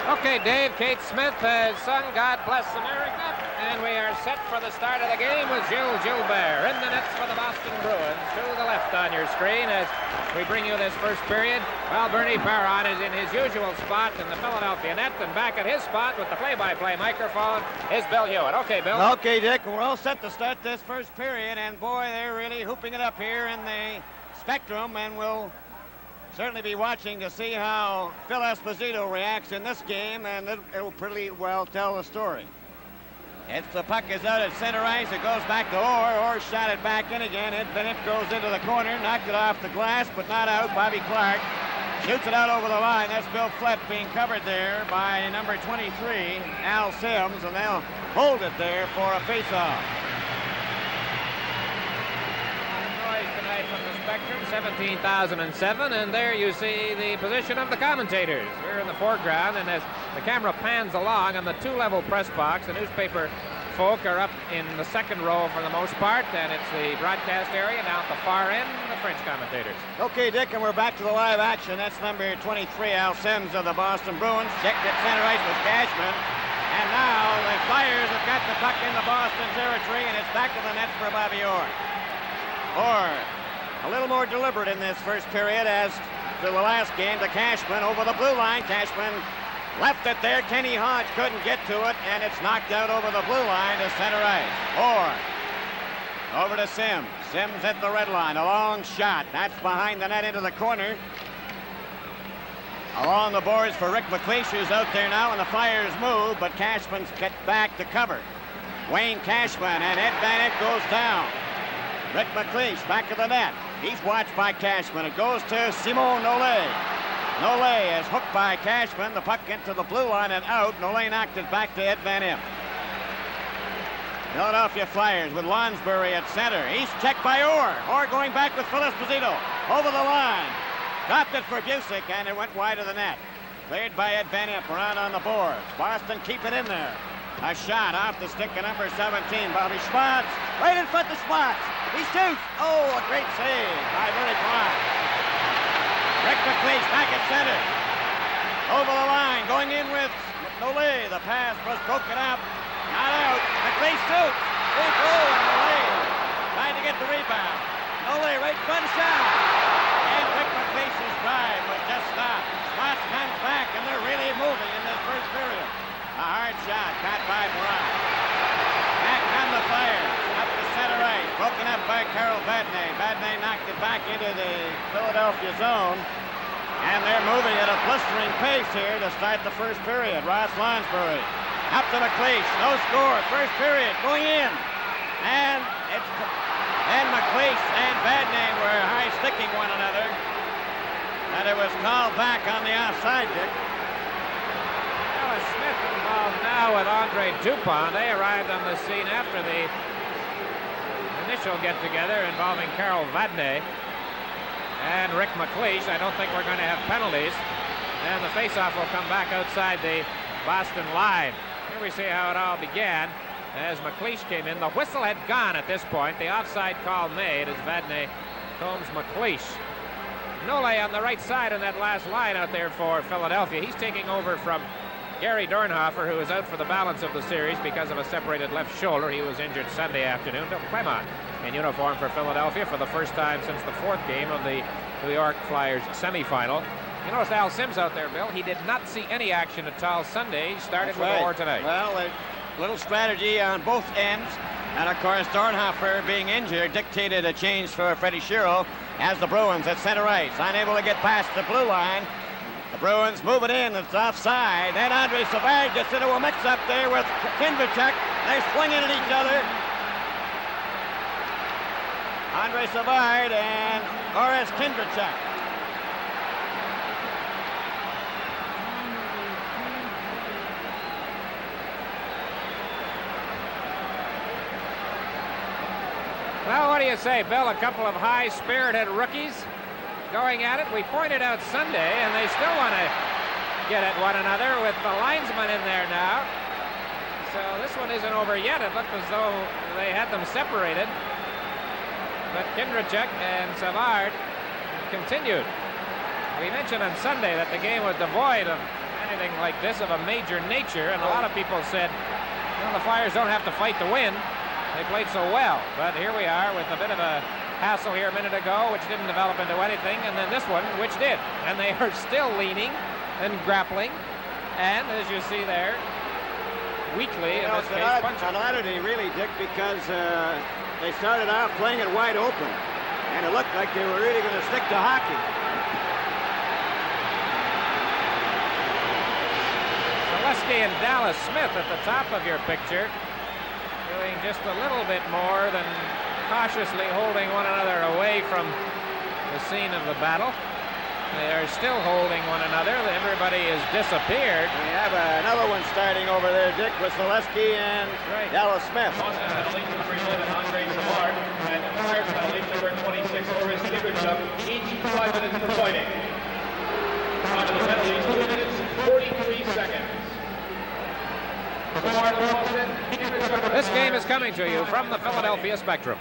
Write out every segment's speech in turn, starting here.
Okay, Dave, Kate Smith has sung God Bless America, and we are set for the start of the game with Gilles Gilbert in the nets for the Boston Bruins. To the left on your screen as we bring you this first period. Well, Bernie Perron is in his usual spot in the Philadelphia net, and back at his spot with the play-by-play microphone is Bill Hewitt. Okay, Bill. Okay, Dick, we're all set to start this first period, and boy, they're really hooping it up here in the Spectrum, and we'll certainly be watching to see how Phil Esposito reacts in this game, and it'll pretty well tell the story. The puck is out at center ice. It goes back to Orr. Orr shot it back in again. Bennett goes into the corner, knocked it off the glass, but not out. Bobby Clark shoots it out over the line. That's Bill Flett being covered there by number 23, Al Sims, and they'll hold it there for a face-off. Tonight from the Spectrum, 17,007, and there you see the position of the commentators. We're in the foreground, and as the camera pans along on the two-level press box, the newspaper folk are up in the second row for the most part, and it's the broadcast area down at the far end, the French commentators. Okay, Dick, and we're back to the live action. That's number 23, Al Sims of the Boston Bruins. Checked at center ice with Cashman, and now the Flyers have got the puck in the Boston territory, and it's back to the net for Bobby Orr. Orr, a little more deliberate in this first period as to the last game to Cashman over the blue line. Cashman left it there. Kenny Hodge couldn't get to it, and it's knocked out over the blue line to center ice. Orr over to Sims. Sims at the red line. A long shot. That's behind the net into the corner. Along the boards for Rick MacLeish, who's out there now, and the Flyers move, but Cashman's get back to cover. Wayne Cashman, and Ed Bennett goes down. Rick MacLeish back to the net. He's watched by Cashman. It goes to Simon Nollet. Nollet is hooked by Cashman. The puck into the blue line and out. Nollet knocked it back to Ed Van Impe. Philadelphia Flyers with Lonsbury at center. He's checked by Orr. Orr going back with Phil Esposito. Over the line. Dropped it for Busick, and it went wide of the net. Cleared by Ed Van Impe. Around on the boards. Boston keep it in there. A shot off the stick of number 17, Bobby Schwartz. Right in front of Schwartz. He shoots. Oh, a great save by Bernie Perron. Rick MacLeish back at center. Over the line, going in with Nollet. The pass was broken up. Not out. MacLeish shoots. Big goal, and Nollet trying to get the rebound. Nollet right front shot. And Rick MacLeish's drive was just stopped. Schwartz comes back, and they're really moving in this first period. A hard shot, caught by Perron. Back on the Flyers, up to center ice, broken up by Carol Badney. Badney knocked it back into the Philadelphia zone, and they're moving at a blistering pace here to start the first period. Ross Lonsbury, up to MacLeish, no score, first period, going in. And MacLeish and Badney were high-sticking one another, and it was called back on the offside, Dick. Smith involved now with Andre Dupont. They arrived on the scene after the initial get-together involving Carol Vadney and Rick MacLeish. I don't think we're going to have penalties, and the face-off will come back outside the Boston line. Here we see how it all began as MacLeish came in. The whistle had gone at this point. The offside call made as Vadney combs MacLeish. Nollet on the right side on that last line out there for Philadelphia. He's taking over from Gary Dornhofer, who is out for the balance of the series because of a separated left shoulder. He was injured Sunday afternoon. Bill Clement in uniform for Philadelphia for the first time since the fourth game of the New York Flyers semifinal. You noticed Al Sims out there, Bill. He did not see any action at all Sunday. He started with Orr tonight. Well, a little strategy on both ends. And, of course, Dornhofer being injured dictated a change for Freddie Shero as the Bruins at center ice. Unable to get past the blue line. The Bruins move it in. It's offside. Then Andre Savard gets into a mix-up there with Kindrechuk. They're swinging at each other. Andre Savard and Boris Kindrechuk. Well, what do you say, Bill? A couple of high-spirited rookies going at it. We pointed out Sunday, and they still want to get at one another with the linesman in there now. So this one isn't over yet. It looked as though they had them separated. But Kindrechuk and Savard continued. We mentioned on Sunday that the game was devoid of anything like this of a major nature, and a lot of people said, well, the Flyers don't have to fight to win. They played so well. But here we are with a bit of a hassle here a minute ago, which didn't develop into anything, and then this one, which did. And they are still leaning and grappling, and as you see there, weakly in this case, punching. An oddity, really, Dick, because they started off playing it wide open, and it looked like they were really going to stick to hockey. Zaleski and Dallas Smith at the top of your picture, doing just a little bit more than cautiously holding one another away from the scene of the battle. They are still holding one another. Everybody has disappeared. We have another one starting over there, Dick, with Zaleski and Dallas Smith. Penalty number 11, Andre Savard, and fire penalty number 26, Boris Niederchuk, each 5 minutes for fighting. On to the penalties, 2 minutes, 43 seconds. This game is coming to you from the Philadelphia Spectrum.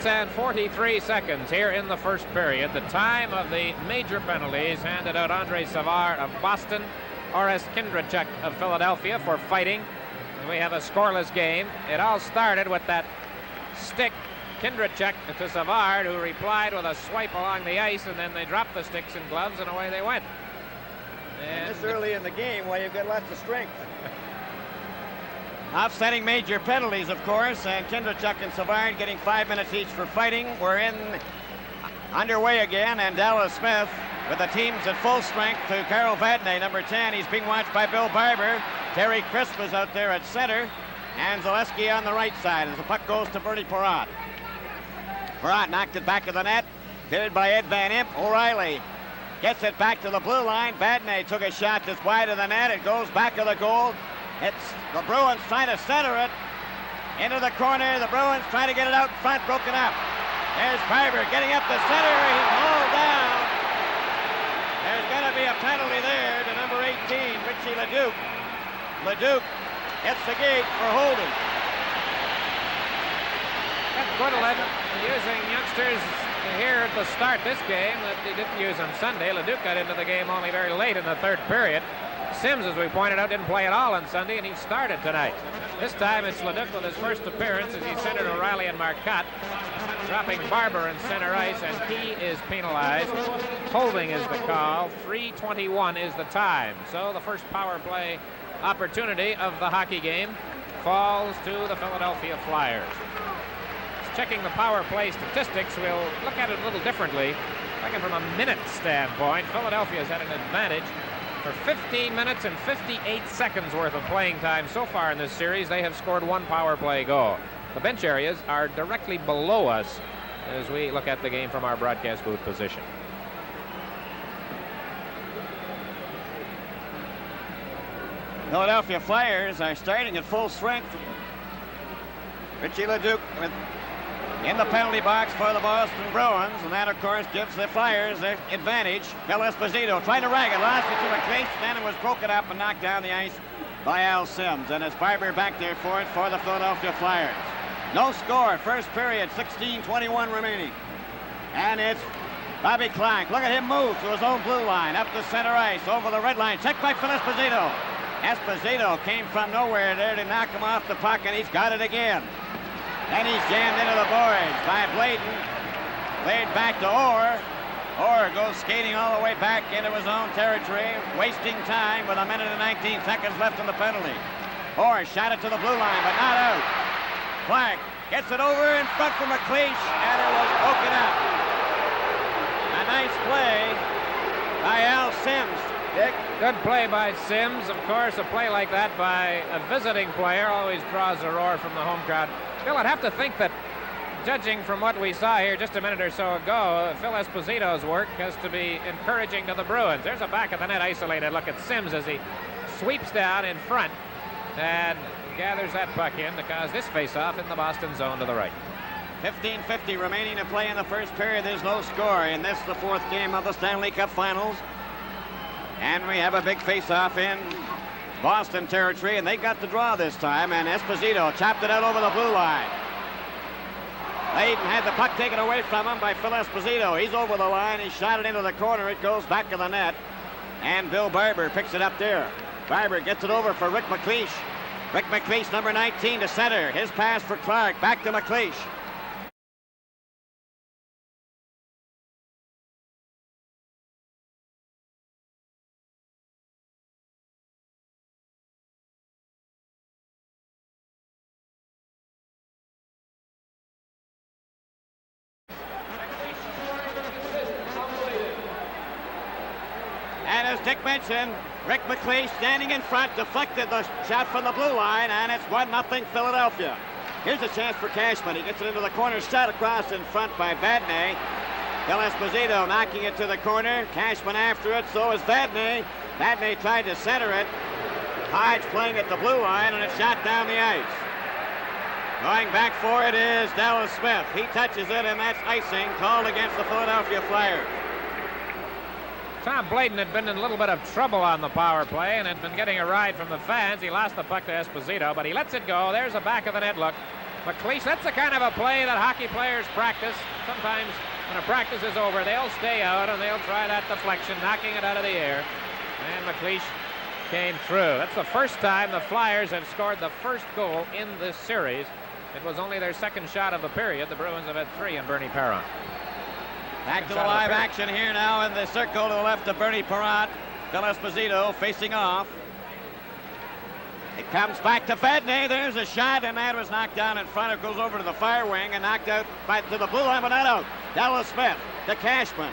And 43 seconds here in the first period. The time of the major penalties handed out Andre Savard of Boston, Orest Kindrachuk of Philadelphia for fighting. And we have a scoreless game. It all started with that stick, Kindrachuk to Savard, who replied with a swipe along the ice, and then they dropped the sticks and gloves, and away they went. And this early in the game, well, you've got lots of strength. Offsetting major penalties, of course, and Kindrachuk and Savard getting 5 minutes each for fighting. We're underway again, and Dallas Smith with the teams at full strength to Carol Vadnais, number 10. He's being watched by Bill Barber. Terry Crisp is out there at center, and Zaleski on the right side as the puck goes to Bertie Perrott. Perrott knocked it back of the net, cleared by Ed Van Imp. O'Reilly gets it back to the blue line. Vadnais took a shot that's wide of the net. It goes back of the goal. It's the Bruins trying to center it into the corner. The Bruins trying to get it out in front, broken up. There's Barber getting up the center. He's hauled down. There's going to be a penalty there to number 18, Richie Leduc. Leduc hits the gate for holding. Guadeloupe using youngsters here to start this game that he didn't use on Sunday. Leduc got into the game only very late in the third period. Sims, as we pointed out, didn't play at all on Sunday, and he started tonight. This time it's Leduc with his first appearance as he centered O'Reilly and Marcotte, dropping Barber in center ice, and he is penalized. Holding is the call. 3:21 is the time. So the first power play opportunity of the hockey game falls to the Philadelphia Flyers. Checking the power play statistics, we'll look at it a little differently. Looking from a minute standpoint, Philadelphia's had an advantage. For 15 minutes and 58 seconds worth of playing time so far in this series, they have scored one power play goal. The bench areas are directly below us as we look at the game from our broadcast booth position. Philadelphia Flyers are starting at full strength. Richie Leduc in the penalty box for the Boston Bruins, and that, of course, gives the Flyers the advantage. Phil Esposito trying to rag it, lost it to MacLeish, then it was broken up and knocked down the ice by Al Sims, and it's Barber back there for it for the Philadelphia Flyers. No score, first period, 16:21 remaining, and it's Bobby Clark. Look at him move to his own blue line, up the center ice, over the red line, checked by Phil Esposito. Esposito came from nowhere there to knock him off the puck, and he's got it again. And he's jammed into the boards by Bladon. Played back to Orr. Orr goes skating all the way back into his own territory, wasting time with 1 minute and 19 seconds left in the penalty. Orr shot it to the blue line, but not out. Clark gets it over in front for MacLeish, and it was broken up. A nice play by Al Sims. Dick? Good play by Sims. Of course, a play like that by a visiting player always draws a roar from the home crowd. Bill, I'd have to think that judging from what we saw here just a minute or so ago, Phil Esposito's work has to be encouraging to the Bruins. There's a back of the net isolated look at Sims as he sweeps down in front and gathers that puck in to cause this face-off in the Boston zone to the right. 15:50 remaining to play in the first period. There's no score in this, the fourth game of the Stanley Cup Finals. And we have a big face-off in Boston territory, and they got the draw this time, and Esposito chopped it out over the blue line. Bladon had the puck taken away from him by Phil Esposito. He's over the line. He shot it into the corner. It goes back to the net, and Bill Barber picks it up there. Barber gets it over for Rick MacLeish. Rick MacLeish, number 19, to center. His pass for Clark. Back to MacLeish. And as Dick mentioned, Rick MacLeish standing in front deflected the shot from the blue line, and it's 1-0 Philadelphia. Here's a chance for Cashman. He gets it into the corner, shot across in front by Vadnais. Phil Esposito knocking it to the corner. Cashman after it, so is Vadnais. Vadnais tried to center it. Hodge playing at the blue line, and it's shot down the ice. Going back for it is Dallas Smith. He touches it, and that's icing called against the Philadelphia Flyers. Tom Bladon had been in a little bit of trouble on the power play and had been getting a ride from the fans. He lost the puck to Esposito, but he lets it go. There's a back of the net look. MacLeish, that's the kind of a play that hockey players practice. Sometimes when a practice is over, they'll stay out and they'll try that deflection, knocking it out of the air. And MacLeish came through. That's the first time the Flyers have scored the first goal in this series. It was only their second shot of the period. The Bruins have had 3 in Bernie Parent. Back to the live action here now in the circle to the left of Bernie Parent. Phil Esposito facing off. It comes back to Vadnais. There's a shot, and that was knocked down in front. It goes over to the fire wing and knocked out to the blue line, but not out. Dallas Smith to Cashman.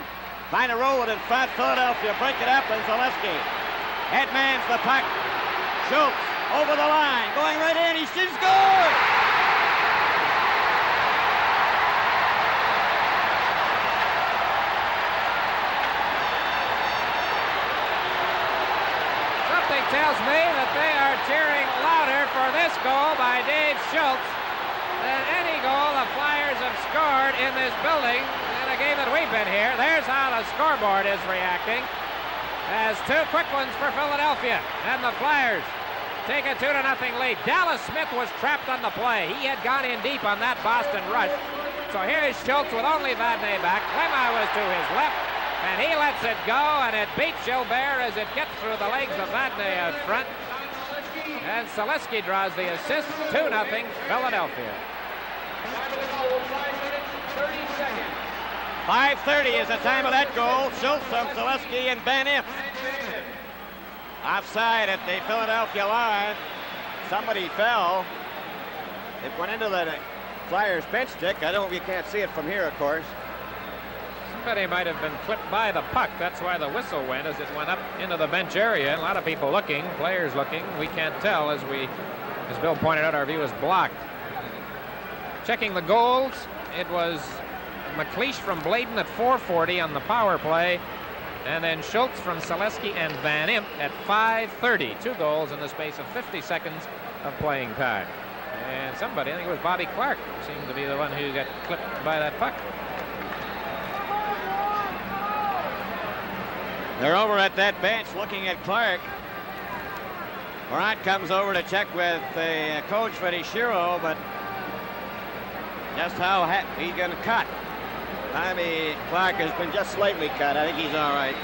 Trying to roll it in front. Philadelphia break it up, and Zaleski headmans the puck. Schultz over the line, going right in. He should score! Tells me that they are cheering louder for this goal by Dave Schultz than any goal the Flyers have scored in this building in a game that we've been here. There's how the scoreboard is reacting as 2 quick ones for Philadelphia, and the Flyers take a 2-0 lead. Dallas Smith was trapped on the play. He had gone in deep on that Boston rush. So here's Schultz with only Vadnais back. Clement was to his left. And he lets it go, and it beats Gilbert as it gets through the legs of Vadnais out front. And Zaleski draws the assist, 2-0 Philadelphia. 5:30 is the time of that goal. Schultz from Zaleski and Van Imp. Offside at the Philadelphia line. Somebody fell. It went into the Flyers bench stick. You can't see it from here, of course. Somebody might have been clipped by the puck. That's why the whistle went as it went up into the bench area. A lot of people looking, players looking. We can't tell as Bill pointed out, our view is blocked. Checking the goals, it was MacLeish from Bladon at 4:40 on the power play, and then Schultz from Zaleski and Van Imp at 5:30. 2 goals in the space of 50 seconds of playing time. And somebody, I think it was Bobby Clark, seemed to be the one who got clipped by that puck. They're over at that bench looking at Clark. Parent comes over to check with the coach Freddie Shiro, but just how he's going to cut. Bobby Clark has been just slightly cut. I think he's all right.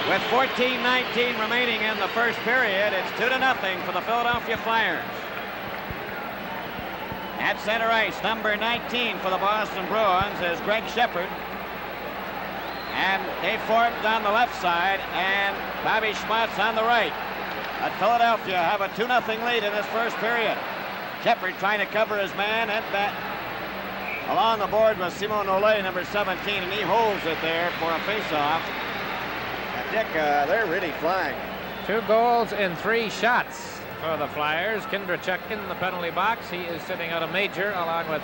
With 14:19 remaining in the first period, it's 2-0 for the Philadelphia Flyers. At center ice, number 19 for the Boston Bruins is Greg Shepard. And Dave Forbes on the left side, and Bobby Schmutz on the right. But Philadelphia have a 2-0 lead in this first period. Shepard trying to cover his man, and that along the board was Simon Olay, number 17, and he holds it there for a faceoff. Dick, they're really flying. 2 goals in 3 shots. for the Flyers. Kindrachuk in the penalty box. He is sitting out a major along with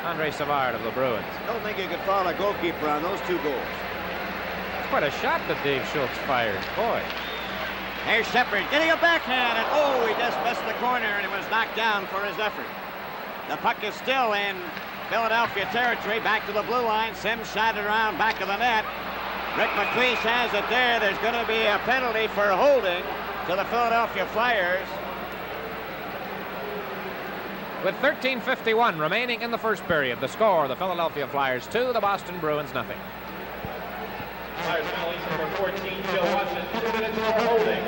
Andre Savard of the Bruins. I don't think you could foul a goalkeeper on those 2 goals. It's quite a shot that Dave Schultz fired. Boy. Here's Shepard getting a backhand, and he just missed the corner, and he was knocked down for his effort. The puck is still in Philadelphia territory, back to the blue line. Sims shot it around back of the net. Rick MacLeish has it there. There's going to be a penalty for holding to the Philadelphia Flyers. With 13:51 remaining in the first period, the score, the Philadelphia Flyers 2, the Boston Bruins nothing. Flyers penalties, number 14, Joe Watson, 2 minutes for holding.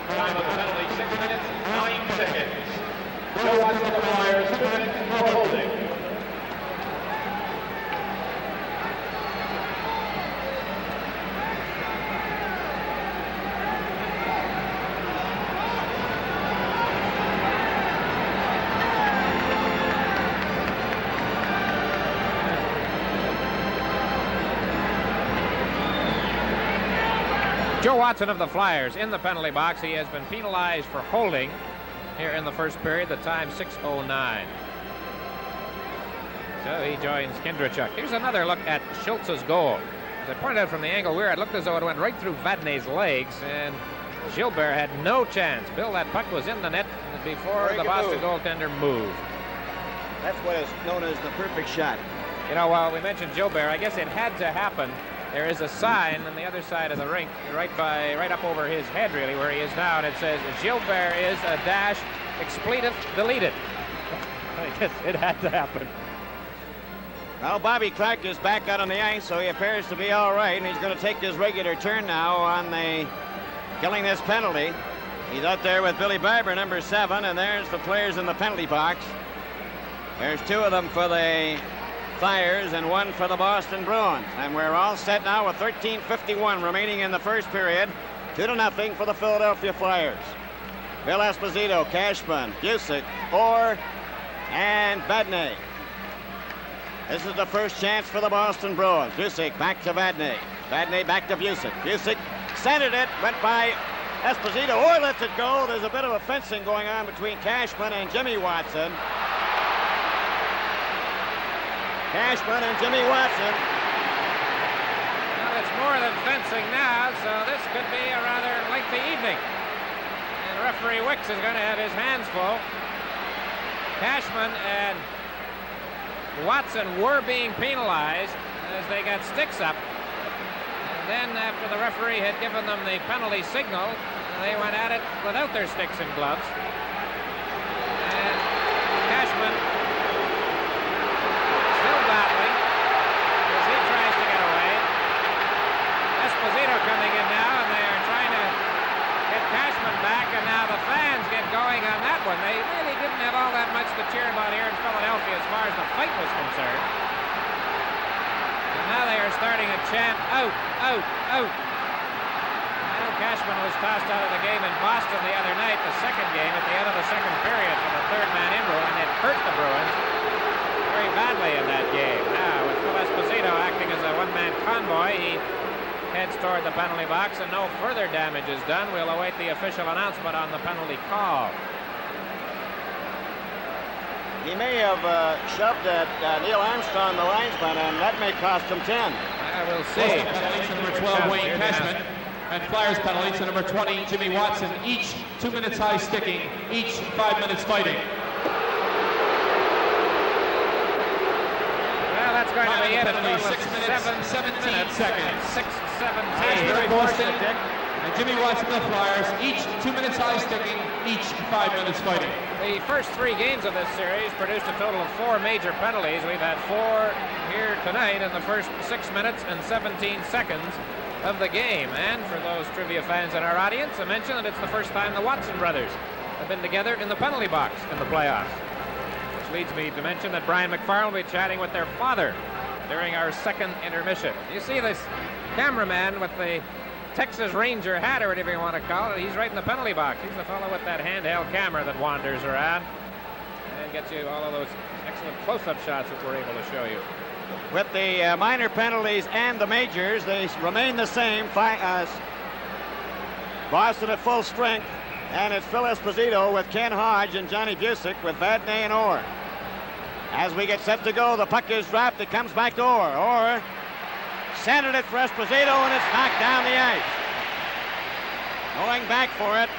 Time of the penalty, 6 minutes, 9 seconds. Joe Watson, the Flyers, 2 minutes for holding. Joe Watson of the Flyers in the penalty box. He has been penalized for holding here in the first period. The time 6:09. So he joins Kindrachuk. Here's another look at Schultz's goal. As I pointed out from the angle where it looked as though it went right through Vadnais' legs, and Gilbert had no chance. Bill, that puck was in the net before the Boston goaltender moved. That's what is known as the perfect shot. You know, while we mentioned Gilbert, I guess it had to happen. There is a sign on the other side of the rink, right up over his head, really, where he is now, and it says, Gilbert is a dash, expletive deleted. I guess it had to happen. Well, Bobby Clark is back out on the ice, so he appears to be all right, and he's going to take his regular turn now on the killing this penalty. He's out there with Billy Barber, number 7, and there's the players in the penalty box. There's 2 of them for the Flyers and 1 for the Boston Bruins. And we're all set now with 13:51 remaining in the first period. 2-0 for the Philadelphia Flyers. Bill Esposito, Cashman, Busick, Orr, and Vadnais. This is the first chance for the Boston Bruins. Busick back to Vadnais. Vadnais back to Busick. Busick centered it, went by Esposito. Orr lets it go. There's a bit of a fencing going on between Cashman and Jimmy Watson. Cashman and Jimmy Watson. Well, it's more than fencing now, so this could be a rather lengthy evening. And referee Wicks is going to have his hands full. Cashman and Watson were being penalized as they got sticks up. And then after the referee had given them the penalty signal, they went at it without their sticks and gloves. And Cashman still battling as he tries to get away. Esposito coming in now, and they are trying to get Cashman back, and now the fans get going on that one. They really didn't have all that much to cheer about here in Philadelphia as far as the fight was concerned. And now they are starting to chant, out, out, out. Well, Cashman was tossed out of the game in Boston the other night, the second game, at the end of the second period for the third man in rule, and it hurt the Bruins very badly in that game. Now, with Phil Esposito acting as a one-man convoy, he heads toward the penalty box, and no further damage is done. We'll await the official announcement on the penalty call. He may have shoved at Neil Armstrong, the linesman, and that may cost him 10. I will see. Penalty to number 12, Wayne Cashman. And Flyers penalty to number 20, Jimmy Watson. Each 2 minutes high sticking, each 5 minutes fighting. Well, that's going to be it. Penalty, 6 minutes, 17 seconds. 6:17. Boston and Jimmy Watson of the Flyers, each 2 minutes high sticking, each 5 minutes fighting. The first 3 games of this series produced a total of 4 major penalties. We've had 4 here tonight in the first 6 minutes and 17 seconds of the game. And for those trivia fans in our audience, I mention that it's the first time the Watson brothers have been together in the penalty box in the playoffs. Which leads me to mention that Brian McFarland will be chatting with their father during our second intermission. You see this cameraman with the Texas Ranger hat, or whatever you want to call it. He's right in the penalty box. He's the fellow with that handheld camera that wanders around and gets you all of those excellent close-up shots that we're able to show you. With the minor penalties and the majors, they remain the same. Boston at full strength, And it's Phil Esposito with Ken Hodge and Johnny Busick with Vadnais and Orr. As we get set to go, the puck is dropped. It comes back to Orr. Orr centered it for Esposito, and it's knocked down the ice. Going back for it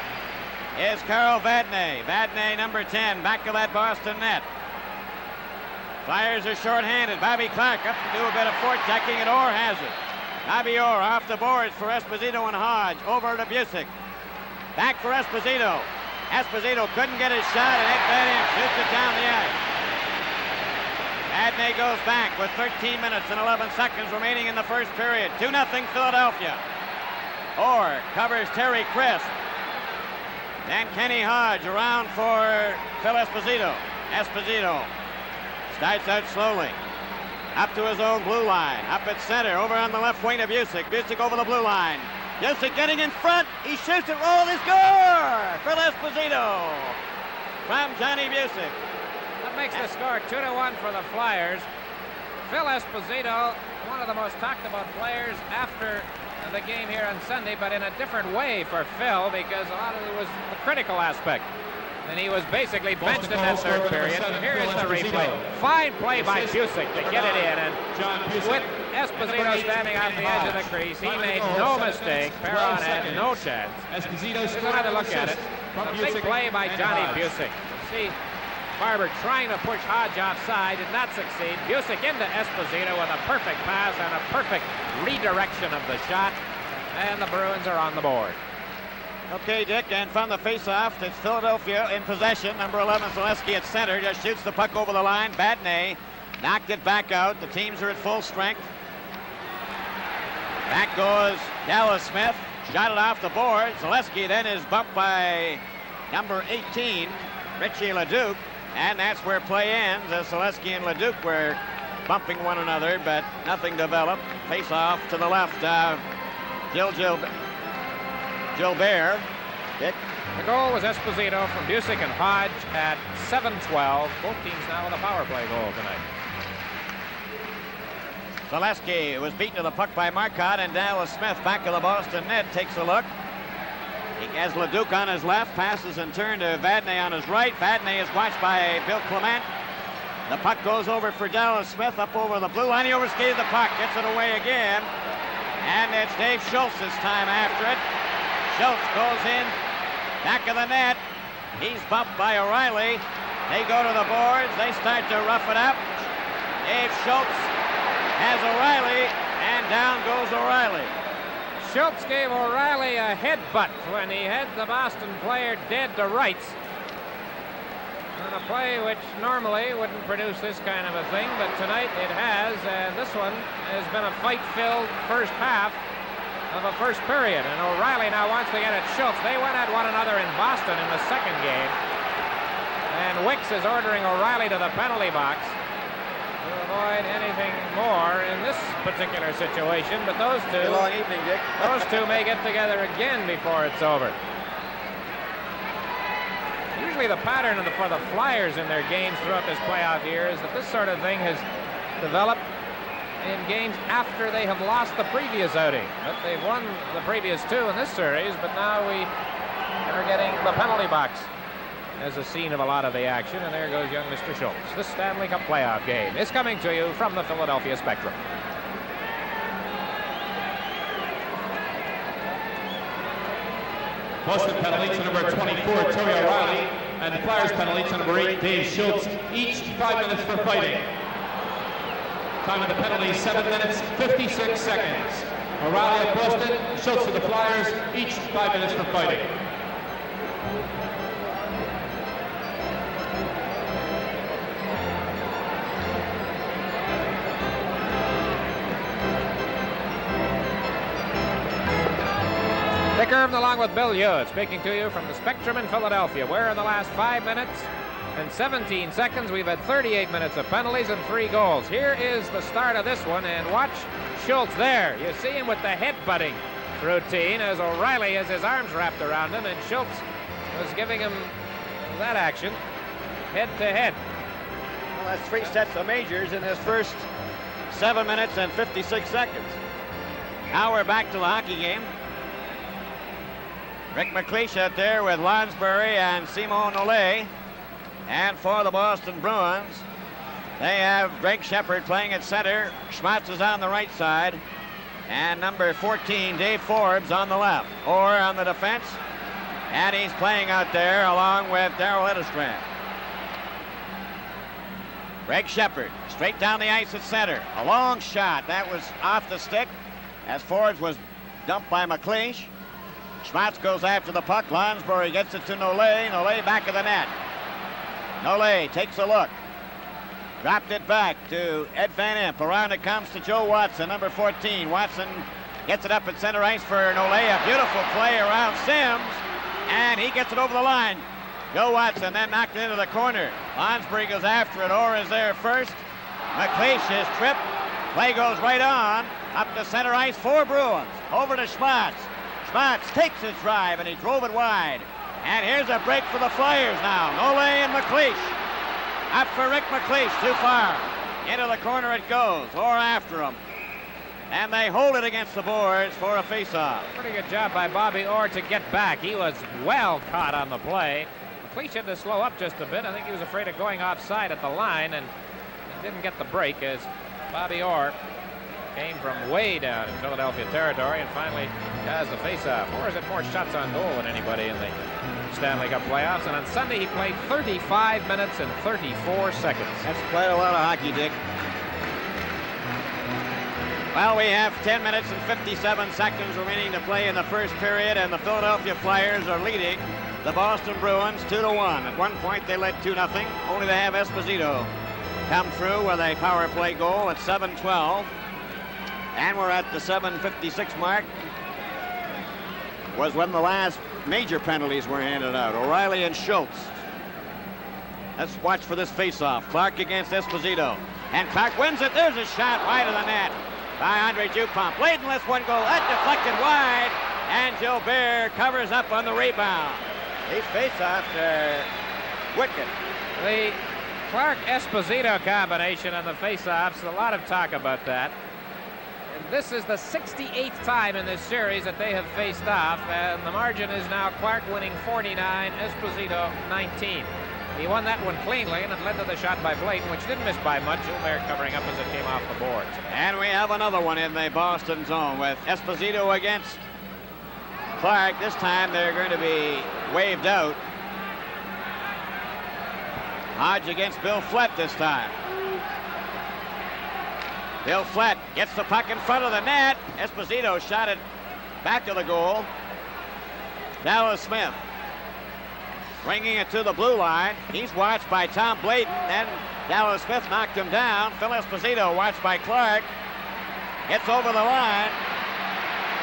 is Carl Vadnais. Vadnais, number 10, back of that Boston net. Flyers are shorthanded. Bobby Clark up to do a bit of forechecking, and Orr has it. Bobby Orr off the boards for Esposito and Hodge. Over to Busick. Back for Esposito. Esposito couldn't get his shot, and Ed Vadnais shoots it down the ice. Vadnais goes back with 13 minutes and 11 seconds remaining in the first period. 2-0 Philadelphia. Orr covers Terry Crisp. Then Kenny Hodge around for Phil Esposito. Esposito starts out slowly. Up to his own blue line. Up at center. Over on the left wing to Busick. Busick over the blue line. Busick getting in front. He shoots it. Roll. He score! Phil Esposito from Johnny Busick. That makes the score 2-1 for the Flyers. Phil Esposito, one of the most talked about players after the game here on Sunday, but in a different way for Phil, because a lot of it was the critical aspect. And he was basically benched in that third period. Here is the replay. Fine play by Busick to get it in. And with Esposito standing off the edge of the crease, he made no mistake. Perron had no chance. Here's another look at it. A big play by Johnny Busick. See Barber trying to push Hodge offside, did not succeed. Busick into Esposito with a perfect pass and a perfect redirection of the shot. And the Bruins are on the board. Okay, Dick, and from the face-off, it's Philadelphia in possession. Number 11, Zaleski at center, just shoots the puck over the line. Vadnais knocked it back out. The teams are at full strength. Back goes Dallas Smith, shot it off the board. Zaleski then is bumped by number 18, Richie Leduc, and that's where play ends, as Zaleski and Leduc were bumping one another, but nothing developed. Face-off to the left, Gilbert. Dick. The goal was Esposito from Busick and Hodge at 7:12. Both teams now with a power play goal tonight. Zaleski was beaten to the puck by Marcotte, and Dallas Smith back of the Boston net takes a look. He has Leduc on his left, passes in turn to Vadnais on his right. Vadnais is watched by Bill Clement. The puck goes over for Dallas Smith up over the blue line. He overskated the puck, gets it away again. And it's Dave Schultz this time after it. Schultz goes in, back of the net. He's bumped by O'Reilly. They go to the boards. They start to rough it up. Dave Schultz has O'Reilly, and down goes O'Reilly. Schultz gave O'Reilly a headbutt when he had the Boston player dead to rights. On a play which normally wouldn't produce this kind of a thing, but tonight it has, and this one has been a fight-filled first half of a first period, and O'Reilly now wants to get at Schultz. They went at one another in Boston in the second game, and Wicks is ordering O'Reilly to the penalty box to avoid anything more in this particular situation, but those two, long evening, Dick. those two may get together again before it's over. Usually the pattern for the Flyers in their games throughout this playoff year is that this sort of thing has developed in games after they have lost the previous outing. But they've won the previous two in this series, but now we are getting the penalty box as a scene of a lot of the action, and there goes young Mr. Schultz. The Stanley Cup playoff game is coming to you from the Philadelphia Spectrum. Boston penalty to number 24, Terry O'Reilly, and Flyers penalty to number 8, Dave Schultz, each 5 minutes for fighting. Time of the penalty, 7 minutes, 56 seconds. O'Reilly at Boston, Schultz to the Flyers, each 5 minutes for fighting. Dick Irvin along with Bill Hewitt speaking to you from the Spectrum in Philadelphia, where in the last 5 minutes and 17 seconds we've had 38 minutes of penalties and 3 goals. Here is the start of this one, and watch Schultz there. You see him with the headbutting routine as O'Reilly has his arms wrapped around him, and Schultz was giving him that action head to head. Well, that's 3 sets of majors in his first 7 minutes and 56 seconds. Now we're back to the hockey game. Rick MacLeish out there with Lonsbury and Simon Nollet. And for the Boston Bruins, they have Greg Shepard playing at center. Schmatz is on the right side. And number 14, Dave Forbes, on the left. Orr on the defense. And he's playing out there along with Darrell Eddestrand. Greg Shepard straight down the ice at center. A long shot. That was off the stick as Forbes was dumped by MacLeish. Schmatz goes after the puck. Lonsbury gets it to Nollet. Nollet back of the net. Nollet takes a look. Dropped it back to Ed Van Imp. Around it comes to Joe Watson, number 14. Watson gets it up at center ice for Nollet. A beautiful play around Sims, and he gets it over the line. Joe Watson then knocked it into the corner. Lonsbury goes after it. Orr is there first. MacLeish is tripped. Play goes right on. Up to center ice for Bruins. Over to Schmatz. Schmatz takes his drive, and he drove it wide. And here's a break for the Flyers now. Nollet and MacLeish. Up for Rick MacLeish, too far. Into the corner it goes. Orr after him. And they hold it against the boards for a face-off. Pretty good job by Bobby Orr to get back. He was well caught on the play. MacLeish had to slow up just a bit. I think he was afraid of going offside at the line and didn't get the break as Bobby Orr came from way down in Philadelphia territory and finally has the face-off. Orr has had more shots on goal than anybody in the Stanley Cup playoffs, and on Sunday he played 35 minutes and 34 seconds. That's quite a lot of hockey, Dick. Well, we have 10 minutes and 57 seconds remaining to play in the first period, and the Philadelphia Flyers are leading the Boston Bruins 2-1. At one point they led 2-0, only to have Esposito come through with a power play goal at 7:12. And we're at the 7:56 mark. Was when the last major penalties were handed out. O'Reilly and Schultz. Let's watch for this face-off. Clark against Esposito. And Clark wins it. There's a shot wide of the net by Andre Dupont. Bladon lets one go. That deflected wide. And Gilbert covers up on the rebound. These face-offs are wicked. The Clark-Esposito combination on the face-offs, a lot of talk about that. This is the 68th time in this series that they have faced off, and the margin is now Clark winning 49, Esposito 19. He won that one cleanly, and it led to the shot by Bladon, which didn't miss by much. Gilbert covering up as it came off the boards. And we have another one in the Boston zone with Esposito against Clark. This time they're going to be waved out. Hodge against Bill Flett this time. Bill Flett gets the puck in front of the net. Esposito shot it back to the goal. Dallas Smith bringing it to the blue line. He's watched by Tom Bladon, and Dallas Smith knocked him down. Phil Esposito watched by Clark. Gets over the line.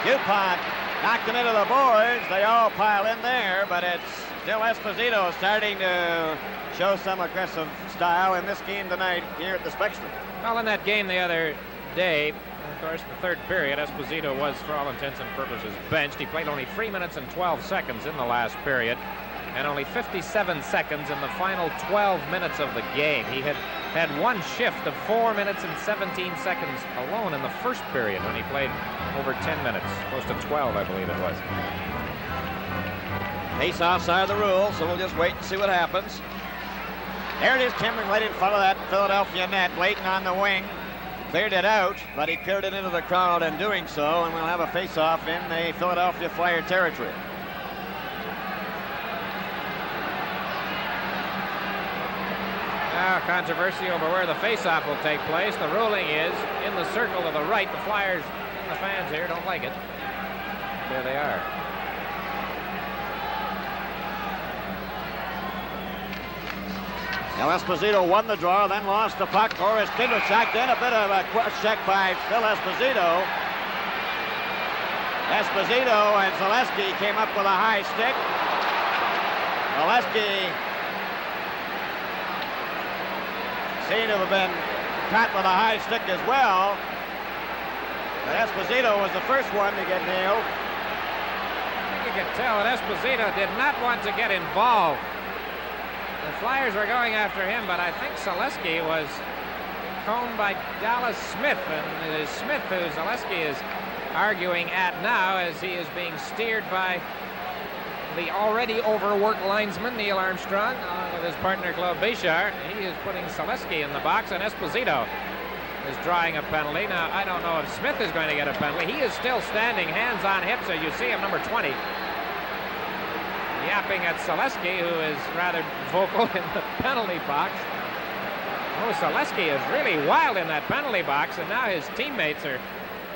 Dupont knocked him into the boards. They all pile in there, but it's still Esposito starting to show some aggressive style in this game tonight here at the Spectrum. Well, in that game the other day, of course, in the third period, Esposito was, for all intents and purposes, benched. He played only 3 minutes and 12 seconds in the last period, and only 57 seconds in the final 12 minutes of the game. He had one shift of 4 minutes and 17 seconds alone in the first period when he played over 10 minutes, close to 12, I believe it was. Face-offs are the rule, so we'll just wait and see what happens. There it is, Timberlake right in front of that Philadelphia net. Bladon on the wing, cleared it out, but he cleared it into the crowd in doing so, and we'll have a face-off in the Philadelphia Flyer territory. Now, controversy over where the face-off will take place. The ruling is in the circle to the right. The Flyers and the fans here don't like it. There they are. Now Esposito won the draw, then lost the puck. Boris Kidrchak, then a bit of a cross check by Phil Esposito. Esposito and Zaleski came up with a high stick. Zaleski seemed to have been caught with a high stick as well. But Esposito was the first one to get nailed. I think you could tell that Esposito did not want to get involved. The Flyers were going after him, but I think Zaleski was coned by Dallas Smith, and it is Smith who Zaleski is arguing at now as he is being steered by the already overworked linesman, Neil Armstrong, with his partner, Claude Béchard. He is putting Selesky in the box, and Esposito is drawing a penalty. Now, I don't know if Smith is going to get a penalty. He is still standing, hands on hips, as you see him, number 20. Yapping at Selesky, who is rather vocal in the penalty box. Oh, Selesky is really wild in that penalty box, and now his teammates are,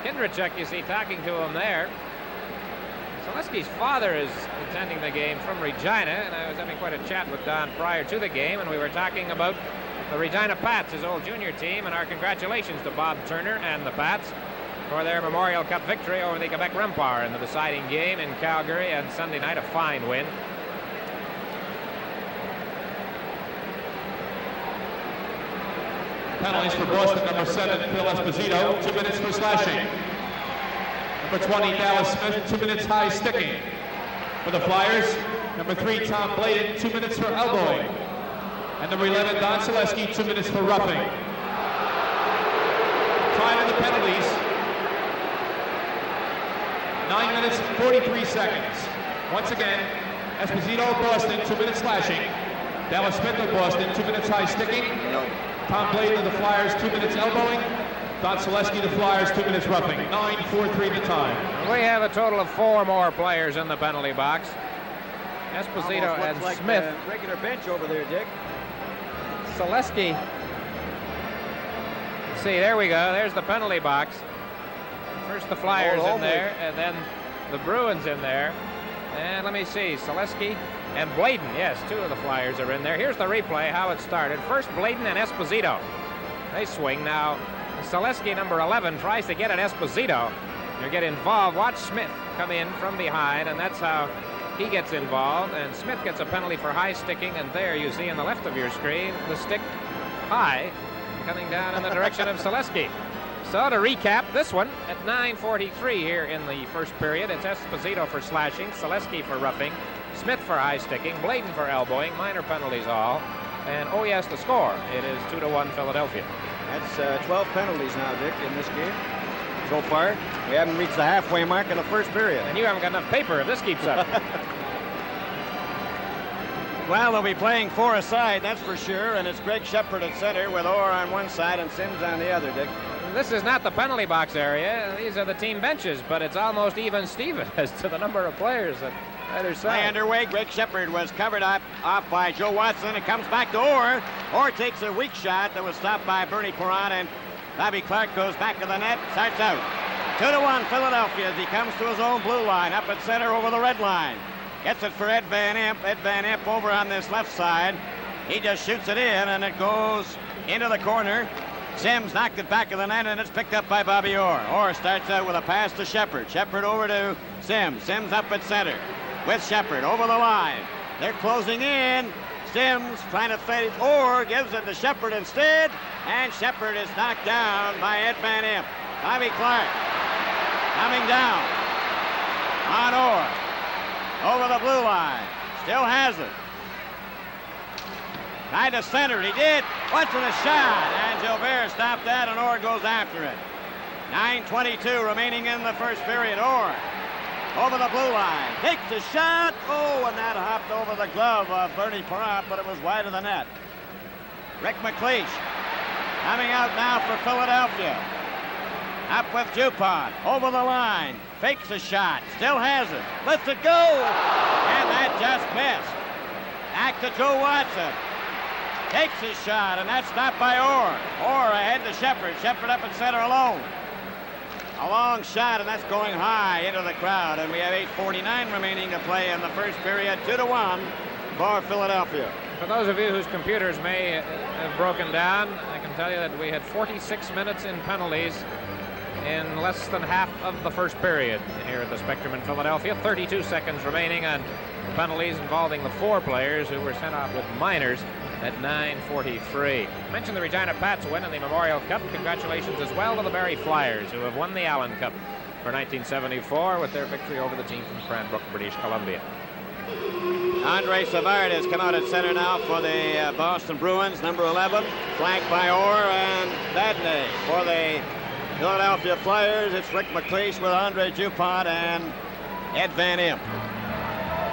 Kindrachuk, you see, talking to him there. Selesky's father is attending the game from Regina, and I was having quite a chat with Don prior to the game, and we were talking about the Regina Pats, his old junior team, and our congratulations to Bob Turner and the Pats for their Memorial Cup victory over the Quebec Rempart in the deciding game in Calgary, and Sunday night a fine win. Penalties for Boston, number 7, Phil Esposito, 2 minutes for slashing. Number 20, Dallas Smith, 2 minutes high sticking. For the Flyers, number 3, Tom Bladon, 2 minutes for elbowing. And number 11, Don Selesky, 2 minutes for roughing. Time of the penalties, 9 minutes, 43 seconds. Once again, Esposito of Boston, 2 minutes slashing. Dallas Smith of Boston, 2 minutes high sticking. Tom Bladon of the Flyers, 2 minutes elbowing. Don Selesky of the Flyers, 2 minutes roughing. 9:43 the time. We have a total of 4 more players in the penalty box. Esposito and like Smith. Regular bench over there, Dick. Selesky. See, there we go. There's the penalty box. First the Flyers in there, and then the Bruins in there. And let me see, Selesky and Bladon. Yes, 2 of the Flyers are in there. Here's the replay, how it started. First, Bladon and Esposito. They swing. Now, Selesky, number 11, tries to get at Esposito. You get involved. Watch Smith come in from behind, and that's how he gets involved. And Smith gets a penalty for high sticking, and there you see on the left of your screen the stick high coming down in the direction of Selesky. So to recap this one, at 9:43 here in the first period, it's Esposito for slashing, Selesky for roughing, Smith for high sticking, Bladon for elbowing, minor penalties all. And oh yes, the score. It is 2-1 Philadelphia. That's 12 penalties now, Dick, in this game. So far, we haven't reached the halfway mark in the first period. And you haven't got enough paper if this keeps up. Well, they'll be playing 4 aside, that's for sure, and it's Greg Shepard at center with Orr on one side and Sims on the other, Dick. This is not the penalty box area. These are the team benches, but it's almost even Steven as to the number of players at either side. Play underway. Greg Shepard was covered off by Joe Watson. It comes back to Orr. Orr takes a weak shot that was stopped by Bernie Perron, and Bobby Clark goes back to the net, starts out. 2-1 Philadelphia as he comes to his own blue line, up at center over the red line. Gets it for Ed Van Imp. Ed Van Imp over on this left side. He just shoots it in, and it goes into the corner. Sims knocked it back of the net, and it's picked up by Bobby Orr. Orr starts out with a pass to Shepard. Shepard over to Sims. Sims up at center with Shepard over the line. They're closing in. Sims trying to fade. Orr gives it to Shepard instead, and Shepard is knocked down by Ed Van Imp. Bobby Clark coming down on Orr over the blue line. Still has it. Tried to center it. He did. What's in a shot? And Gilbert stopped that, and Orr goes after it. 9:22 remaining in the first period. Orr over the blue line. Takes a shot. Oh, and that hopped over the glove of Bernie Perron, but it was wide of the net. Rick MacLeish coming out now for Philadelphia. Up with Dupont. Over the line. Fakes a shot. Still has it. Lets it go. And that just missed. Back to Joe Watson. Takes his shot, and that's stopped by Orr. Orr ahead to Shepard. Shepard up at center alone. A long shot, and that's going high into the crowd. And we have 8:49 remaining to play in the first period. 2-1 for Philadelphia. For those of you whose computers may have broken down, I can tell you that we had 46 minutes in penalties in less than half of the first period here at the Spectrum in Philadelphia. 32 seconds remaining on penalties involving the 4 players who were sent off with minors at 9:43. Mentioned the Regina Pats win in the Memorial Cup. Congratulations as well to the Barrie Flyers, who have won the Allen Cup for 1974 with their victory over the team from Cranbrook, British Columbia. Andre Savard has come out at center now for the Boston Bruins, number 11, flanked by Orr and Badney. For the Philadelphia Flyers, it's Rick MacLeish with Andre Dupont and Ed Van Imp.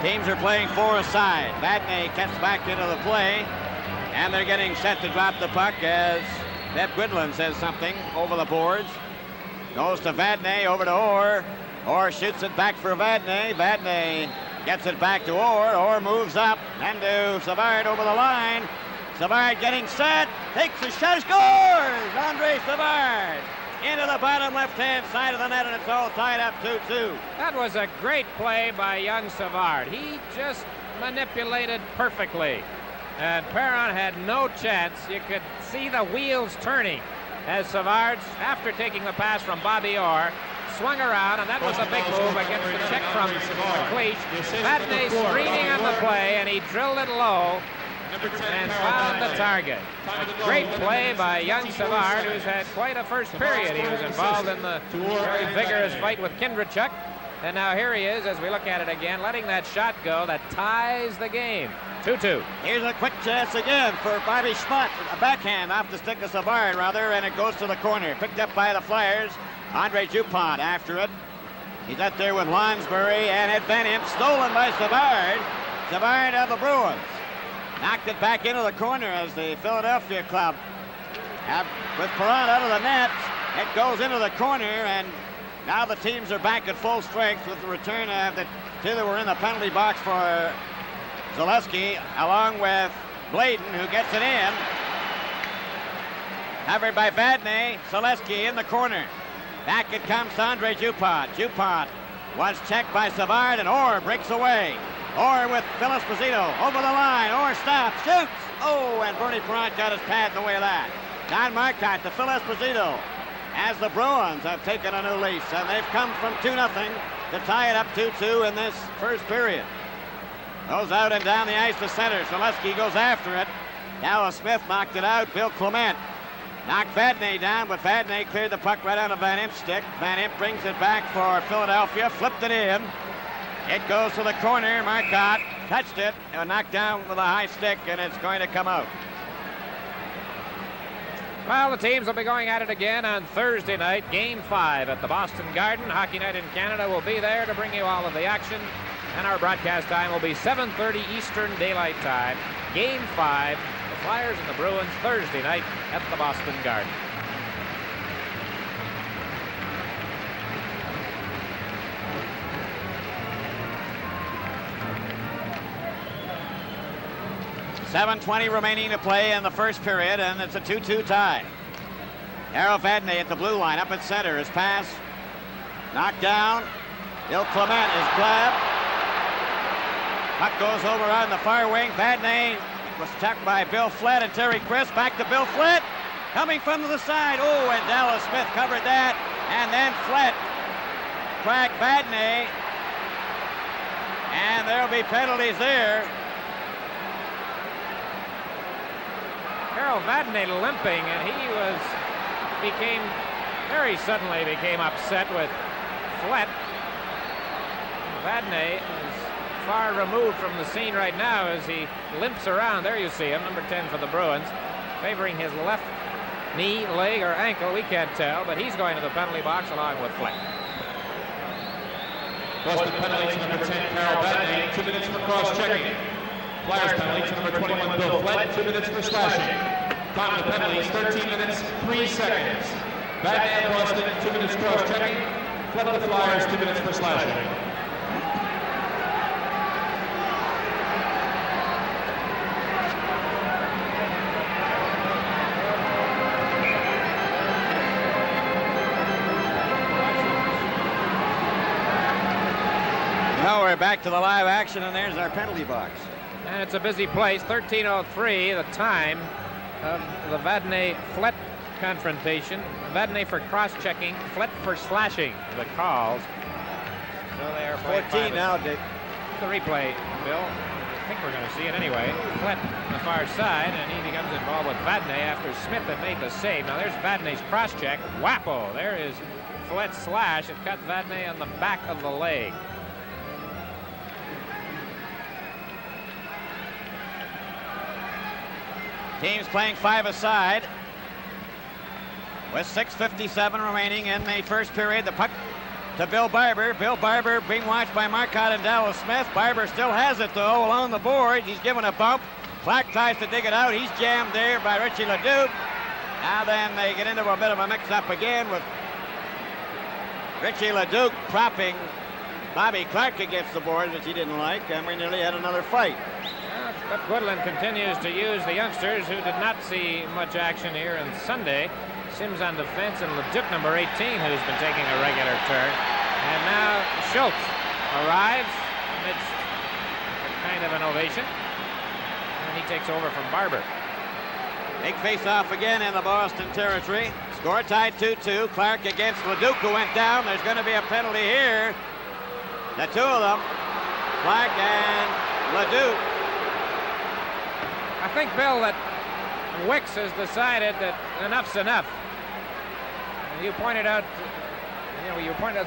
Teams are playing 4 aside. Vadnais gets back into the play, and they're getting set to drop the puck as Deb Goodland says something over the boards. Goes to Vadnais, over to Orr. Orr shoots it back for Vadnais. Vadnais gets it back to Orr. Orr moves up, and to Savard over the line. Savard getting set, takes a shot, scores! Andre Savard into the bottom left-hand side of the net, and it's all tied up 2-2. That was a great play by young Savard. He just manipulated perfectly. And Perron had no chance. You could see the wheels turning as Savard, after taking the pass from Bobby Orr, swung around, and that was a big move against the check from MacLeish. Vadnais screening on the play, and he drilled it low and found the target. A great play by young Savard, who's had quite a first period. He was involved in the very vigorous fight with Kindrachuk. And now here he is, as we look at it again, letting that shot go that ties the game. 2-2. Here's a quick chance again for Bobby Schmutt. A backhand off the stick of Savard, rather, and it goes to the corner. Picked up by the Flyers. Andre Dupont after it. He's out there with Lonsbury and Ed Van Imp, stolen by Savard. Savard of the Bruins. Knocked it back into the corner as the Philadelphia club, with Perron out of the net, it goes into the corner, and now the teams are back at full strength with the return of the two that were in the penalty box for Zaleski, along with Bladon, who gets it in. Covered by Vadnais, Zaleski in the corner. Back it comes to Andre Dupont. Dupont was checked by Savard, and Orr breaks away. Orr with Phil Esposito over the line. Orr stops, shoots. Oh, and Bernie Perron got his pad in the way of that. Don Marcotte to Phil Esposito as the Bruins have taken a new lease, and they've come from 2-0 to tie it up 2-2 in this first period. Goes out and down the ice to center. Zaleski goes after it. Dallas Smith knocked it out. Bill Clement knocked Vadnais down, but Vadnais cleared the puck right out of Van Imp's stick. Van Imp brings it back for Philadelphia, flipped it in. It goes to the corner. Marcotte touched it and knocked down with a high stick, and it's going to come out. Well, the teams will be going at it again on Thursday night, Game 5 at the Boston Garden. Hockey Night in Canada will be there to bring you all of the action, and our broadcast time will be 7:30 Eastern Daylight Time. Game 5, the Flyers and the Bruins, Thursday night at the Boston Garden. .7:20 remaining to play in the first period, and it's a 2-2 tie. Harold Vadnais at the blue line, up at center. His pass knocked down. Bill Clement is grabbed. Puck goes over on the far wing. Vadnais was checked by Bill Flett and Terry Chris. Back to Bill Flett. Coming from the side. Oh, and Dallas Smith covered that. And then Flett cracked Vadnais. And there'll be penalties there. Harold Vadnais limping, and he very suddenly became upset with Flett. Vadnais is far removed from the scene right now as he limps around. There you see him, number 10 for the Bruins, favoring his left knee, leg, or ankle. We can't tell, but he's going to the penalty box along with Flett. Boston penalty to number 10, Harold Vadnais, 2 minutes for cross-checking. Flyers penalty to number 21, Bill Flett, 2 minutes for slashing. Time of the penalties, 13 minutes, 3 seconds. Vadnais and Boston, 2 minutes cross-checking. Flett of the Flyers, 2 minutes for slashing. Now we're back to the live action, and there's our penalty box. And it's a busy place. 13:03, the time of the Vadnais-Flett confrontation. Vadnais for cross-checking, Flett for slashing the calls. So they are 14 now, Dick. The replay, Bill. I think we're going to see it anyway. Flett on the far side, and he becomes involved with Vadnais after Smith had made the save. Now there's Vadnais' cross-check. Whappo! There is Flett's slash. It cut Vadnais on the back of the leg. Teams playing 5 aside. With 6:57 remaining in the first period, the puck to Bill Barber. Bill Barber being watched by Marcotte and Dallas Smith. Barber still has it, though, along the board. He's given a bump. Clark tries to dig it out. He's jammed there by Richie LeDuc. Now then they get into a bit of a mix-up again with Richie LeDuc propping Bobby Clark against the board, which he didn't like, and we nearly had another fight. But Woodland continues to use the youngsters who did not see much action here on Sunday. Sims on defense and LeDuc, number 18, who's been taking a regular turn. And now Schultz arrives amidst a kind of an ovation. And he takes over from Barber. Big face-off again in the Boston territory. Score tied 2-2. Clark against LeDuc, who went down. There's going to be a penalty here. The two of them, Clark and LeDuc. I think, Bill, that Wicks has decided that enough's enough. You pointed out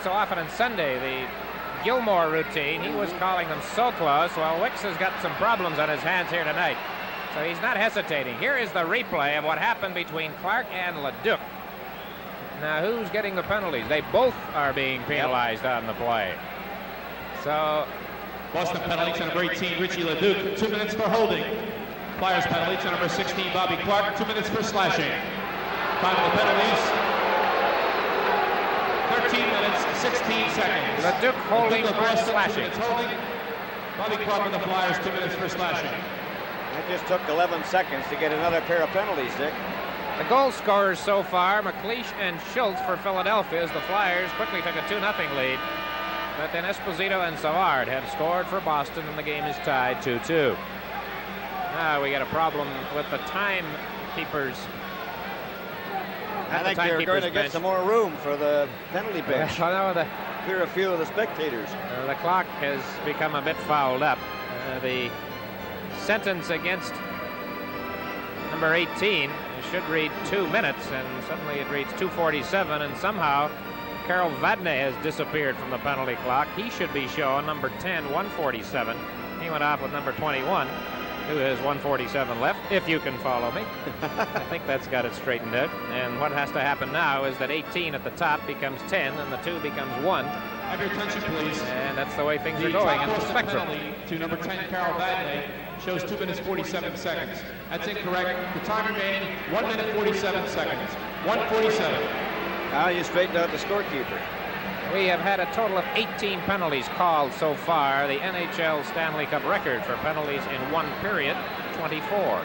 so often on Sunday, the Gilmore routine, he was calling them so close. Well, Wicks has got some problems on his hands here tonight. So he's not hesitating. Here is the replay of what happened between Clark and LeDuc. Now, who's getting the penalties? They both are being penalized on the play. So, Boston penalty to number 18, Richie LeDuc, 2 minutes for holding. Flyers penalty to number 16, Bobby Clark, 2 minutes for slashing. Time of the penalties, 13 minutes, 16 seconds. LeDuc holding for slashing. Holding. Bobby Clark on the Flyers, 2 minutes for slashing. It just took 11 seconds to get another pair of penalties, Dick. The goal scorers so far, MacLeish and Schultz for Philadelphia, as the Flyers quickly took a 2-0 lead. But then Esposito and Savard have scored for Boston, and the game is tied 2-2. Now we got a problem with the timekeepers. I think they're going to get some more room for the penalty bench. Clear a few of the spectators. The clock has become a bit fouled up. The sentence against number 18 should read 2 minutes, and suddenly it reads 2:47, and somehow Carol Vadnais has disappeared from the penalty clock. He should be shown number 10, 1:47. He went off with number 21, who has 1:47 left, if you can follow me. I think that's got it straightened out. And what has to happen now is that 18 at the top becomes 10, and the 2 becomes 1. Have your attention, please. And that's the way things are going in the spectrum. Penalty to number 10, Carol Vadnais, shows 2 minutes 47 seconds. That's incorrect. The time remaining 1 minute 47 seconds. 1:47. Now you straightened out the scorekeeper. We have had a total of 18 penalties called so far. The NHL Stanley Cup record for penalties in one period, 24.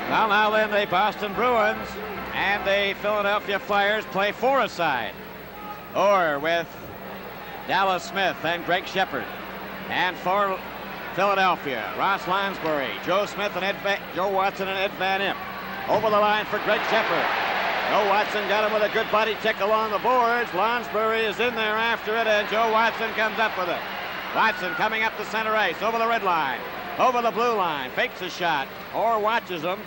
Well, now then, the Boston Bruins and the Philadelphia Flyers play four-a-side. Orr with Dallas Smith and Greg Shepard. And for Philadelphia, Ross Lansbury, Joe Smith and Joe Watson and Ed Van Impe. Over the line for Greg Shepard. Joe Watson got him with a good body check along the boards. Lansbury is in there after it, and Joe Watson comes up with it. Watson coming up the center ice, over the red line, over the blue line, fakes a shot. Orr watches him.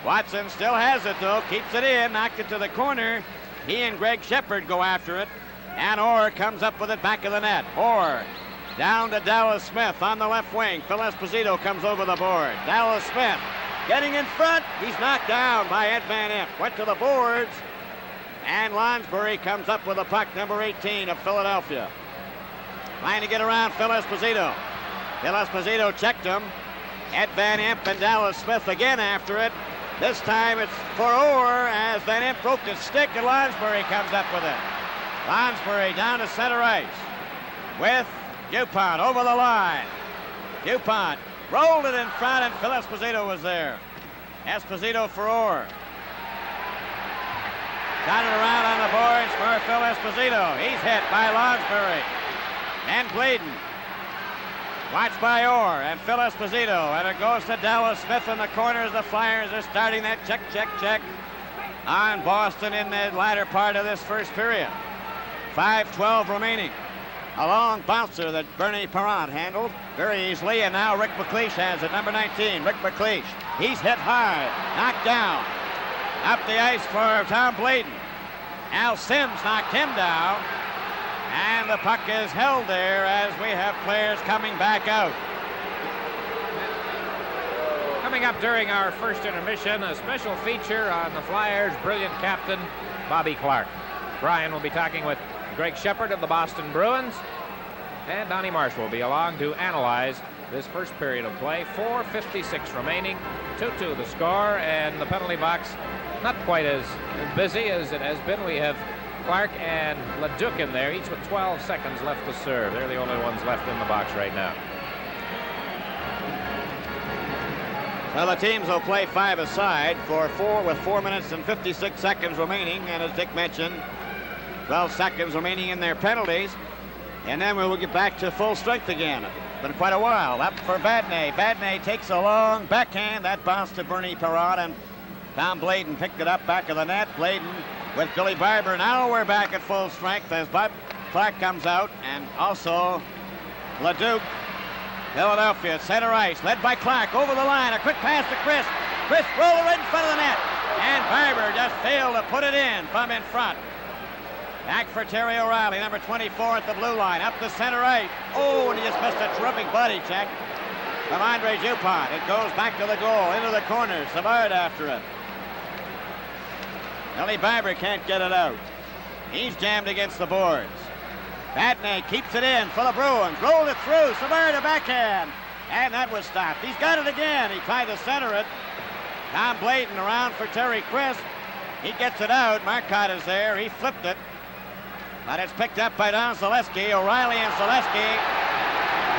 Watson still has it, though, keeps it in, knocked it to the corner. He and Greg Shepard go after it, and Orr comes up with it back of the net. Orr down to Dallas Smith on the left wing. Phil Esposito comes over the board. Dallas Smith getting in front. He's knocked down by Ed Van Impe. Went to the boards, and Lansbury comes up with the puck, number 18 of Philadelphia. Trying to get around Phil Esposito. Phil Esposito checked him. Ed Van Impe and Dallas Smith again after it. This time it's for Orr as Van Impe broke his stick, and Lansbury comes up with it. Lansbury down to center ice with DuPont over the line. DuPont rolled it in front, and Phil Esposito was there. Esposito for Orr. Got it around on the boards for Phil Esposito. He's hit by Lansbury. And Bladon. Watched by Orr and Phil Esposito. And it goes to Dallas Smith in the corners. The Flyers are starting that check on Boston in the latter part of this first period. 5:12 remaining. A long bouncer that Bernie Parent handled very easily, and now Rick MacLeish has it, number 19, Rick MacLeish. He's hit hard, knocked down. Up the ice for Tom Bladon. Al Sims knocked him down, and the puck is held there as we have players coming back out. Coming up during our first intermission, a special feature on the Flyers' brilliant captain, Bobby Clark. Brian will be talking with Greg Shepard of the Boston Bruins. And Donnie Marsh will be along to analyze this first period of play. 4:56 remaining, 2-2 the score, and the penalty box not quite as busy as it has been. We have Clark and Leduc in there, each with 12 seconds left to serve. They're the only ones left in the box right now. So the teams will play 5-a-side with 4 minutes and 56 seconds remaining, and as Dick mentioned, 12 seconds remaining in their penalties, and then we will get back to full strength again. Been quite a while. Up for Vadnais. Vadnais takes a long backhand. That bounced to Bernie Perrott, and Tom Bladon picked it up back of the net. Bladon with Billy Barber. Now we're back at full strength as Bob Clark comes out, and also Leduc. Philadelphia at center ice, led by Clark over the line. A quick pass to Chris. Chris rolled right in front of the net, and Barber just failed to put it in from in front. Back for Terry O'Reilly, number 24 at the blue line, up the center ice. Oh, and he just missed a terrific body check from Andre Dupont. It goes back to the goal, into the corner. Savard after it. Billy Barber can't get it out. He's jammed against the boards. Vadnais keeps it in for the Bruins. Rolled it through. Savard a backhand. And that was stopped. He's got it again. He tried to center it. Tom Bladon around for Terry Crisp. He gets it out. Marcotte is there. He flipped it. But it's picked up by Don Zaleski. O'Reilly and Zaleski.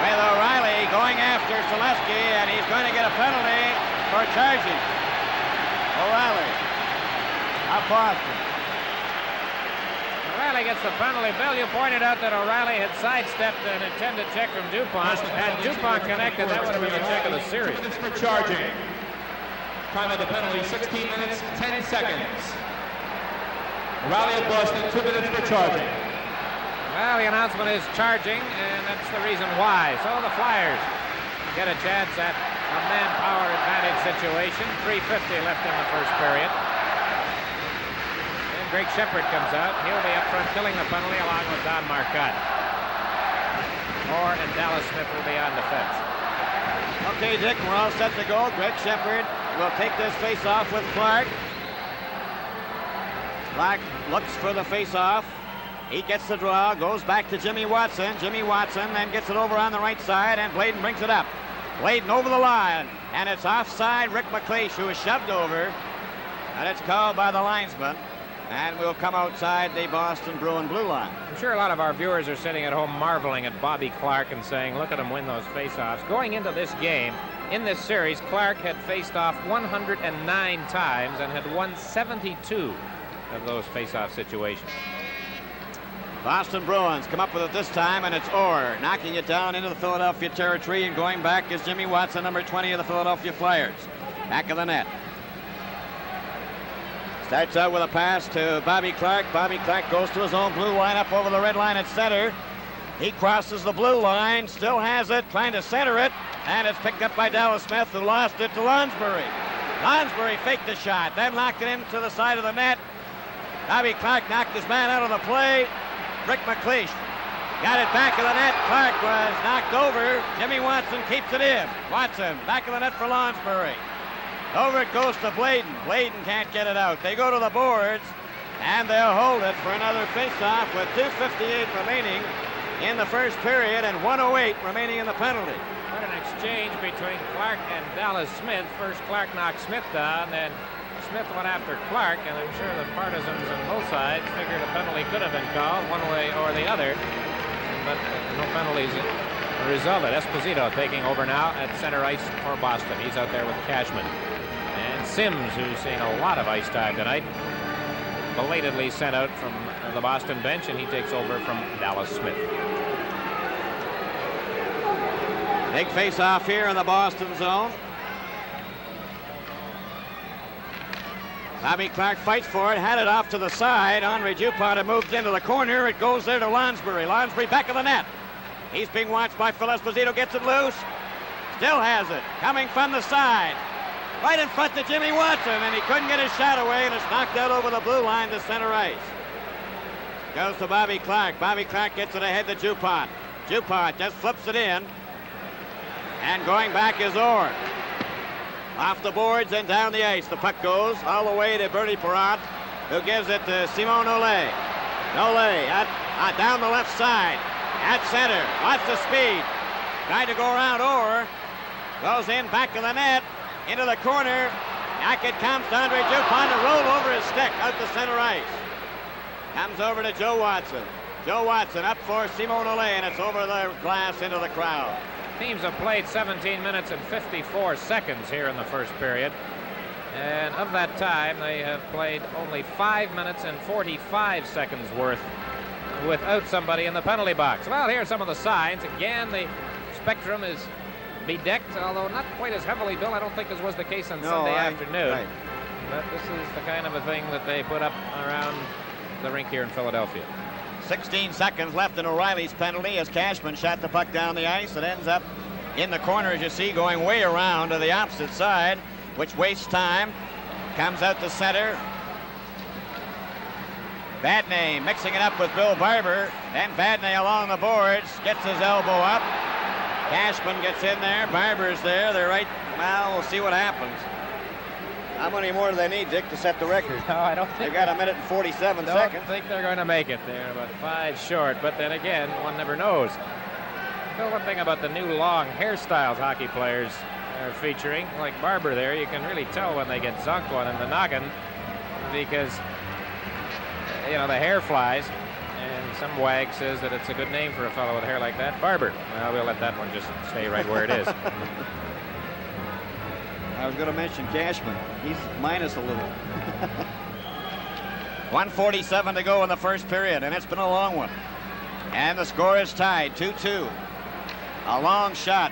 With O'Reilly going after Zaleski, and he's going to get a penalty for charging. O'Reilly. Up Boston. O'Reilly gets the penalty. Bill, you pointed out that O'Reilly had sidestepped an intended check from Dupont. Had Dupont connected, that would have been the check of the series. 2 minutes for charging. Time of the penalty, 16 minutes, 10 seconds. O'Reilly of Boston, 2 minutes for charging. Well, the announcement is charging, and that's the reason why. So the Flyers get a chance at a manpower advantage situation. 3:50 left in the first period. And Greg Shepard comes out. He'll be up front killing the penalty along with Don Marcotte. Moore and Dallas Smith will be on defense. Okay, Dick, we're all set to go. Greg Shepard will take this face-off with Clark. Clark looks for the face-off. He gets the draw, goes back to Jimmy Watson. Jimmy Watson then gets it over on the right side, and Bladon brings it up. Bladon over the line, and it's offside Rick MacLeish, who is shoved over, and it's called by the linesman, and we'll come outside the Boston Bruin blue line. I'm sure a lot of our viewers are sitting at home marveling at Bobby Clark and saying, look at him win those face-offs. Going into this game, in this series, Clark had faced off 109 times and had won 72 of those face-off situations. Boston Bruins come up with it this time, and it's Orr knocking it down into the Philadelphia territory, and going back is Jimmy Watson, number 20 of the Philadelphia Flyers. Back of the net. Starts out with a pass to Bobby Clark. Bobby Clark goes to his own blue line up over the red line at center. He crosses the blue line, still has it, trying to center it, and it's picked up by Dallas Smith, who lost it to Lonsbury. Lonsbury faked the shot, then knocked it into the side of the net. Bobby Clark knocked his man out of the play. Rick MacLeish got it back of the net. Clark was knocked over. Jimmy Watson keeps it in. Watson back of the net for Lonsbury. Over it goes to Bladon. Bladon can't get it out. They go to the boards, and they'll hold it for another face-off with 2:58 remaining in the first period and 1:08 remaining in the penalty. What an exchange between Clark and Dallas Smith. First Clark knocked Smith down, then Smith went after Clark, and I'm sure the partisans on both sides figured a penalty could have been called one way or the other, but no penalties resulted. Esposito taking over now at center ice for Boston. He's out there with Cashman. And Sims, who's seeing a lot of ice time tonight, belatedly sent out from the Boston bench, and he takes over from Dallas Smith. Big face-off here in the Boston zone. Bobby Clark fights for it, had it off to the side. Andre Dupont had moved into the corner. It goes there to Lonsbury. Lonsbury back of the net. He's being watched by Phil Esposito, gets it loose. Still has it, coming from the side. Right in front to Jimmy Watson, and he couldn't get his shot away, and it's knocked out over the blue line to center ice. Goes to Bobby Clark. Bobby Clark gets it ahead to Dupont. Dupont just flips it in. And going back is Orr. Off the boards and down the ice. The puck goes all the way to Bernie Perrott, who gives it to Simon Olay. Nole down the left side. At center. Lots of speed. Trying to go around Orr. Goes in back of the net. Into the corner. Back it comes to Andre Dupont to roll over his stick out to center ice. Comes over to Joe Watson. Joe Watson up for Simon Ole, and it's over the glass into the crowd. Teams have played 17 minutes and 54 seconds here in the first period. And of that time, they have played only 5 minutes and 45 seconds worth without somebody in the penalty box. Well, here are some of the signs. Again, the spectrum is bedecked, although not quite as heavily, Bill. I don't think as was the case on Sunday afternoon. Right. But this is the kind of a thing that they put up around the rink here in Philadelphia. 16 seconds left in O'Reilly's penalty as Cashman shot the puck down the ice. It ends up in the corner, as you see, going way around to the opposite side, which wastes time. Comes out to center. Vadnais mixing it up with Bill Barber. Then Vadnais along the boards, gets his elbow up. Cashman gets in there. Barber's there. They're right. Well, we'll see what happens. How many more do they need, Dick, to set the record? No, I don't think They've got a minute and 47 I seconds. don't think they're going to make it. They're about 5 short, but then again, one never knows. Bill, one thing about the new long hairstyles hockey players are featuring, like Barber there, you can really tell when they get zonked one in the noggin because, you know, the hair flies. And some wag says that it's a good name for a fellow with hair like that. Barber. Well, we'll let that one just stay right where it is. I was going to mention Cashman. He's minus a little. 1:47 to go in the first period, and it's been a long one. And the score is tied, 2-2. A long shot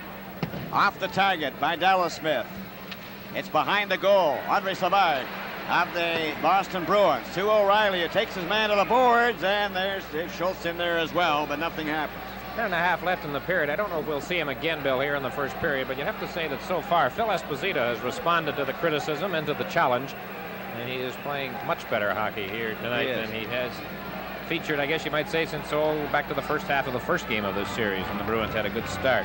off the target by Dallas Smith. It's behind the goal. Andre Savard of the Boston Bruins. To O'Reilly, who takes his man to the boards, and there's Dave Schultz in there as well, but nothing happens. 10.5 left in the period. I don't know if we'll see him again, Bill, here in the first period, but you have to say that so far, Phil Esposito has responded to the criticism and to the challenge, and he is playing much better hockey here tonight than he has featured, I guess you might say, since back to the first half of the first game of this series, when the Bruins had a good start.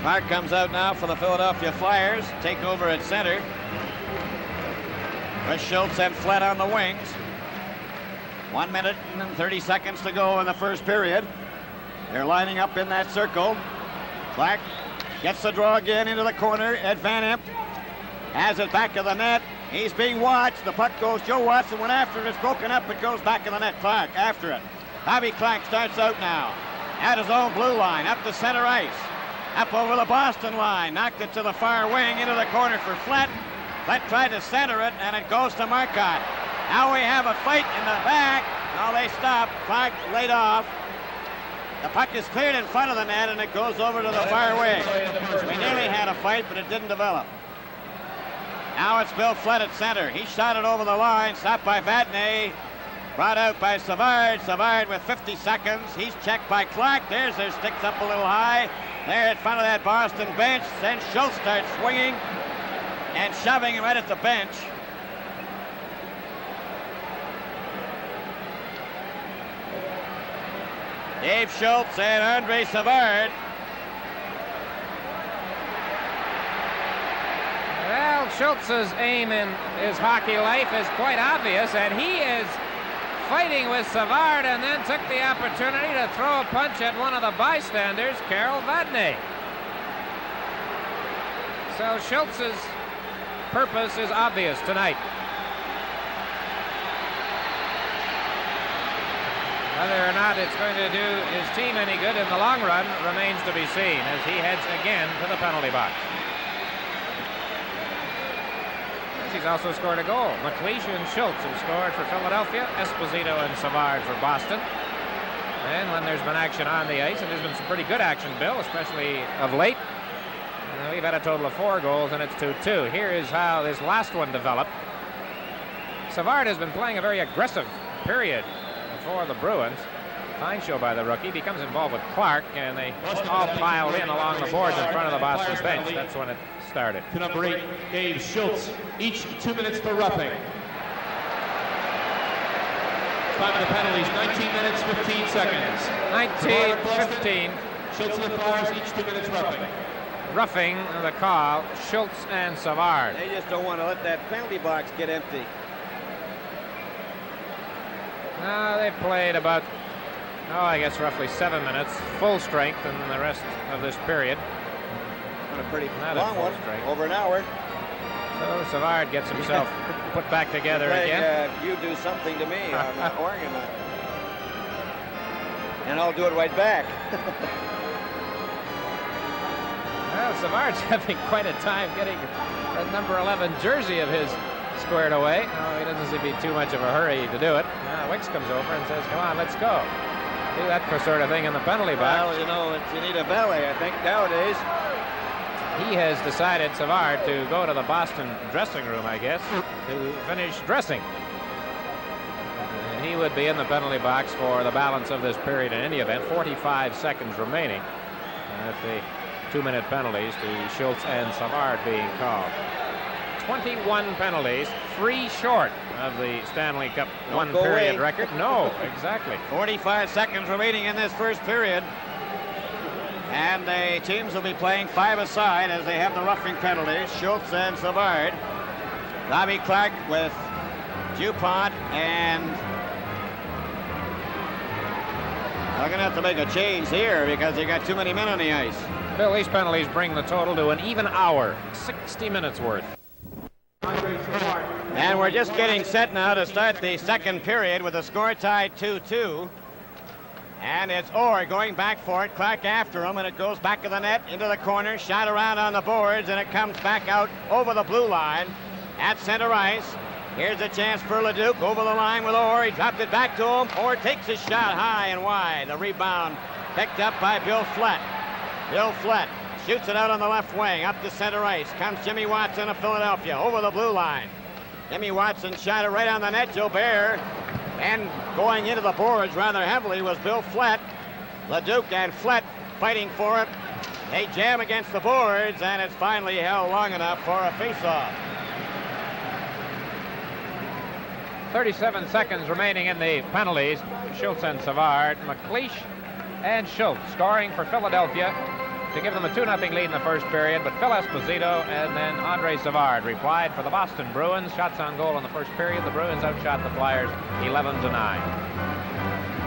Clark comes out now for the Philadelphia Flyers. Take over at center. With Schultz and Flett on the wings. 1 minute and 30 seconds to go in the first period. They're lining up in that circle. Clark gets the draw again into the corner. Ed Van Imp has it back of the net. He's being watched. The puck goes. Joe Watson went after it. It's broken up. It goes back in the net. Clark after it. Bobby Clark starts out now. At his own blue line. Up the center ice. Up over the Boston line. Knocked it to the far wing. Into the corner for Flett. Flett tried to center it, and it goes to Marcotte. Now we have a fight in the back. Now they stop. Clark laid off. The puck is cleared in front of the net, and it goes over to the far wing. We nearly had a fight, but it didn't develop. Now it's Bill Flett at center. He shot it over the line, stopped by Vadnais, brought out by Savard. Savard with 50 seconds. He's checked by Clark. There's their sticks up a little high. There in front of that Boston bench. Then Schultz starts swinging and shoving right at the bench. Dave Schultz and Andre Savard. Well, Schultz's aim in his hockey life is quite obvious, and he is fighting with Savard and then took the opportunity to throw a punch at one of the bystanders, Carol Vadnais. So Schultz's purpose is obvious tonight. Whether or not it's going to do his team any good in the long run remains to be seen as he heads again to the penalty box. He's also scored a goal. MacLeish and Schultz have scored for Philadelphia, Esposito and Savard for Boston. And when there's been action on the ice, and there's been some pretty good action, Bill, especially of late, we've had a total of 4 goals, and it's 2-2. Here is how this last one developed. Savard has been playing a very aggressive period for the Bruins. Fine show by the rookie. Becomes involved with Clark, and they all piled in along the boards in front of the Boston bench. That's when it started. To number 8, Dave Schultz, each 2 minutes for roughing. Time of the penalties, 19 minutes, 15 seconds. 19-15. Schultz and the Flyers, each 2 minutes roughing. Roughing the call, Schultz and Savard. They just don't want to let that penalty box get empty. They've played about, I guess roughly 7 minutes, full strength in the rest of this period. A pretty Not long one, strength. over an hour. So Savard gets himself put back together again. You do something to me on the Oregon line. And I'll do it right back. Well, Savard's having quite a time getting that number 11 jersey of his squared away. No, he doesn't seem to be too much of a hurry to do it. Now Wicks comes over and says, come on, let's go. Do that sort of thing in the penalty box. Well, you know, you need a valet, I think, nowadays. He has decided, Savard, to go to the Boston dressing room, I guess, to finish dressing. And he would be in the penalty box for the balance of this period in any event. 45 seconds remaining. With the 2-minute penalties to Schultz and Savard being called. 21 penalties, 3 short of the Stanley Cup one-period record. No, exactly. 45 seconds remaining in this first period. And the teams will be playing 5 aside as they have the roughing penalties. Schultz and Savard. Bobby Clark with DuPont, and I'm going to have to make a change here because they got too many men on the ice. Bill, these penalties bring the total to an even hour, 60 minutes worth. And we're just getting set now to start the second period with the score tied 2-2. And it's Orr going back for it. Clark after him, and it goes back of the net into the corner. Shot around on the boards, and it comes back out over the blue line at center ice. Here's a chance for Leduc over the line with Orr. He dropped it back to him. Orr takes his shot high and wide. The rebound picked up by Bill Flett. Bill Flett shoots it out on the left wing. Up to center ice comes Jimmy Watson of Philadelphia over the blue line. Jimmy Watson shot it right on the net. Gilbert. And going into the boards rather heavily was Bill Flett. Leduc and Flett fighting for it. They jam against the boards, and it's finally held long enough for a face-off. 37 seconds remaining in the penalties. Schultz and Savard. MacLeish and Schultz scoring for Philadelphia to give them a 2-0 lead in the first period, but Phil Esposito and then Andre Savard replied for the Boston Bruins. Shots on goal in the first period. The Bruins outshot the Flyers 11-9.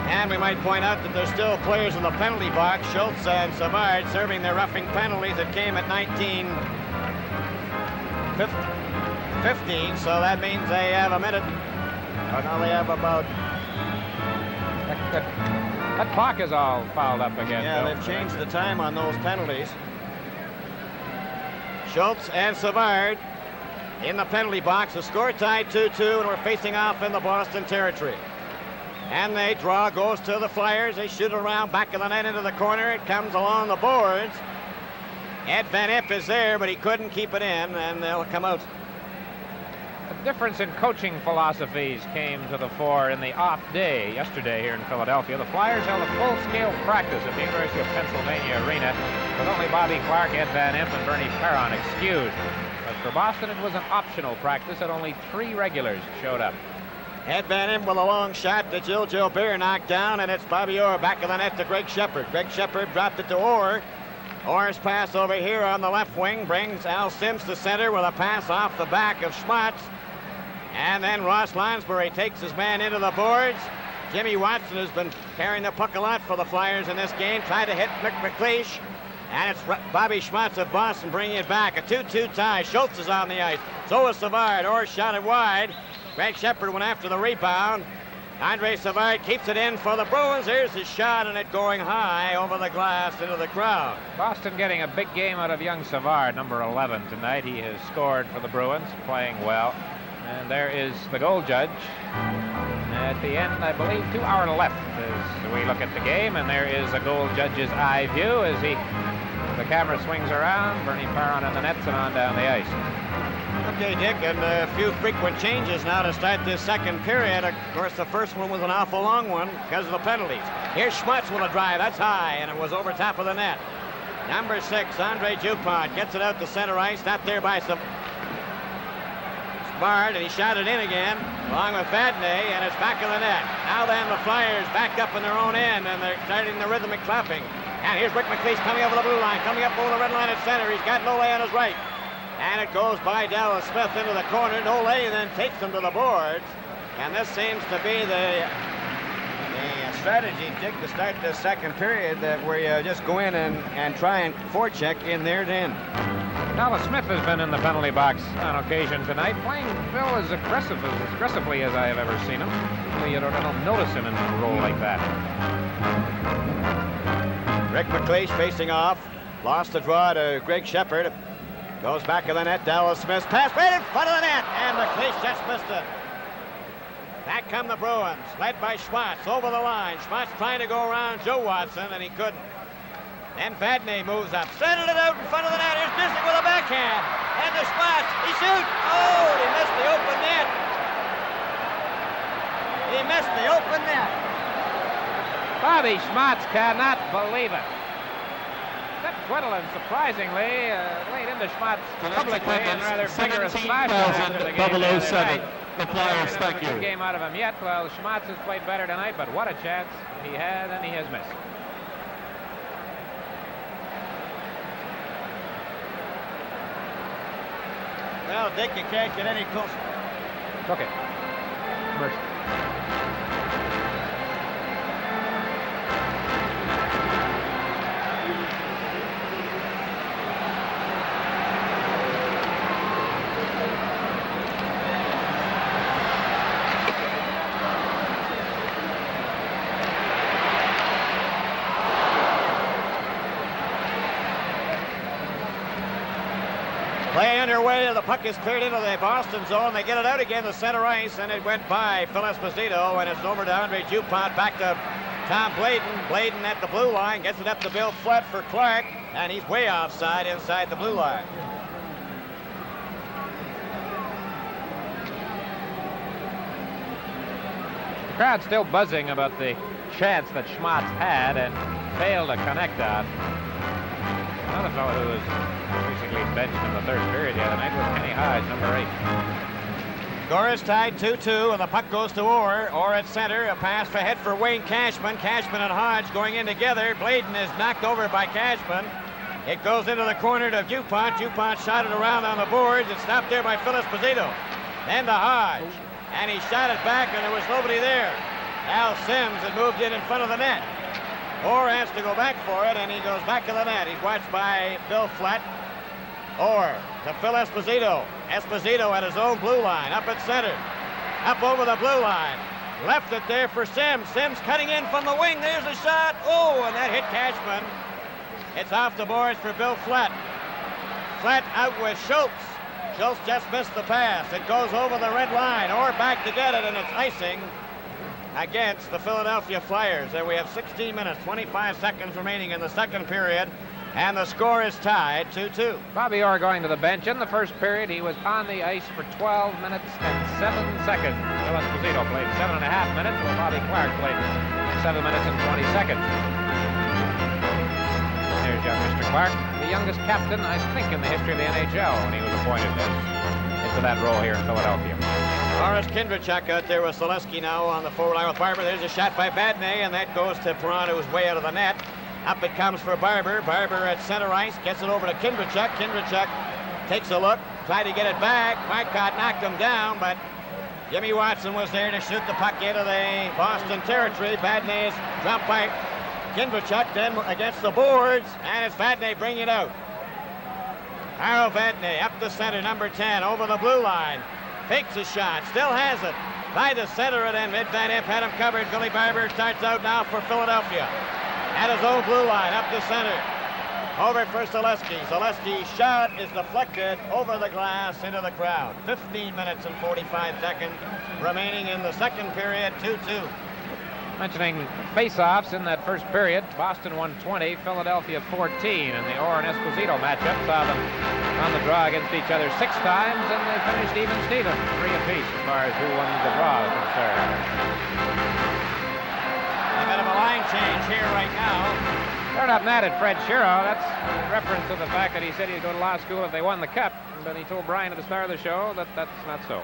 And we might point out that there's still players in the penalty box. Schultz and Savard serving their roughing penalties that came at 19:15, so that means they have a minute. Oh, now they have about... That clock is all fouled up again. Yeah, Bill. they've changed the time on those penalties. Schultz and Savard in the penalty box. The score tied 2-2, and we're facing off in the Boston territory. And they draw, goes to the Flyers. They shoot it around back of the net into the corner. It comes along the boards. Ed Van Impe is there, but he couldn't keep it in, and they'll come out. A difference in coaching philosophies came to the fore in the off day yesterday here in Philadelphia. The Flyers held a full-scale practice at the University of Pennsylvania Arena with only Bobby Clark, Ed Van Impe, and Bernie Perron excused. But for Boston, it was an optional practice, and only 3 regulars showed up. Ed Van Impe with a long shot that Gilbert knocked down, and it's Bobby Orr back of the net to Greg Shepard. Greg Shepard dropped it to Orr. Orr's pass over here on the left wing brings Al Sims to center with a pass off the back of Schmatz. And then Ross Lansbury takes his man into the boards. Jimmy Watson has been carrying the puck a lot for the Flyers in this game. Tried to hit Rick MacLeish. And it's Bobby Schmatz of Boston bringing it back. A 2-2 tie. Schultz is on the ice. So is Savard. Orr shot it wide. Greg Shepard went after the rebound. Andre Savard keeps it in for the Bruins. Here's his shot, and it going high over the glass into the crowd. Boston getting a big game out of young Savard, number 11 tonight. He has scored for the Bruins, playing well. And there is the goal judge. At the end, I believe, to our left as we look at the game, and there is a goal judge's eye view as the camera swings around. Bernie Perron on the nets and on down the ice. Okay, Dick, and a few frequent changes now to start this second period. Of course, the first one was an awful long one because of the penalties. Here's Schmatz with a drive. That's high, and it was over top of the net. Number 6, Andre DuPont gets it out to center ice. Not there by Savard, and he shot it in again, along with Vadnais, and it's back in the net. Now then, the Flyers back up in their own end, and they're starting the rhythmic clapping. And here's Rick MacLeish coming over the blue line, coming up over the red line at center. He's got Nole on his right. And it goes by Dallas Smith into the corner. Nole then takes him to the boards. And this seems to be the strategy, Dick, to start the second period, where you just go in and try and forecheck in their end. Dallas Smith has been in the penalty box on occasion tonight, playing Phil as aggressively as I have ever seen him. Usually you don't notice him in a role like that. Rick MacLeish facing off. Lost the draw to Greg Shepard. Goes back of the net. Dallas Smith's pass right in front of the net. And MacLeish just missed it. Back come the Bruins, led by Schwartz over the line. Schwartz trying to go around Joe Watson, and he couldn't. Then Vadnais moves up, straightened it out in front of the net. Here's Bissick with a backhand. And the Schwartz, he shoots. Oh, he missed the open net. He missed the open net. Bobby Schwartz cannot believe it. Except Quinlan, surprisingly, laid into Schwartz publicly in rather vigorous fashion after the game. 007. The Flyers, thank you. Good game out of him yet. Well, Schwartz has played better tonight, but what a chance he had, and he has missed. Well, Dick, you can't get any closer. Okay. Mercy. Play underway, the puck is cleared into the Boston zone. They get it out again to center ice, and it went by Phil Esposito, and it's over to Andre Dupont, back to Tom Bladon. Bladon at the blue line, gets it up to Bill Flett for Clark, and he's way offside inside the blue line. The crowd's still buzzing about the chance that Schwartz had and failed to connect on. Another fellow who was basically benched in the third period the other night was Kenny Hodge, number 8. Score is tied 2-2, and the puck goes to Orr. Orr at center, a pass ahead for Wayne Cashman. Cashman and Hodge going in together. Bladon is knocked over by Cashman. It goes into the corner to Dupont. Dupont shot it around on the boards. It's stopped there by Phil Esposito. Then to Hodge, and he shot it back, and there was nobody there. Al Sims had moved in front of the net. Orr has to go back for it, and he goes back to the net. He's watched by Bill Flett. Orr to Phil Esposito. Esposito at his own blue line, up at center. Up over the blue line. Left it there for Sims. Sims cutting in from the wing. There's a shot. Oh, and that hit Cashman. It's off the boards for Bill Flett. Flett out with Schultz. Schultz just missed the pass. It goes over the red line. Orr back to get it, and it's icing against the Philadelphia Flyers. And we have 16 minutes, 25 seconds remaining in the second period, and the score is tied 2-2. Bobby Orr going to the bench. In the first period, he was on the ice for 12 minutes and 7 seconds. Phil Esposito played 7.5 minutes, while Bobby Clark played 7 minutes and 20 seconds. There's young Mr. Clark, the youngest captain, I think, in the history of the NHL when he was appointed into that role here in Philadelphia. Boris Kindrachuk out there with Selesky now on the forward line with Barber. There's a shot by Vadnais, and that goes to Perron, who's way out of the net. Up it comes for Barber. Barber at center ice, gets it over to Kindrachuk. Kindrachuk takes a look, tried to get it back. Marcotte knocked him down, but Jimmy Watson was there to shoot the puck into the Boston territory. Vadnais dropped by Kindrachuk, then against the boards, and it's Vadnais bringing it out. Harold Vadnais up the center, number 10, over the blue line. Fakes a shot, still has it. Tried to center it, and Van Imp had him covered. Billy Barber starts out now for Philadelphia. At his own blue line, up the center. Over for Selesky. Selesky's shot is deflected over the glass into the crowd. 15 minutes and 45 seconds remaining in the second period, 2-2. Mentioning face-offs in that first period, Boston won 20, Philadelphia 14, and the Orr and Esposito matchup saw them on the draw against each other 6 times, and they finished even Steven, 3 apiece as far as who won the draw is concerned. A bit of a line change here right now. They're not mad at Fred Shiro. That's in reference to the fact that he said he'd go to law school if they won the cup, but he told Brian at the start of the show that that's not so.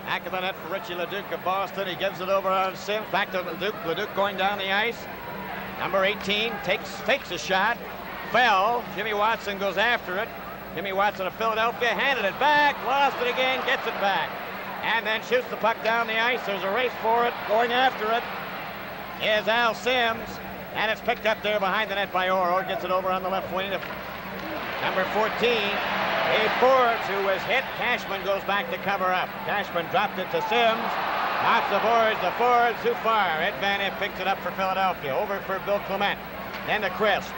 Back of the net for Richie Leduc of Boston. He gives it over on Sims. Back to Leduc. Leduc going down the ice. Number 18 fakes a shot. Fell. Jimmy Watson goes after it. Jimmy Watson of Philadelphia handed it back. Lost it again. Gets it back. And then shoots the puck down the ice. There's a race for it. Going after it. is Al Sims, and it's picked up there behind the net by Orr. Orr gets it over on the left wing to number 14, Dave Forbes, who was hit. Cashman goes back to cover up. Cashman dropped it to Sims. Off the boards to Forbes, too far. Ed Van Impe picks it up for Philadelphia. Over for Bill Clement. Then to Crisp.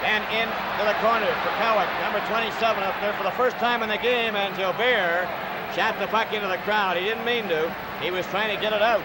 Then into the corner for Cowick, number 27 up there for the first time in the game, and Gilbert shot the puck into the crowd. He didn't mean to. He was trying to get it out.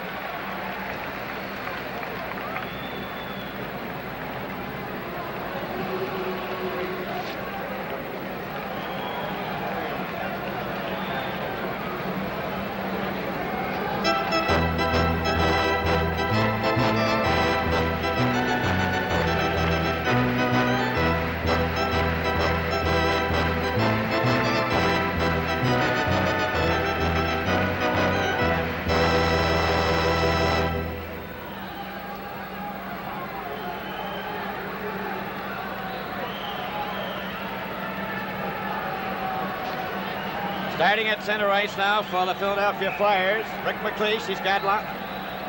Starting at center ice now for the Philadelphia Flyers, Rick MacLeish. He's got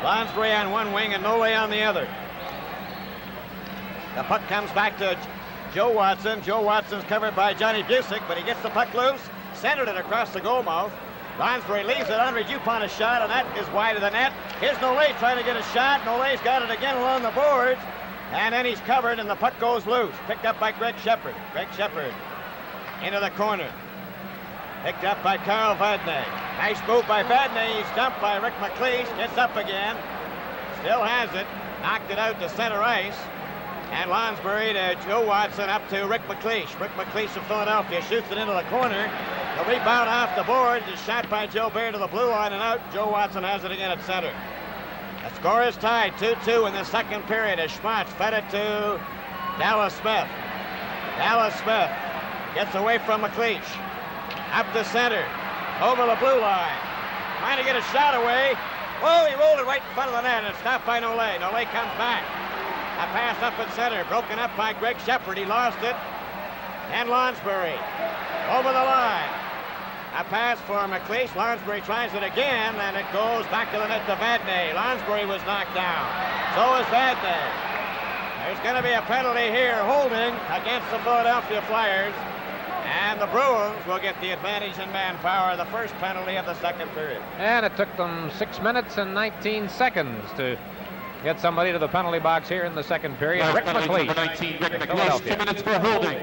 Lonsbury on one wing and Nole on the other. The puck comes back to Joe Watson. Joe Watson's covered by Johnny Busick, but he gets the puck loose, centered it across the goal mouth. Lonsbury leaves it. Andre Dupont a shot, and that is wide of the net. Here's Nole trying to get a shot. Nole's got it again along the boards, and then he's covered, and the puck goes loose. Picked up by Greg Shepard. Greg Shepard into the corner. Picked up by Carl Vadnais. Nice move by Vadnais. He's dumped by Rick MacLeish. Gets up again. Still has it. Knocked it out to center ice. And Lonsbury to Joe Watson up to Rick MacLeish. Rick MacLeish of Philadelphia shoots it into the corner. The rebound off the board is shot by Joe Bear to the blue line and out. Joe Watson has it again at center. The score is tied 2-2 in the second period as Schmatz fed it to Dallas Smith. Dallas Smith gets away from MacLeish. Up the center, over the blue line, trying to get a shot away. Oh, he rolled it right in front of the net and stopped by Nole. Nole comes back. A pass up at center, broken up by Greg Shepard. He lost it. And Lonsbury over the line. A pass for MacLeish. Lonsbury tries it again, and it goes back to the net to Vadnais. Lonsbury was knocked down. So is Vadnais. There's going to be a penalty here, holding against the Philadelphia Flyers. And the Bruins will get the advantage in manpower, the first penalty of the second period. And it took them 6 minutes and 19 seconds to get somebody to the penalty box here in the second period. Rick MacLeish. Number 19, Rick MacLeish, 2 minutes for holding.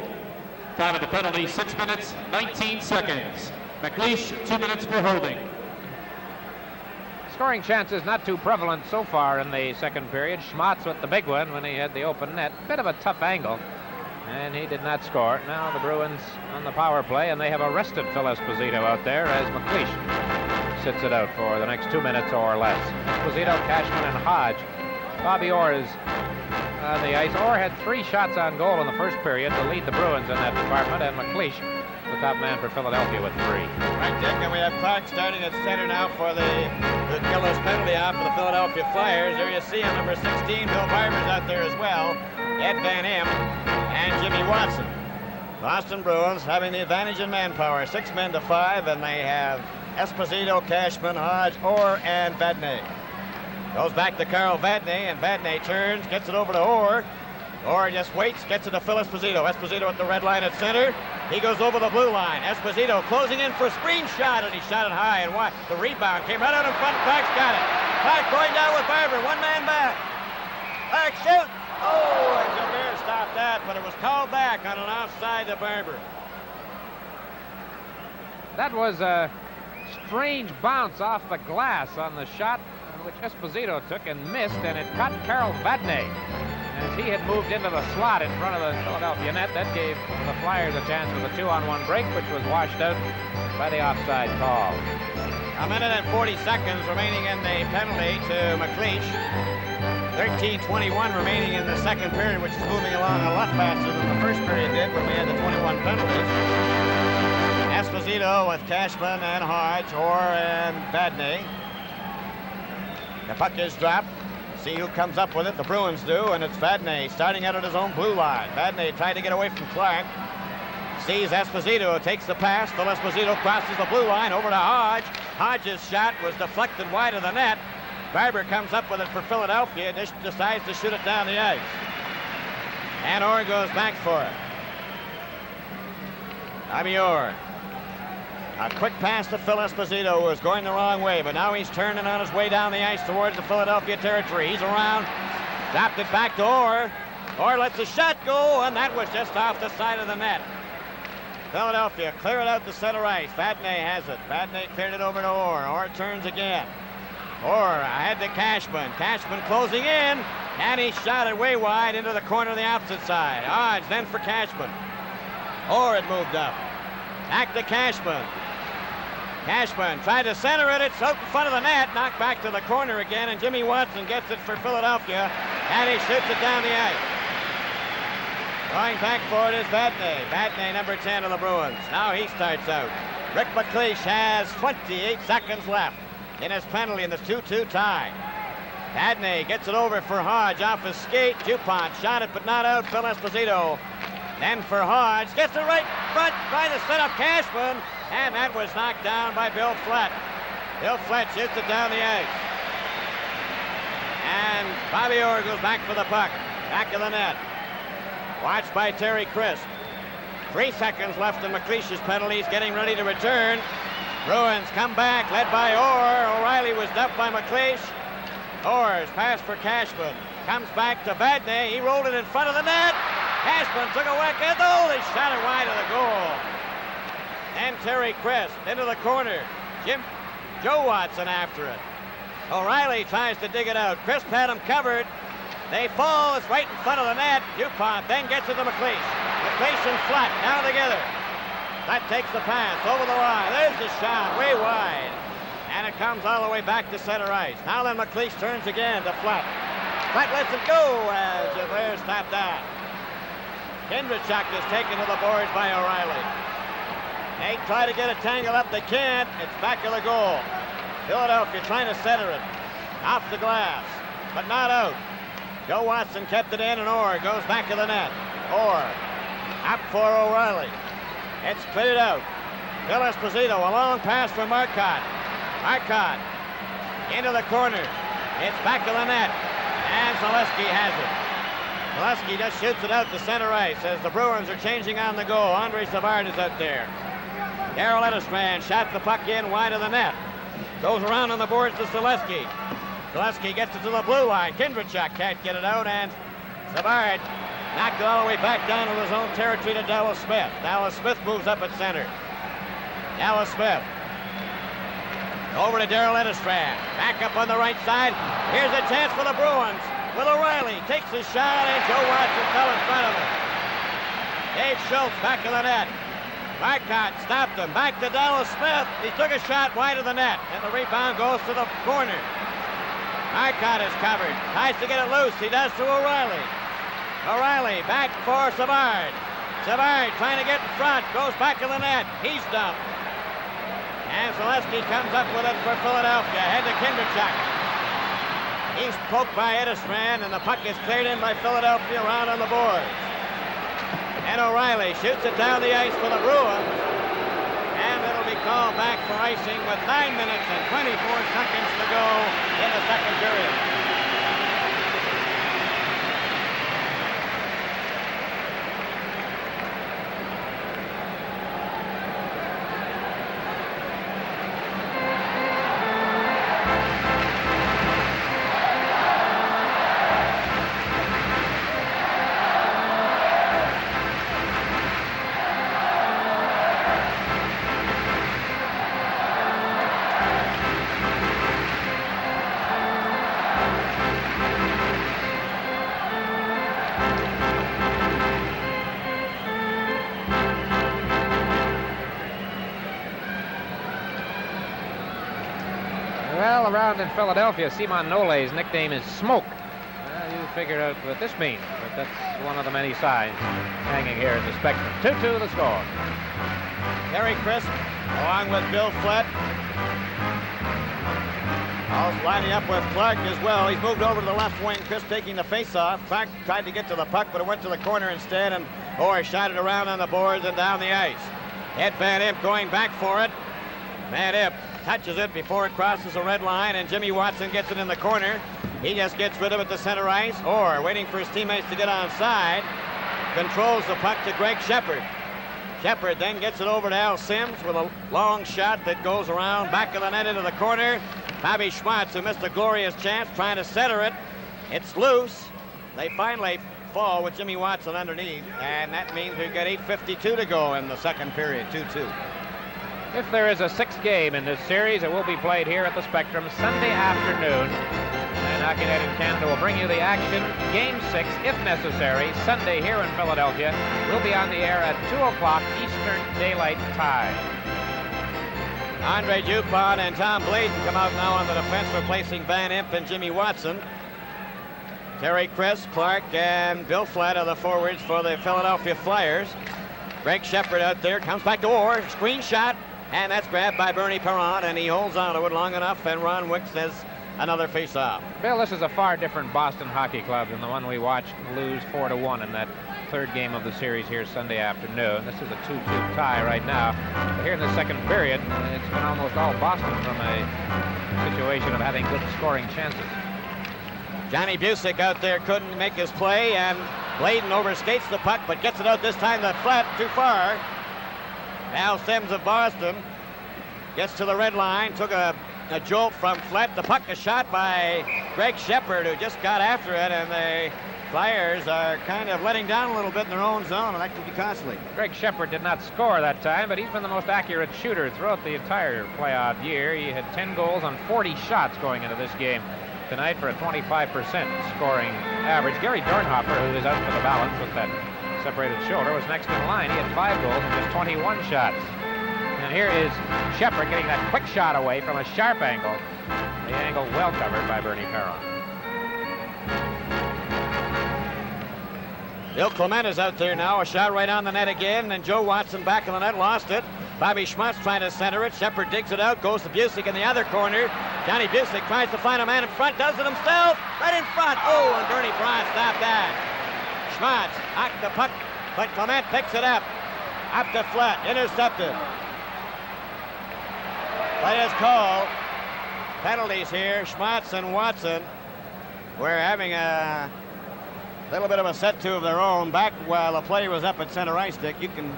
Time of the penalty, 6 minutes, 19 seconds. MacLeish, 2 minutes for holding. Scoring chances not too prevalent so far in the second period. Schmatz with the big one when he had the open net. Bit of a tough angle. And he did not score. Now the Bruins on the power play, and they have arrested Phil Esposito out there as MacLeish sits it out for the next 2 minutes or less. Esposito, Cashman, and Hodge. Bobby Orr is on the ice. Orr had 3 shots on goal in the first period to lead the Bruins in that department, and MacLeish, the top man for Philadelphia, with 3. Right, Dick, and we have Clark starting at center now for the killer's penalty off for the Philadelphia Flyers. There you see him, number 16, Bill Barber's out there as well. Ed Van Impe and Jimmy Watson. Boston Bruins having the advantage in manpower, 6 men to 5, and they have Esposito, Cashman, Hodge, Orr, and Vadnais. Goes back to Carl Vadnais, and Vadnais turns, gets it over to Orr. Orr just waits, gets it to Phil Esposito. Esposito at the red line at center. He goes over the blue line. Esposito closing in for a screen shot, and he shot it high, and what? The rebound came right out in front. Clark's got it. Clark going down with Barber, 1 man back. Clark shoots. Oh, and Gilbert stopped that, but it was called back on an offside to Barber. That was a strange bounce off the glass on the shot, which Esposito took and missed, and it caught Carl Vadnais as he had moved into the slot in front of the Philadelphia net. That gave the Flyers a chance with a 2-on-1 break, which was washed out by the offside call. A minute and 40 seconds remaining in the penalty to MacLeish. 13:21 remaining in the second period, which is moving along a lot faster than the first period did when we had the 21 penalties. Esposito with Cashman and Hodge, Orr and Vadnais. The puck is dropped. See who comes up with it. The Bruins do, and it's Vadnais starting out at his own blue line. Vadnais tried to get away from Clark. Sees Esposito, takes the pass. Phil Esposito crosses the blue line over to Hodge. Hodge's shot was deflected wide of the net. Barber comes up with it for Philadelphia. Decides to shoot it down the ice. And Orr goes back for it. Bobby Orr. A quick pass to Phil Esposito, who was going the wrong way, but now he's turning on his way down the ice towards the Philadelphia territory. He's around, dropped it back to Orr. Orr lets the shot go, and that was just off the side of the net. Philadelphia clear it out to center ice. Vadnais has it. Vadnais cleared it over to Orr. Orr turns again. Orr ahead to Cashman. Cashman closing in, and he shot it way wide into the corner of the opposite side. Odds then for Cashman. Orr had moved up. Back to Cashman. Cashman tried to center it. It's out in front of the net. Knocked back to the corner again, and Jimmy Watson gets it for Philadelphia, and he shoots it down the ice. Going back for it is Vadnais. Vadnais, number 10 of the Bruins. Now he starts out. Rick MacLeish has 28 seconds left in his penalty in this 2-2 tie. Vadnais gets it over for Hodge off his skate. DuPont shot it, but not out. Phil Esposito. Then for Hodge. Gets it right front by the set of Cashman. And that was knocked down by Bill Flett. Bill Flett shoots it down the ice. And Bobby Orr goes back for the puck. Back of the net. Watched by Terry Crisp. 3 seconds left in MacLeish's penalties, getting ready to return. Bruins come back, led by Orr. O'Reilly was dumped by MacLeish. Orr's pass for Cashman. Comes back to Vadnais. He rolled it in front of the net. Cashman took a whack at the He shot it wide of the goal. And Terry Crisp into the corner. Joe Watson after it. O'Reilly tries to dig it out. Crisp had him covered. They fall. It's right in front of the net. DuPont then gets it to MacLeish. MacLeish and Flett now together. Flett takes the pass over the line. There's the shot, way wide. And it comes all the way back to center ice. Now then MacLeish turns again to Flett. Flett lets it go as Javert stopped that. Kindrachuk is taken to the boards by O'Reilly. They try to get a tangle up. They can't. It's back of the goal. Philadelphia trying to center it. Off the glass, but not out. Joe Watson kept it in, and Orr goes back to the net. Orr up for O'Reilly. It's cleared out. Phil Esposito, a long pass for Marcotte. Marcotte into the corner. It's back to the net, and Zaleski has it. Zaleski just shoots it out to center ice as the Bruins are changing on the go. Andre Savard is out there. Darrell Edistran shot the puck in wide of the net. Goes around on the boards to Zaleski. Zaleski gets it to the blue line. Kindrachuk can't get it out, and Savard knocked it all the way back down to his own territory to Dallas Smith. Dallas Smith moves up at center. Dallas Smith over to Darrell Edistran. Back up on the right side. Here's a chance for the Bruins with O'Reilly. Takes the shot, and Joe Watson fell in front of him. Dave Schultz back of the net. Marcotte stopped him. Back to Dallas Smith. He took a shot wide of the net, and the rebound goes to the corner. Marcotte is covered. Tries to get it loose. He does to O'Reilly. O'Reilly back for Savard. Savard trying to get in front. Goes back in the net. He's dumped. And Zaleski comes up with it for Philadelphia. Head to Kindrachuk. He's poked by Edistran, and the puck is cleared in by Philadelphia around on the boards. And O'Reilly shoots it down the ice for the Bruins. And it'll be called back for icing with 9 minutes and 24 seconds to go in the second period. Well, around in Philadelphia, Simon Nole's nickname is Smoke. You figure out what this means, but that's one of the many signs hanging here in the spectrum. 2-2 the score. Terry Crisp, along with Bill Flett. All's lining up with Clark as well. He's moved over to the left wing. Crisp taking the face-off. Clark tried to get to the puck, but it went to the corner instead, and Orr shot it around on the boards and down the ice. Ed Van Impe going back for it. Van Impe touches it before it crosses the red line, and Jimmy Watson gets it in the corner. He just gets rid of it to center ice, or waiting for his teammates to get onside, controls the puck to Greg Shepard. Shepard then gets it over to Al Sims with a long shot that goes around back of the net into the corner. Bobby Schwartz, who missed a glorious chance, trying to center it. It's loose. They finally fall with Jimmy Watson underneath, and that means we've got 8:52 to go in the second period, 2-2. If there is a sixth game in this series, it will be played here at the Spectrum Sunday afternoon. And Hockey Night in Canada will bring you the action. Game 6, if necessary, Sunday here in Philadelphia. We'll be on the air at 2 o'clock Eastern Daylight Time. Andre Dupont and Tom Bladon come out now on the defense, replacing Van Impe and Jimmy Watson. Terry Chris, Clark, and Bill Flatt are the forwards for the Philadelphia Flyers. Greg Shepard out there, comes back to Orr, screen shot, and that's grabbed by Bernie Perron, and he holds on to it long enough, and Ron Wicks says another face-off. Bill, this is a far different Boston Hockey Club than the one we watched lose 4-1 in that third game of the series here Sunday afternoon. This is a 2-2 tie right now. But here in the second period, it's been almost all Boston from a situation of having good scoring chances. Johnny Busick out there couldn't make his play, and Bladon overskates the puck, but gets it out this time to Flatt, too far. Al Sims of Boston gets to the red line, took a jolt from Flatt. The puck is shot by Greg Shepard, who just got after it, and the Flyers are kind of letting down a little bit in their own zone, and that could be costly. Greg Shepard did not score that time, but he's been the most accurate shooter throughout the entire playoff year. He had 10 goals on 40 shots going into this game tonight for a 25% scoring average. Gary Dornhofer, who is out for the balance with that separated shoulder, was next in line. He had 5 goals and just 21 shots. And here is Shepard getting that quick shot away from a sharp angle. The angle well covered by Bernie Perron. Bill Clement is out there now. A shot right on the net again, and Joe Watson back in the net, lost it. Bobby Schmutz trying to center it. Shepard digs it out, goes to Busick in the other corner. Johnny Busick tries to find a man in front, does it himself, right in front. Oh, and Bernie Perron stopped that. Schmutz knocked the puck, but Clement picks it up. Up to Flatt, intercepted. Play is called. Penalties here. Schmutz and Watson were having a little bit of a set to of their own back while the play was up at center ice, Dick. You can.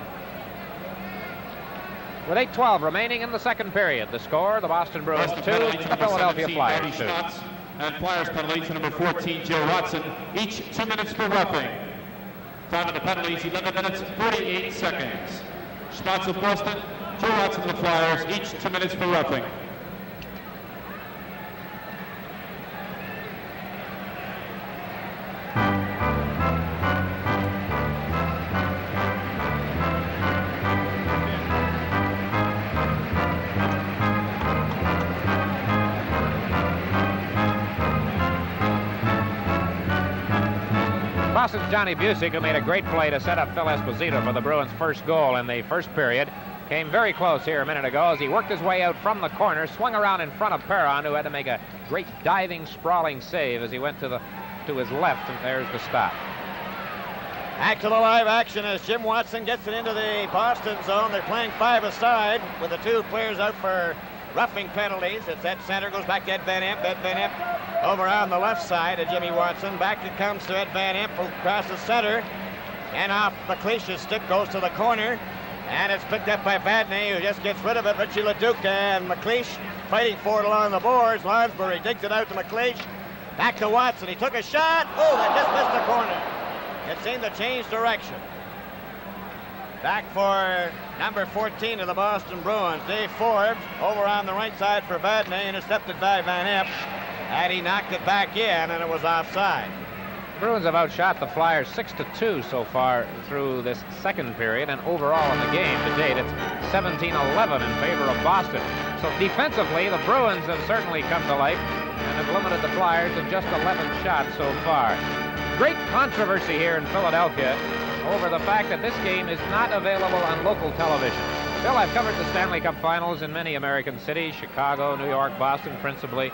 With 8:12 remaining in the second period, the score, the Boston Bruins 2, the Philadelphia Flyers 2. And Flyers penalty to number 14, Joe Watson, each 2 minutes for roughing. Time of the penalties, 11 minutes, 48 seconds. Schmutz of Boston, Joe Watson of the Flyers, each 2 minutes for roughing. Boston's Johnny Busick, who made a great play to set up Phil Esposito for the Bruins' first goal in the first period, came very close here a minute ago as he worked his way out from the corner, swung around in front of Perron, who had to make a great diving, sprawling save as he went to his left, and there's the stop. Back to the live action as Jim Watson gets it into the Boston zone. They're playing 5-a-side with the 2 players out for roughing penalties. It's at center, goes back to Ed Van Impe. Ed Van Impe over on the left side of Jimmy Watson. Back it comes to Ed Van Impe, who crosses center. And off MacLeish's stick goes to the corner. And it's picked up by Vadney, who just gets rid of it. Richie Leduc and MacLeish fighting for it along the boards. Lonsbury digs it out to MacLeish. Back to Watson. He took a shot. Oh, that just missed the corner. It seemed to change direction. Back for number 14 of the Boston Bruins, Dave Forbes, over on the right side for Vadney, intercepted by Van Impe, and he knocked it back in, and it was offside. Bruins have outshot the Flyers 6-2 so far through this second period, and overall in the game to date, it's 17-11 in favor of Boston. So defensively, the Bruins have certainly come to life and have limited the Flyers to just 11 shots so far. Great controversy here in Philadelphia over the fact that this game is not available on local television. Bill, I've covered the Stanley Cup Finals in many American cities, Chicago, New York, Boston principally,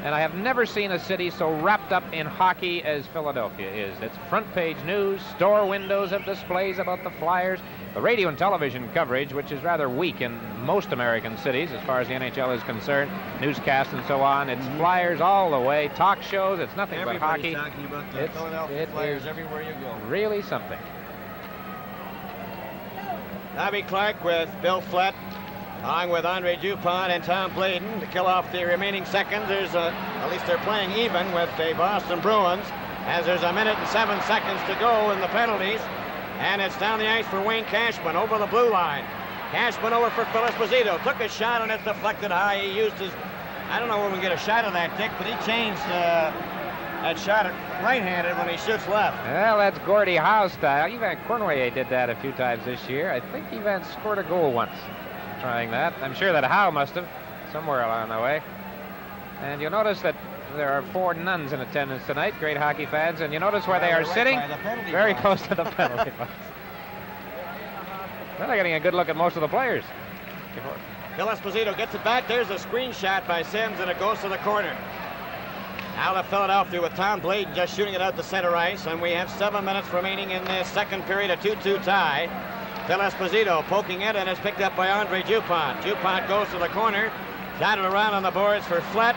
and I have never seen a city so wrapped up in hockey as Philadelphia is. It's front page news, store windows have displays about the Flyers, the radio and television coverage, which is rather weak in most American cities as far as the NHL is concerned, newscasts and so on. It's Flyers all the way, talk shows. It's nothing but hockey. Talking about the Philadelphia Flyers everywhere you go. Really something. Bobby Clarke with Bill Flett, along with Andre Dupont and Tom Bladon to kill off the remaining seconds. There's at least they're playing even with the Boston Bruins, as there's 1 minute and 7 seconds to go in the penalties. And it's down the ice for Wayne Cashman over the blue line. Cashman over for Phil Esposito. Took a shot and it's deflected high. He used his, I don't know when we get a shot of that, Dick, but he changed that shot right-handed when he shoots left. Well, that's Gordie Howe style. Ivan Cournoyer did that a few times this year. I think Ivan scored a goal once trying that. I'm sure that Howe must have, somewhere along the way. And you'll notice that there are 4 nuns in attendance tonight, great hockey fans, and you notice where they are sitting, very close to the penalty box. Well, they're getting a good look at most of the players. Phil Esposito gets it back. There's a screen shot by Sims, and it goes to the corner. Now to Philadelphia with Tom Bladon just shooting it out to center ice, and we have 7 minutes remaining in this second period, a 2-2 tie. Phil Esposito poking it, and it's picked up by Andre Dupont. Dupont goes to the corner, got it around on the boards for Flett.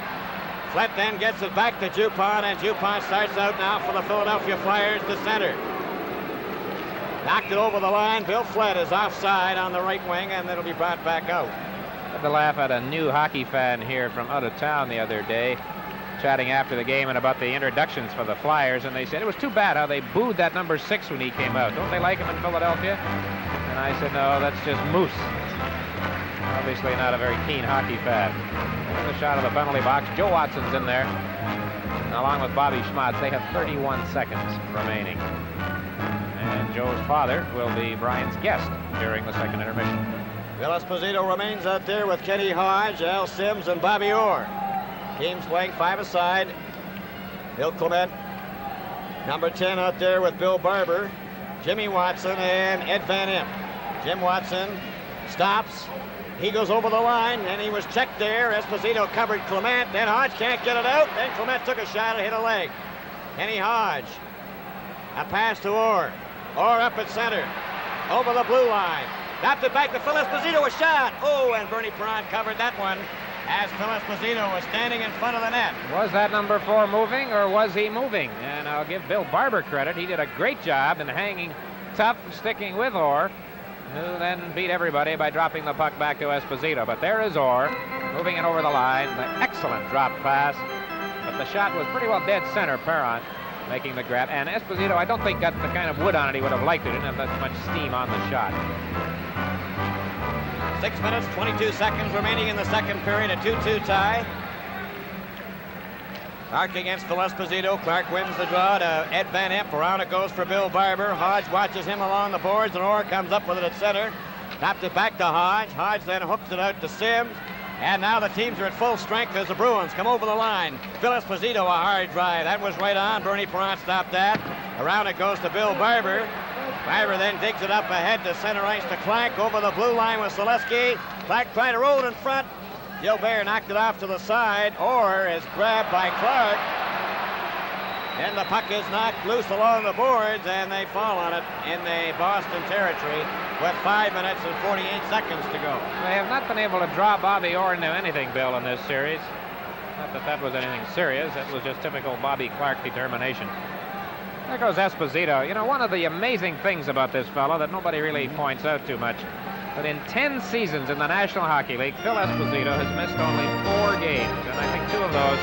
Flett then gets it back to Dupont, and Dupont starts out now for the Philadelphia Flyers to center. Knocked it over the line. Bill Flett is offside on the right wing, and it'll be brought back out. Had to laugh at a new hockey fan here from out of town the other day, chatting after the game and about the introductions for the Flyers, and they said it was too bad how they booed that number 6 when he came out. Don't they like him in Philadelphia? And I said, no, that's just Moose. Obviously not a very keen hockey fan. There's a shot of the penalty box. Joe Watson's in there, along with Bobby Schmatz. They have 31 seconds remaining. And Joe's father will be Brian's guest during the second intermission. Bill Esposito remains out there with Kenny Hodge, Al Sims, and Bobby Orr. Teams playing 5 aside. Bill Clement, number 10 out there with Bill Barber, Jimmy Watson, and Ed Van Imp. Jim Watson stops. He goes over the line, and he was checked there. Esposito covered Clement. Then Hodge can't get it out. Then Clement took a shot and hit a leg. Kenny Hodge. A pass to Orr. Orr up at center. Over the blue line. Tapped it back to Phil Esposito. A shot. Oh, and Bernie Perron covered that one as Phil Esposito was standing in front of the net. Was that number 4 moving, or was he moving? And I'll give Bill Barber credit. He did a great job in hanging tough, sticking with Orr, who then beat everybody by dropping the puck back to Esposito. But there is Orr, moving it over the line. An excellent drop pass. But the shot was pretty well dead center. Perron making the grab. And Esposito, I don't think, got the kind of wood on it he would have liked. It didn't have that much steam on the shot. 6 minutes, 22 seconds remaining in the second period, a 2-2 tie. Clarke against Phil Esposito. Clarke wins the draw to Ed Van Imp. Around it goes for Bill Barber. Hodge watches him along the boards, and Orr comes up with it at center. Tapped it back to Hodge. Hodge then hooks it out to Sims. And now the teams are at full strength as the Bruins come over the line. Phil Esposito, a hard drive. That was right on. Bernie Perron stopped that. Around it goes to Bill Barber. Barber then digs it up ahead to center ice to Clarke. Over the blue line with Selesky. Clarke trying to roll it in front. Gilbert knocked it off to the side. Orr is grabbed by Clarke. And the puck is knocked loose along the boards, and they fall on it in the Boston territory with 5 minutes and 48 seconds to go. They have not been able to draw Bobby Orr into anything, Bill, in this series. Not that that was anything serious. It was just typical Bobby Clarke determination. There goes Esposito. You know, one of the amazing things about this fellow that nobody really points out too much, but in 10 seasons in the National Hockey League, Phil Esposito has missed only 4 games, and I think 2 of those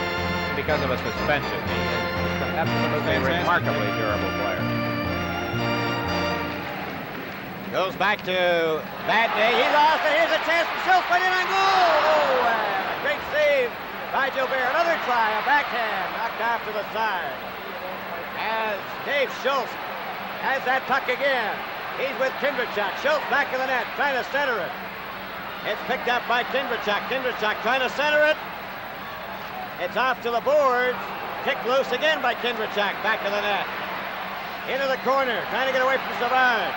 because of a suspension. He's an absolutely remarkably durable player. Goes back to Vadnais. He lost it. Here's a chance for Schultz. Put in on goal. Oh, and a great save by Gilbert. Another try, a backhand, knocked off to the side. As Dave Schultz has that puck again. He's with Kindrachuk. Schultz back in the net, trying to center it. It's picked up by Kindrachuk. Kindrachuk trying to center it. It's off to the boards. Kicked loose again by Kindrachuk. Back to the net. Into the corner, trying to get away from Savard.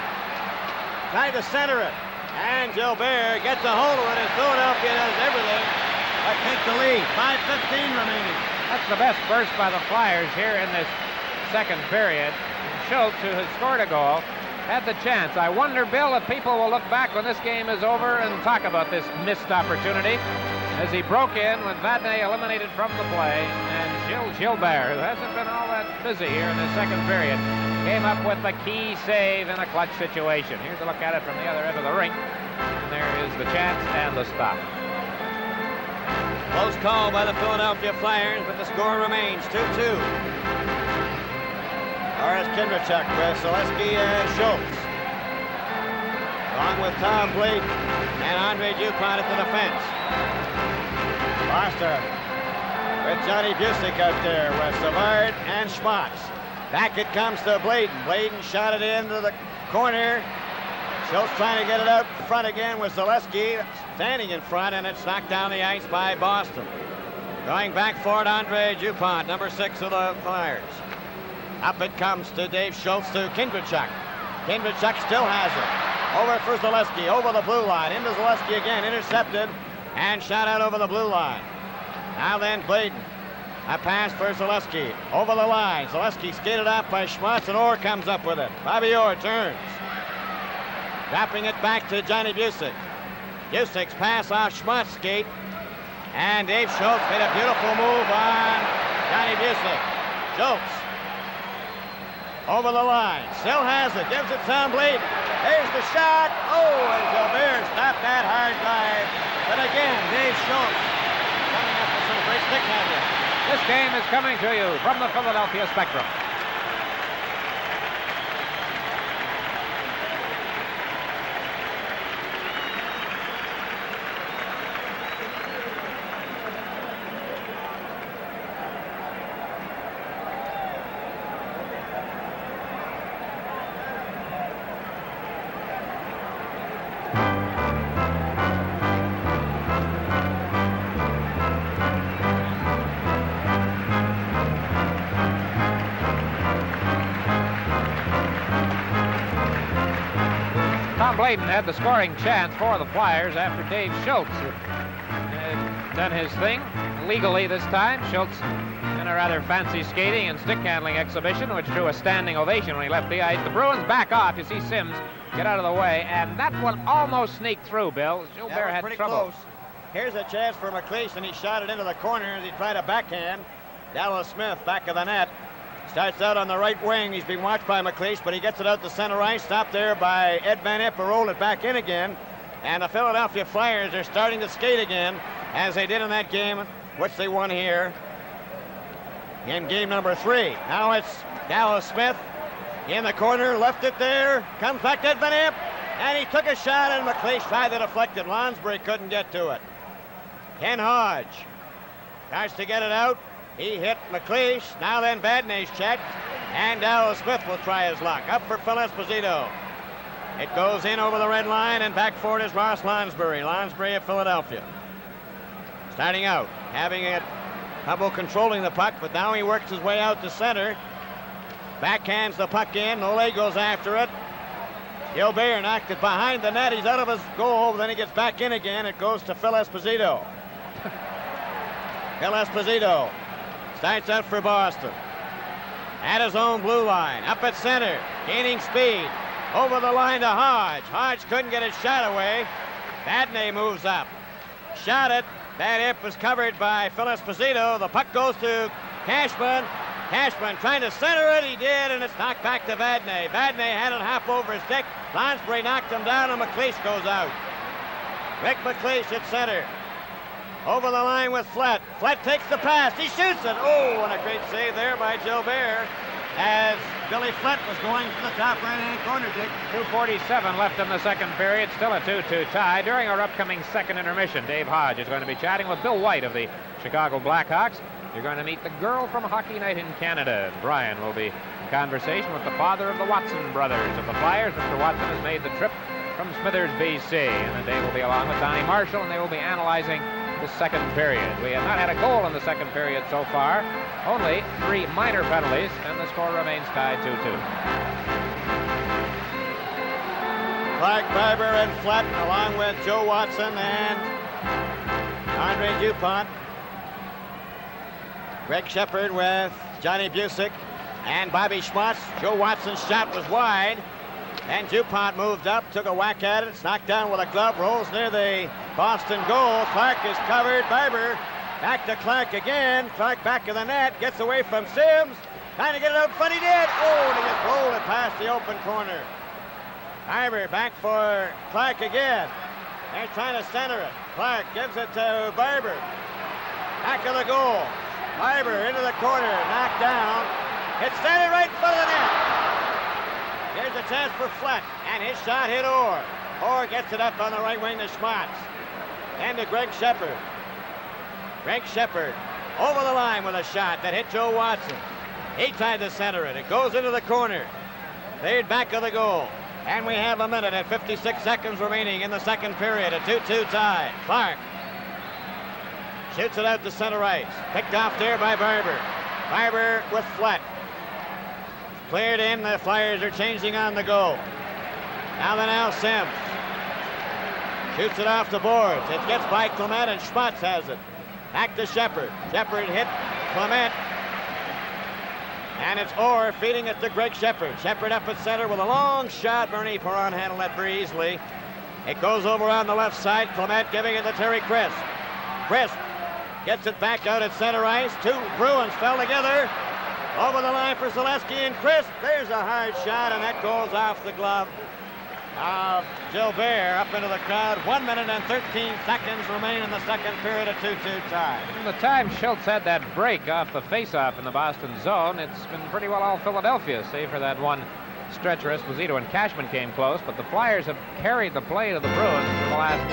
Trying to center it. And Gilbert gets a hold of it, and Philadelphia does everything but take the lead. 5:15 remaining. That's the best burst by the Flyers here in this second period. Schultz, who has scored a goal, had the chance. I wonder, Bill, if people will look back when this game is over and talk about this missed opportunity as he broke in with Vadnais eliminated from the play, and Gilbert, who hasn't been all that busy here in the second period, came up with the key save in a clutch situation. Here's a look at it from the other end of the rink, and there is the chance and the stop. Close call by the Philadelphia Flyers, but the score remains 2-2. Horace Kindrachuk with Zaleski and Schultz, along with Tom Bladon and Andre Dupont at the defense. Foster with Johnny Busick out there with Savard and Schmatz. Back it comes to Bladon. Bladon shot it into the corner. Schultz trying to get it out front again with Zaleski standing in front, and it's knocked down the ice by Boston. Going back for it, Andre Dupont, number 6 of the Flyers. Up it comes to Dave Schultz to Kindrachuk. Kindrachuk still has it. Over for Zaleski, over the blue line. Into Zaleski again, intercepted, and shot out over the blue line. Now then, Bladon. A pass for Zaleski. Over the line. Zaleski skated off by Schmatz, and Orr comes up with it. Bobby Orr turns. Dropping it back to Johnny Busick. Busick's pass off Schmatz's skate. And Dave Schultz made a beautiful move on Johnny Busick. Schultz. Over the line. Still has it. Gives it Tom Bladon. There's the shot. Oh, and Gilbert stopped that hard drive. But again, Dave Schultz coming up with some great stick handling. This game is coming to you from the Philadelphia Spectrum. Tom Bladon had the scoring chance for the Flyers after Dave Schultz had done his thing legally this time. Schultz in a rather fancy skating and stick handling exhibition, which drew a standing ovation when he left the ice. The Bruins back off. You see Sims get out of the way, and that one almost sneaked through, Bill. Gilbert had pretty trouble. Close. Here's a chance for MacLeish, and he shot it into the corner as he tried a backhand. Dallas Smith back of the net. Starts out on the right wing. He's being watched by MacLeish, but he gets it out to center ice. Stopped there by Ed Van Epp, who rolled it back in again. And the Philadelphia Flyers are starting to skate again, as they did in that game, which they won here in game number 3. Now it's Dallas Smith in the corner, left it there, comes back to Ed Van Epp, and he took a shot, and MacLeish tried to deflect it. Lonsbury couldn't get to it. Ken Hodge starts to get it out. He hit MacLeish. Now then, Vadnais checked, and Dallas Smith will try his luck. Up for Phil Esposito. It goes in over the red line, and back for it is Ross Lonsbury. Lonsbury of Philadelphia. Starting out, having it trouble controlling the puck, but now he works his way out to center. Backhands the puck in. Ole goes after it. Gilbert knocked it behind the net. He's out of his goal, then he gets back in again. It goes to Phil Esposito. Phil Esposito starts out for Boston. At his own blue line, up at center, gaining speed. Over the line to Hodge. Hodge couldn't get his shot away. Vadnais moves up. Shot it. That hip was covered by Phil Esposito. The puck goes to Cashman. Cashman trying to center it. He did, and it's knocked back to Vadnais. Vadnais had it half over his stick. Lonsbury knocked him down, and MacLeish goes out. Rick MacLeish at center. Over the line with Flett. Flett takes the pass. He shoots it. Oh, and a great save there by Gilbert as Billy Flett was going to the top right-hand corner, Dick. 2:47 left in the second period. Still a 2-2 tie. During our upcoming second intermission, Dave Hodge is going to be chatting with Bill White of the Chicago Blackhawks. You're going to meet the girl from Hockey Night in Canada. And Brian will be in conversation with the father of the Watson brothers of the Flyers. Mr. Watson has made the trip from Smithers, BC. And then Dave will be along with Donnie Marshall, and they will be analyzing the second period. We have not had a goal in the second period so far. Only 3 minor penalties, and the score remains tied 2-2. Clark, Barber, and Flett, along with Joe Watson and Andre Dupont. Greg Shepard with Johnny Busick and Bobby Schmatz. Joe Watson's shot was wide. And DuPont moved up, took a whack at it. It's knocked down with a glove, rolls near the Boston goal. Clark is covered. Barber back to Clark again. Clark back of the net, gets away from Sims. Trying to get it out front, he did. Oh, and he just rolled it past the open corner. Barber back for Clark again. They're trying to center it. Clark gives it to Barber. Back of the goal. Barber into the corner, knocked down. It's standing right in front of the net. Here's a chance for Fleck, and his shot hit Orr. Orr gets it up on the right wing to Schmatz. And to Greg Shepard. Greg Shepard over the line with a shot that hit Joe Watson. He tried to center it. It goes into the corner. Cleared back of the goal. And we have a minute and 56 seconds remaining in the second period. A 2-2 tie. Clark shoots it out to center ice. Picked off there by Barber. Barber with Fleck. Cleared in. The Flyers are changing on the go. Now Sims. Shoots it off the boards. It gets by Clement, and Schmatz has it. Back to Shepard. Shepard hit Clement. And it's Orr feeding it to Greg Shepard. Shepard up at center with a long shot. Bernie Perron handled that very easily. It goes over on the left side. Clement giving it to Terry Crisp. Crisp gets it back out at center ice. Two Bruins fell together. Over the line for Zaleski and Crisp. There's a hard shot, and that goes off the glove of Gilbert up into the crowd. 1 minute and 13 seconds remain in the second period, a 2-2 tie. From the time Schultz had that break off the face-off in the Boston zone, it's been pretty well all Philadelphia, save for that one stretch where Esposito and Cashman came close. But the Flyers have carried the play to the Bruins for the last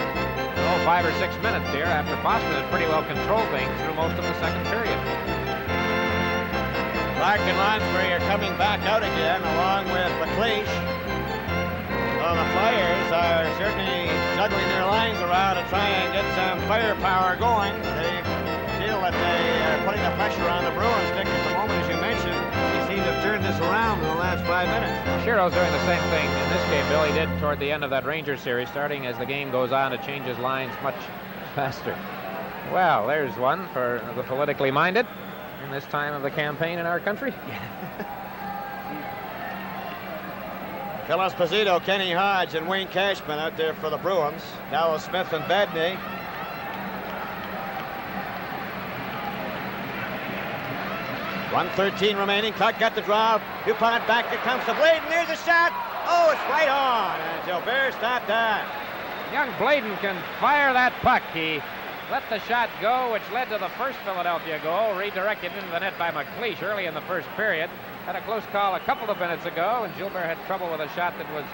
5 or 6 minutes here, after Boston had pretty well controlled things through most of the second period. Clark and Lonsbury are coming back out again, along with MacLeish. Well, the Flyers are certainly juggling their lines around to try and get some firepower going. They feel that they are putting the pressure on the Bruins. Dick, at the moment, as you mentioned, they seem to have turned this around in the last 5 minutes. Shiro's doing the same thing in this game, Bill. He did toward the end of that Rangers series, starting as the game goes on to change his lines much faster. Well, there's one for the politically minded in this time of the campaign in our country. Phil Esposito, Kenny Hodge, and Wayne Cashman out there for the Bruins. Dallas Smith and Badney. .113 remaining. Clark got the draw. DuPont back. It comes to Bladon. There's a shot. Oh, it's right on. And Gilbert stopped that. Young Bladon can fire that puck. He let the shot go, which led to the first Philadelphia goal, redirected into the net by MacLeish early in the first period. Had a close call a couple of minutes ago, and Gilbert had trouble with a shot that was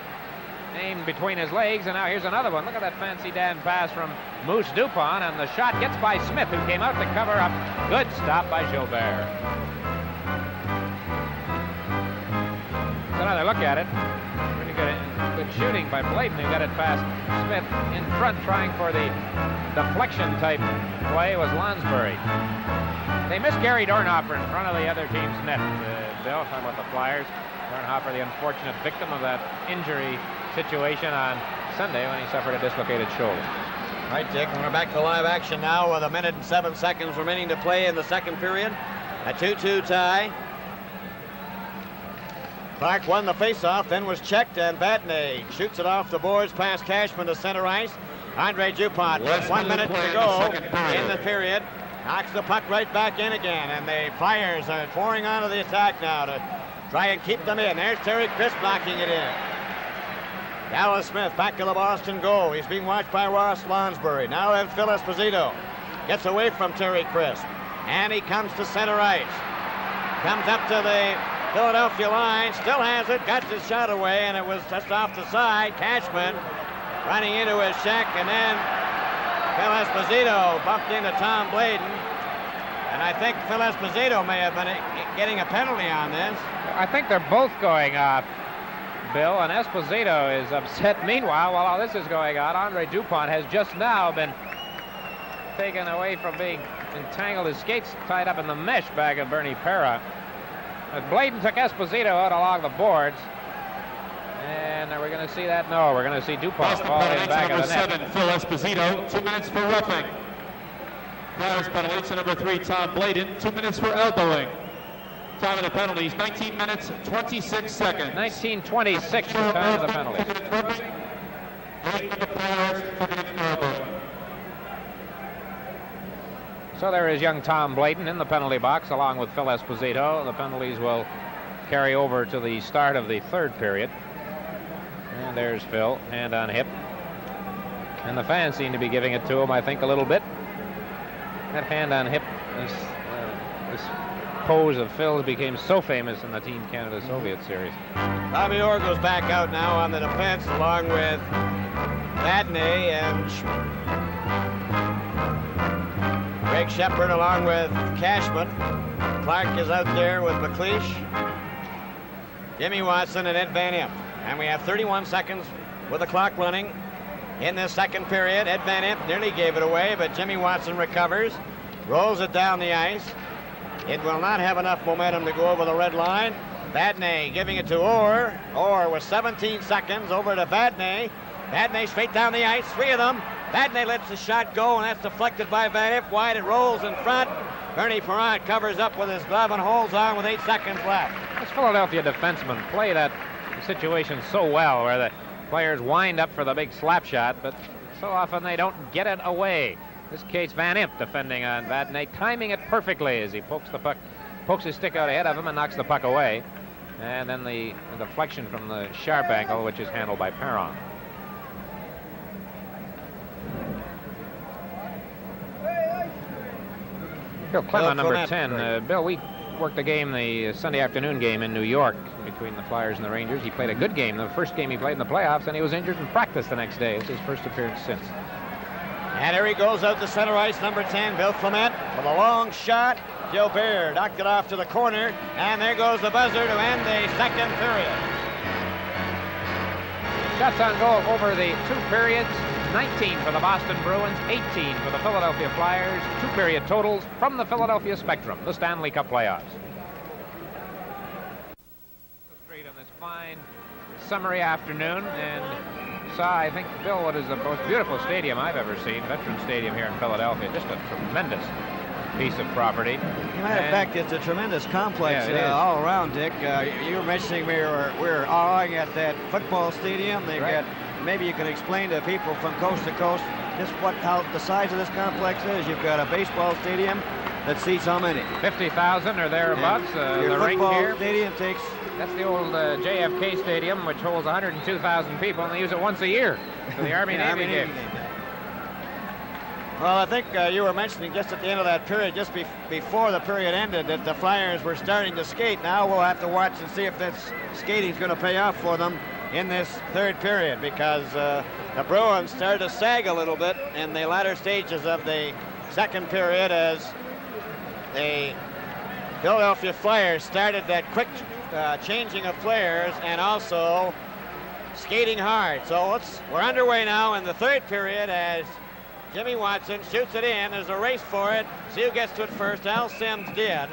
aimed between his legs, and now here's another one. Look at that fancy Dan pass from Moose DuPont, and the shot gets by Smith, who came out to cover up. Good stop by Gilbert. Another look at it. Pretty good shooting by Bladon, who got it past Smith in front, trying for the deflection-type play was Lonsbury. They missed Gary Dornhofer in front of the other team's net. Bill, talking about the Flyers. Dornhofer, the unfortunate victim of that injury situation on Sunday when he suffered a dislocated shoulder. Right, Dick, and we're back to live action now with 1 minute and 7 seconds remaining to play in the second period. A 2-2 tie. Clark won the faceoff, then was checked, and Batney shoots it off the boards past Cashman to center ice. Andre DuPont, 1 minute to go in the period. Knocks the puck right back in again, and the Flyers are pouring onto the attack now to try and keep them in. There's Terry Crisp knocking it in. Dallas Smith back to the Boston goal. He's being watched by Ross Lonsbury. Now then Phil Esposito gets away from Terry Crisp, and he comes to center ice. Comes up to the Philadelphia line, still has it, got his shot away, and it was just off the side. Cashman running into his check, and then Phil Esposito bumped into Tom Bladon. And I think Phil Esposito may have been getting a penalty on this. I think they're both going off, Bill, and Esposito is upset. Meanwhile, while all this is going on, Andre DuPont has just now been taken away from being entangled, his skates tied up in the mesh bag of Bernie Perra. But Bladon took Esposito out along the boards. And are we going to see that? No, we're going to see DuPont fall in back of the net. Number 7, Phil Esposito, 2 minutes for roughing. Flyers penalty to number 3, Tom Bladon, 2 minutes for elbowing. Time of the penalties, 19 minutes, 26 seconds. 19:26 the time of the penalties. So there is young Tom Bladon in the penalty box along with Phil Esposito. The penalties will carry over to the start of the third period. And there's Phil, hand on hip. And the fans seem to be giving it to him, I think, a little bit. That hand on hip, this pose of Phil's became so famous in the Team Canada Soviet series. Bobby Orr goes back out now on the defense along with Vadnais and Greg Shepard along with Cashman. Clark is out there with MacLeish, Jimmy Watson, and Ed Van Impe. And we have 31 seconds with the clock running in this second period. Ed Van Impe nearly gave it away, but Jimmy Watson recovers, rolls it down the ice. It will not have enough momentum to go over the red line. Vadnais giving it to Orr. Orr with 17 seconds over to Vadnais. Vadnais straight down the ice, three of them. Vadnais lets the shot go, and that's deflected by Van Impe. Wide, it rolls in front. Bernie Parent covers up with his glove and holds on with 8 seconds left. This Philadelphia defensemen play that situation so well where the players wind up for the big slap shot, but so often they don't get it away. In this case, Van Impe defending on Vadnais, timing it perfectly as he pokes the puck, pokes his stick out ahead of him and knocks the puck away. And then the deflection from the sharp angle, which is handled by Parent. Bill Clement, number 10. Bill, we worked a game, the Sunday afternoon game in New York between the Flyers and the Rangers. He played a good game, the first game he played in the playoffs, and he was injured in practice the next day. It's his first appearance since. And here he goes out to center ice, number 10, Bill Clement, with a long shot. Gilbert knocked it off to the corner, and there goes the buzzer to end the second period. Shots on goal over the two periods. 19 for the Boston Bruins, 18 for the Philadelphia Flyers. Two-period totals from the Philadelphia Spectrum, the Stanley Cup playoffs. Street on this fine summery afternoon, and saw, I think, Bill, what is the most beautiful stadium I've ever seen, Veterans Stadium here in Philadelphia. Just a tremendous piece of property. As a matter of fact, it's a tremendous complex all around, Dick. You were mentioning we were awing at that football stadium. They've got, maybe you can explain to people from coast to coast just how the size of this complex is. You've got a baseball stadium that seats how many? 50,000 or thereabouts. Your the ring here. Stadium takes. That's the old JFK Stadium, which holds 102,000 people, and they use it once a year for the Army-Navy game. Well, I think you were mentioning just at the end of that period, just before the period ended, that the Flyers were starting to skate. Now we'll have to watch and see if this skating is going to pay off for them in this third period, because the Bruins started to sag a little bit in the latter stages of the second period as the Philadelphia Flyers started that quick changing of players and also skating hard. So we're underway now in the third period as Jimmy Watson shoots it in. There's a race for it. See who gets to it first. Al Sims did.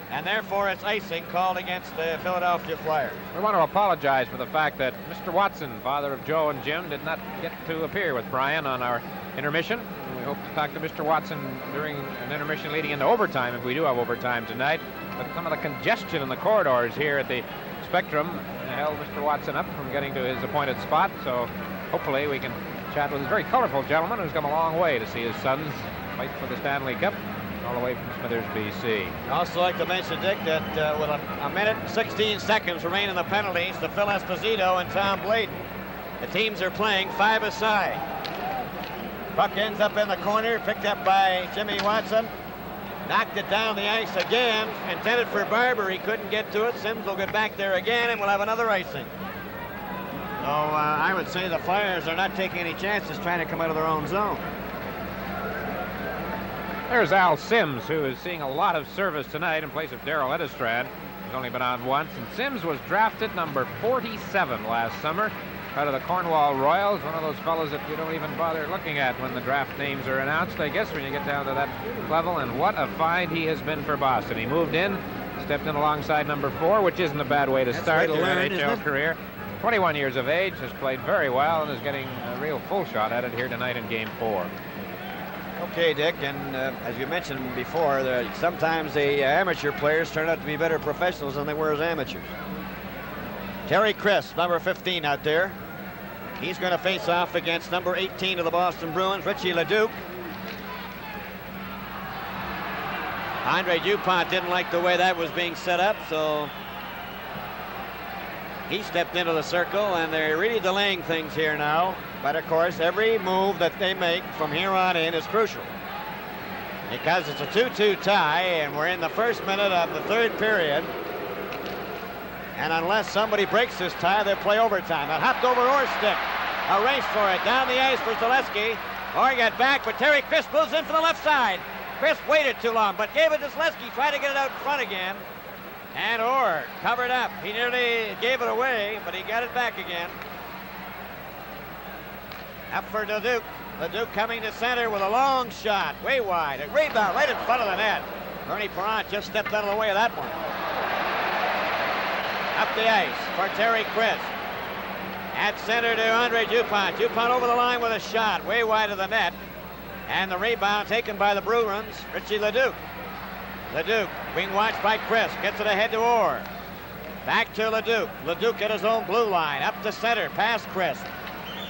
And therefore it's icing called against the Philadelphia Flyers. We want to apologize for the fact that Mr. Watson, father of Joe and Jim, did not get to appear with Brian on our intermission. We hope to talk to Mr. Watson during an intermission leading into overtime, if we do have overtime tonight. But some of the congestion in the corridors here at the Spectrum held Mr. Watson up from getting to his appointed spot. So hopefully we can chat with this very colorful gentleman who's come a long way to see his sons fight for the Stanley Cup, all the way from Smithers, BC. I'd also like to mention, Dick, that with a minute and 16 seconds remain in the penalties to Phil Esposito and Tom Bladon. The teams are playing 5 aside. Puck ends up in the corner, picked up by Jimmy Watson. Knocked it down the ice again, intended for Barber. He couldn't get to it. Sims will get back there again, and we'll have another icing. So I would say the Flyers are not taking any chances trying to come out of their own zone. There's Al Sims, who is seeing a lot of service tonight in place of Darryl Edestrad. He's only been on once, and Sims was drafted number 47 last summer out of the Cornwall Royals, one of those fellows that you don't even bother looking at when the draft names are announced, I guess, when you get down to that level. And what a find he has been for Boston. He moved in, stepped in alongside number 4, which isn't a bad way to start your NHL career. 21 years of age, has played very well, and is getting a real full shot at it here tonight in Game 4. Okay, Dick, and as you mentioned before, sometimes the amateur players turn out to be better professionals than they were as amateurs. Terry Crisp, number 15 out there. He's going to face off against number 18 of the Boston Bruins, Richie Leduc. Andre Dupont didn't like the way that was being set up, so he stepped into the circle, and they're really delaying things here now. But of course, every move that they make from here on in is crucial, because it's a 2-2 tie, and we're in the first minute of the third period. And unless somebody breaks this tie, they'll play overtime. It hopped over Orr's stick. A race for it. Down the ice for Zaleski. Orr got back, but Terry Crisp moves in from the left side. Crisp waited too long, but gave it to Zaleski. Tried to get it out in front again. And Orr covered up. He nearly gave it away, but he got it back again. Up for Leduc. Leduc coming to center with a long shot. Way wide. A rebound right in front of the net. Bernie Parent just stepped out of the way of that one. Up the ice for Terry Crisp. At center to Andre Dupont. Dupont over the line with a shot. Way wide of the net. And the rebound taken by the Bruins. Richie Leduc. Leduc being watched by Crisp. Gets it ahead to Orr. Back to Leduc. Leduc at his own blue line. Up to center. Past Crisp.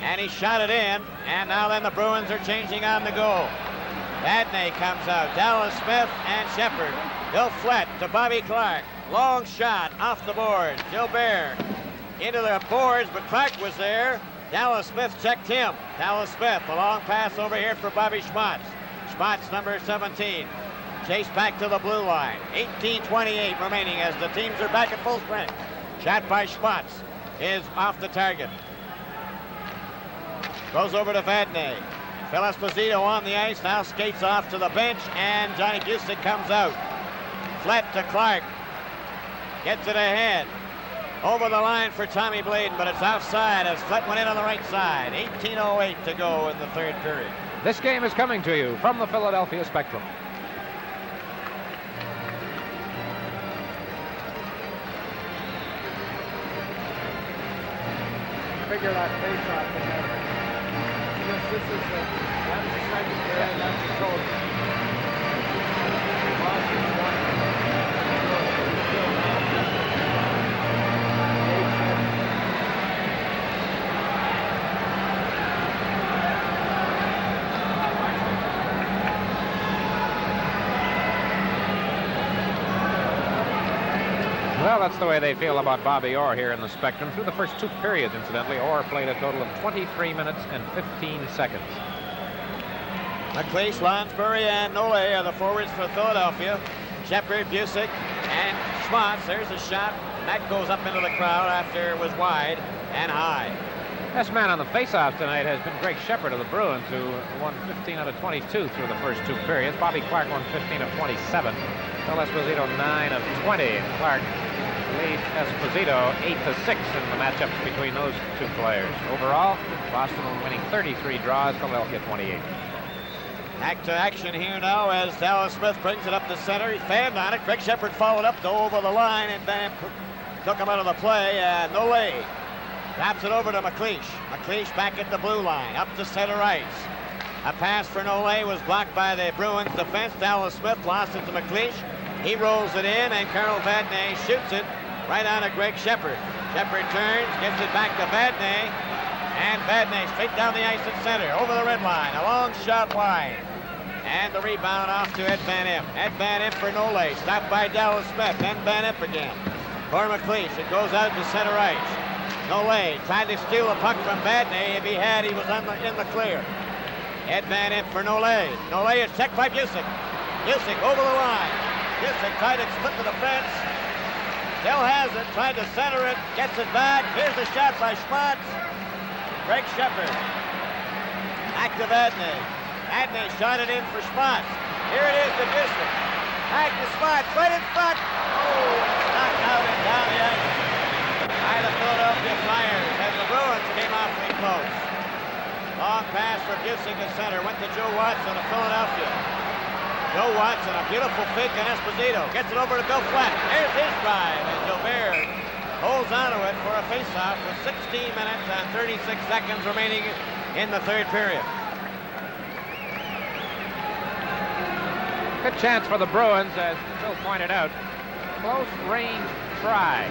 And he shot it in. And now then the Bruins are changing on the goal. Vadnais comes out. Dallas Smith and Shepard. Bill Flett to Bobby Clark. Long shot off the board. Gilbert into the boards, but Clark was there. Dallas Smith checked him. Dallas Smith, a long pass over here for Bobby Schmatz. Schmatz, number 17. Chased back to the blue line. 18:28 remaining as the teams are back at full strength. Shot by Schmatz is off the target. Goes over to Vadnais. Phil Esposito on the ice, now skates off to the bench, and Johnny Busick comes out. Flett to Clark. Gets it ahead. Over the line for Tommy Bladon, but it's offside as Flett went in on the right side. 18:08 to go in the third period. This game is coming to you from the Philadelphia Spectrum. Figure that face off together. Because this is that's the second period, that's the total. Boston's won. Well, that's the way they feel about Bobby Orr here in the Spectrum. Through the first two periods, incidentally, Orr played a total of 23 minutes and 15 seconds. MacLeish, Lonsbury, and Nole are the forwards for Philadelphia. Shepard, Busick, and Schmatz. There's a shot. That goes up into the crowd after it was wide and high. Best man on the faceoff tonight has been Greg Shepard of the Bruins, who won 15 out of 22 through the first two periods. Bobby Clark won 15 of 27. Phil Esposito 9 of 20. And Clark lead Esposito 8-6 in the matchups between those two players. Overall, Boston winning 33 draws, Philadelphia 28. Back to action here now as Dallas Smith brings it up the center. He fanned on it. Greg Shepard followed up to over the line and then took him out of the play. Nole drops it over to MacLeish. MacLeish back at the blue line, up to center ice. A pass for Nole was blocked by the Bruins defense. Dallas Smith lost it to MacLeish. He rolls it in, and Carl Vadnais shoots it right on to Greg Shepard. Shepard turns, gives it back to Vadnais, and Vadnais straight down the ice at center, over the red line. A long shot wide. And the rebound off to Ed Van Impe. Ed Van Impe for Nole, stopped by Dallas Smith, then Van Impe again. For MacLeish, it goes out to center ice. Nole tried to steal a puck from Vadnais. If he had, he was in the clear. Ed Van Impe for Nole. Nole is checked by Busick. Busick over the line. Busick tried to split the defense. Still has it, tried to center it, gets it back. Here's the shot by Schmatz. Greg Shepard. Back to Vadnais. Vadnais shot it in for Schmatz. Here it is to Busick. Back to Schmatz, right in front. Oh, knocked out and down the ice by the Philadelphia Flyers as the Bruins came awfully close. Long pass for Busick at center, went to Joe Watson of Philadelphia. Joe Watson, a beautiful fake on Esposito. Gets it over to Bill Flett. There's his drive, and Gilbert holds onto it for a faceoff with 16 minutes and 36 seconds remaining in the third period. Good chance for the Bruins, as Phil pointed out. Close range try.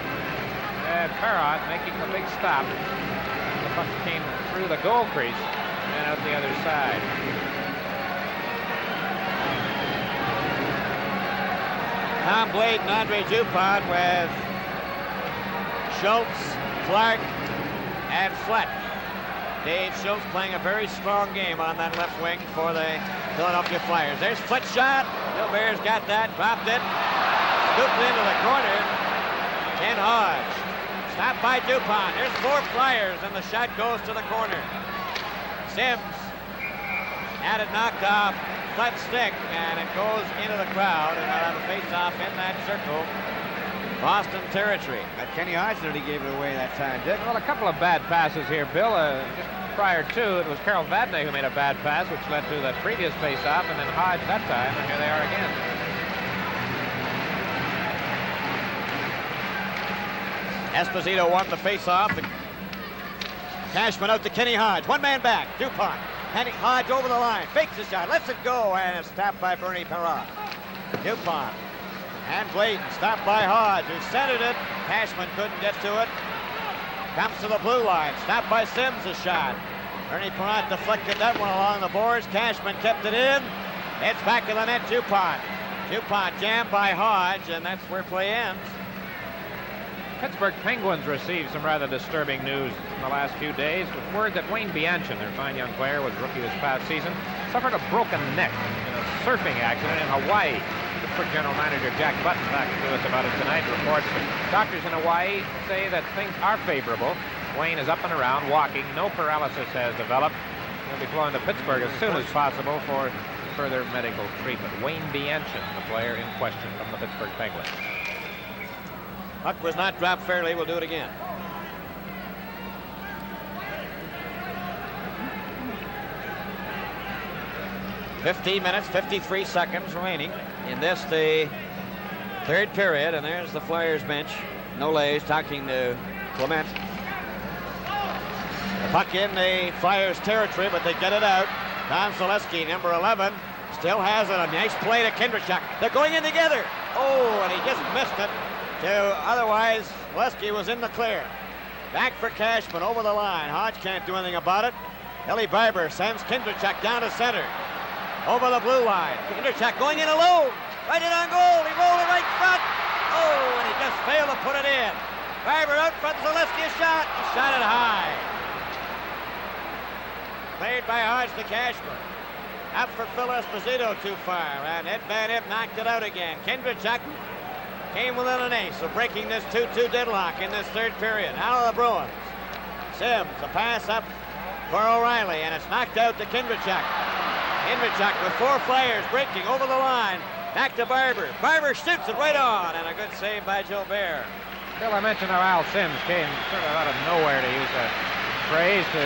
And Parrott making the big stop. The puck came through the goal crease and out the other side. Tom Bladon, Andre Dupont with Schultz, Clark, and Flett. Dave Schultz playing a very strong game on that left wing for the Philadelphia Flyers. There's Flett's shot. Gilbert's got that, dropped it, scooped into the corner. Ken Hodge. Stopped by Dupont. There's 4 Flyers, and the shot goes to the corner. Sims had it knocked off Flett's stick, and it goes into the crowd, and out of a face-off in that circle. Boston territory. But Kenny Hodge nearly gave it away that time, Dick. Well, a couple of bad passes here, Bill. Just prior to, it was Carol Vadnais who made a bad pass, which led to the previous face-off, and then Hodge that time, and here they are again. Esposito won the face-off. Cashman out to Kenny Hodge. One man back. Dupont. Kenny Hodge over the line. Fakes the shot. Lets it go, and it's stopped by Bernie Parrott. Dupont. And Bladon stopped by Hodge, who centered it. Cashman couldn't get to it. Comes to the blue line. Stopped by Sims, a shot. Bernie Parrott deflected that one along the boards. Cashman kept it in. It's back in the net, Dupont. Dupont jammed by Hodge, and that's where play ends. Pittsburgh Penguins received some rather disturbing news in the last few days, with word that Wayne Bianchin, their fine young player, was rookie this past season, suffered a broken neck in a surfing accident in Hawaii. Pittsburgh General Manager Jack Button talking to us about it tonight. Reports that doctors in Hawaii say that things are favorable. Wayne is up and around, walking. No paralysis has developed. He'll be flown to Pittsburgh as soon as possible for further medical treatment. Wayne Bianchin, the player in question from the Pittsburgh Penguins. Puck was not dropped fairly. We'll do it again. "15 minutes, 53 seconds remaining in this, the third period." And there's the Flyers bench. Nolaise talking to Clement. The puck in the Flyers territory, but they get it out. Don Zaleski, number 11, still has it. A nice play to Kindrachuk. They're going in together. Oh, and he just missed it. Otherwise, Zaleski was in the clear. Back for Cashman over the line. Hodge can't do anything about it. Ellie Barber sends Kindrachuk down to center. Over the blue line. Kindrachuk going in alone. Right in on goal. He rolled it right front. Oh, and he just failed to put it in. Barber out front. Zaleski a shot. He shot it high. Played by Hodge to Cashman. Up for Phil Esposito too far. And Ed Van Impe knocked it out again. Kindrachuk came within an ace of breaking this 2-2 deadlock in this third period. Now the Bruins. Sims, a pass up for O'Reilly, and it's knocked out to Kindrachuk. Kindrachuk with 4 Flyers breaking over the line. Back to Barber. Barber shoots it right on, and a good save by Gilbert. Bill, I mentioned how Al Sims came sort of out of nowhere, to use that phrase, to,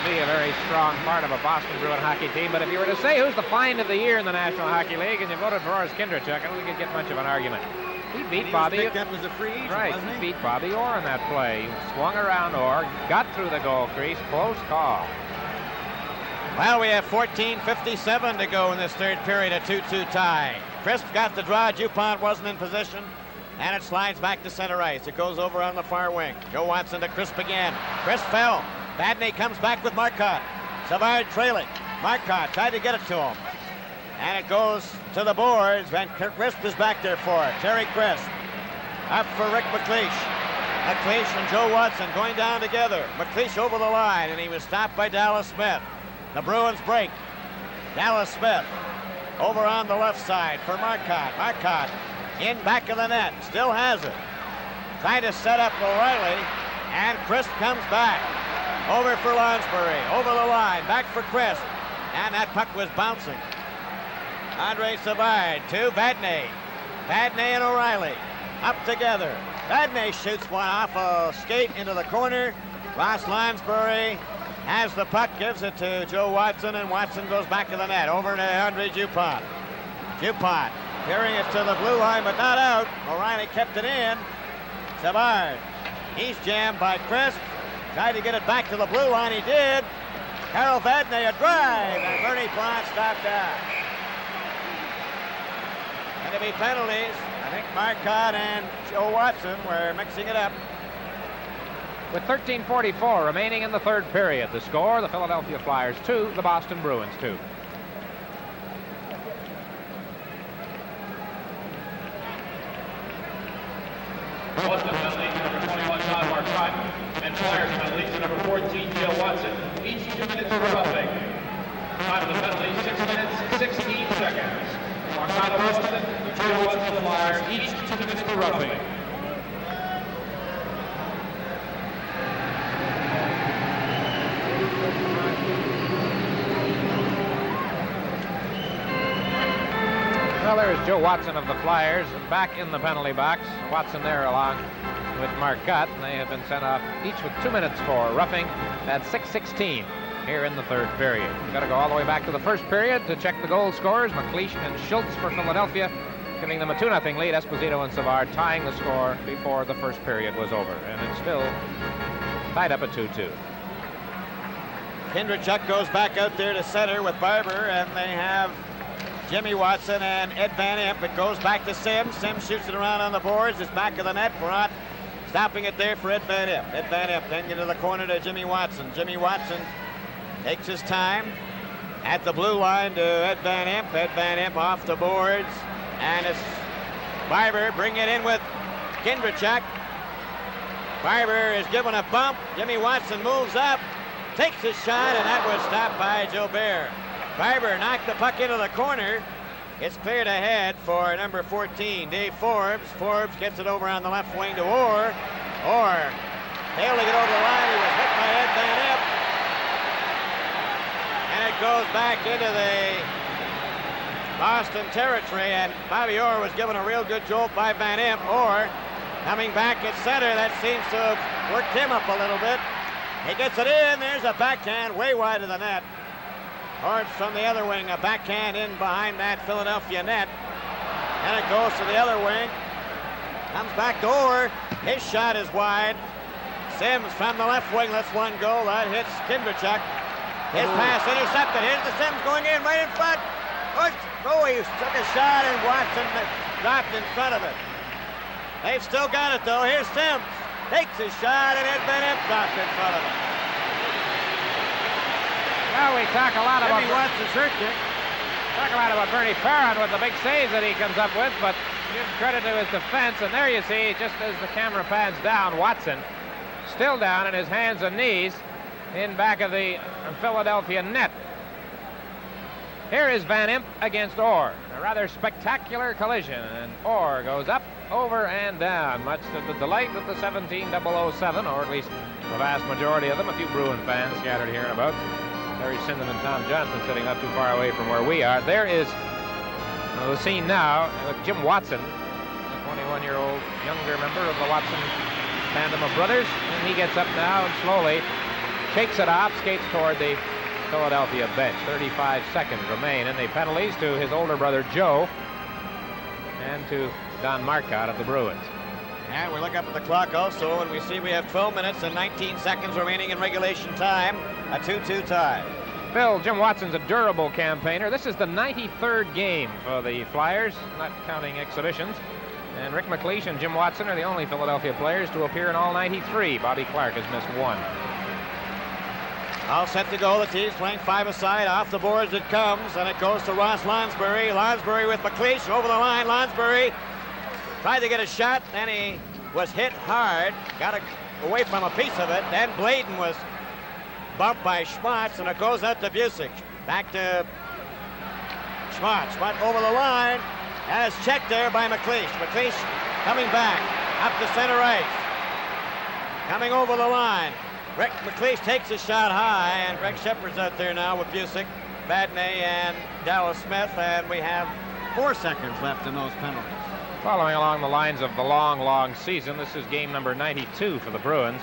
be a very strong part of a Boston Bruin hockey team. But if you were to say who's the find of the year in the National Hockey League, and you voted for Horace Kindrachuk, I don't think you'd get much of an argument. He beat Bobby. He was picked up as a free agent, right, wasn't he beat Bobby Orr in that play. He swung around Orr, got through the goal crease, close call. Well, we have 14:57 to go in this third period, a 2-2 tie. Crisp got the draw. Dupont wasn't in position, and it slides back to center ice. It goes over on the far wing. Joe Watson to Crisp again. Crisp fell. Vadnais comes back with Marcotte. Savard trailing. Marcotte tried to get it to him. And it goes to the boards, and Crisp is back there for it. Terry Crisp. Up for Rick MacLeish. MacLeish and Joe Watson going down together. MacLeish over the line, and he was stopped by Dallas Smith. The Bruins break. Dallas Smith over on the left side for Marcotte. Marcotte in back of the net. Still has it. Trying to set up O'Reilly, and Crisp comes back. Over for Lonsbury. Over the line. Back for Crisp. And that puck was bouncing. Andre Savard to Vadnais. Vadnais and O'Reilly up together. Vadnais shoots one off a skate into the corner. Ross Lonsbury has the puck, gives it to Joe Watson, and Watson goes back to the net. Over to Andre Dupont. Dupont carrying it to the blue line, but not out. O'Reilly kept it in. Savard. He's jammed by Crisp. Tried to get it back to the blue line. He did. Carol Vadnais a drive, and Bernie Parrott stopped that. Going to be penalties. I think Marcotte and Joe Watson were mixing it up. With 13:44 remaining in the third period, the score, the Philadelphia Flyers 2, the Boston Bruins 2. Boston penalties number 21, John Marcotte, and Flyers penalties number 14, Joe Watson. Each 2 minutes for roughing. Time of the penalty, 6 minutes, 16 seconds. Marcotte Boston, Joe Watson, the Flyers, each 2 minutes for roughing. Well, there's Joe Watson of the Flyers back in the penalty box. Watson there along with Marcotte. They have been sent off each with 2 minutes for roughing at 6:16 here in the third period. We've got to go all the way back to the first period to check the goal scorers. MacLeish and Schultz for Philadelphia, giving them a 2-0 lead. Esposito and Savard tying the score before the first period was over. And it's still tied up at 2-2. Kindrachuk goes back out there to center with Barber, and they have Jimmy Watson and Ed Van Impe. It goes back to Sims. Sims shoots it around on the boards. It's back of the net. Perrott stopping it there for Ed Van Impe. Ed Van Impe then into the corner to Jimmy Watson. Jimmy Watson takes his time at the blue line to Ed Van Impe. Ed Van Impe off the boards. And it's Barber bringing it in with Kindrachuk. Barber is given a bump. Jimmy Watson moves up, takes his shot, and that was stopped by Gilbert. Barber knocked the puck into the corner. It's cleared ahead for number 14, Dave Forbes. Forbes gets it over on the left wing to Orr. Orr failed to get over the line. He was hit by Ed Van Impe. And it goes back into the Boston territory, and Bobby Orr was given a real good jolt by Van Impe. Orr coming back at center. That seems to have worked him up a little bit. He gets it in. There's a backhand way wide of the net. Forbes from the other wing, a backhand in behind that Philadelphia net. And it goes to the other wing. Comes back to Orr. His shot is wide. Sims from the left wing lets one go. That hits Kindrachuk. His pass intercepted. Here's the Sims going in right in front. Oh, he took a shot and Watson dropped in front of it. They've still got it though. Here's Sims. Takes his shot and Ed Van Impe dropped in front of it. Well, we talk a lot about Jimmy Watson's hurt kick. Talk a lot about Bernie Parent with the big saves that he comes up with, but give credit to his defense. And there you see, just as the camera pans down, Watson still down on his hands and knees in back of the Philadelphia net. Here is Van Impe against Orr. A rather spectacular collision, and Orr goes up, over, and down, much to the delight of the 17,007, or at least the vast majority of them. A few Bruin fans scattered here and about. Harry Sinden and Tom Johnson sitting not too far away from where we are. There is the scene now with Jim Watson, a 21-year-old younger member of the Watson tandem of brothers. And he gets up now and slowly shakes it off, skates toward the Philadelphia bench. 35 seconds remain in the penalties to his older brother Joe and to Don Marcotte of the Bruins. And we look up at the clock also, and we see we have 12 minutes and 19 seconds remaining in regulation time. A 2-2 tie. Bill, Jim Watson's a durable campaigner. This is the 93rd game for the Flyers, not counting exhibitions. And Rick MacLeish and Jim Watson are the only Philadelphia players to appear in all 93. Bobby Clark has missed one. All set to go. The team's playing five-a-side. Off the boards it comes, and it goes to Ross Lonsbury. Lonsbury with MacLeish over the line. Lonsbury tried to get a shot, then he was hit hard. Got away from a piece of it. Then Bladon was bumped by Schmatz, and it goes out to Busick. Back to Schmatz. Schmatz over the line, and it's checked there by MacLeish. MacLeish coming back up to center ice. Coming over the line. Rick MacLeish takes a shot high, and Greg Shepard's out there now with Busick, Vadnais, and Dallas Smith, and we have 4 seconds left in those penalties. Following along the lines of the long season, this is game number 92 for the Bruins.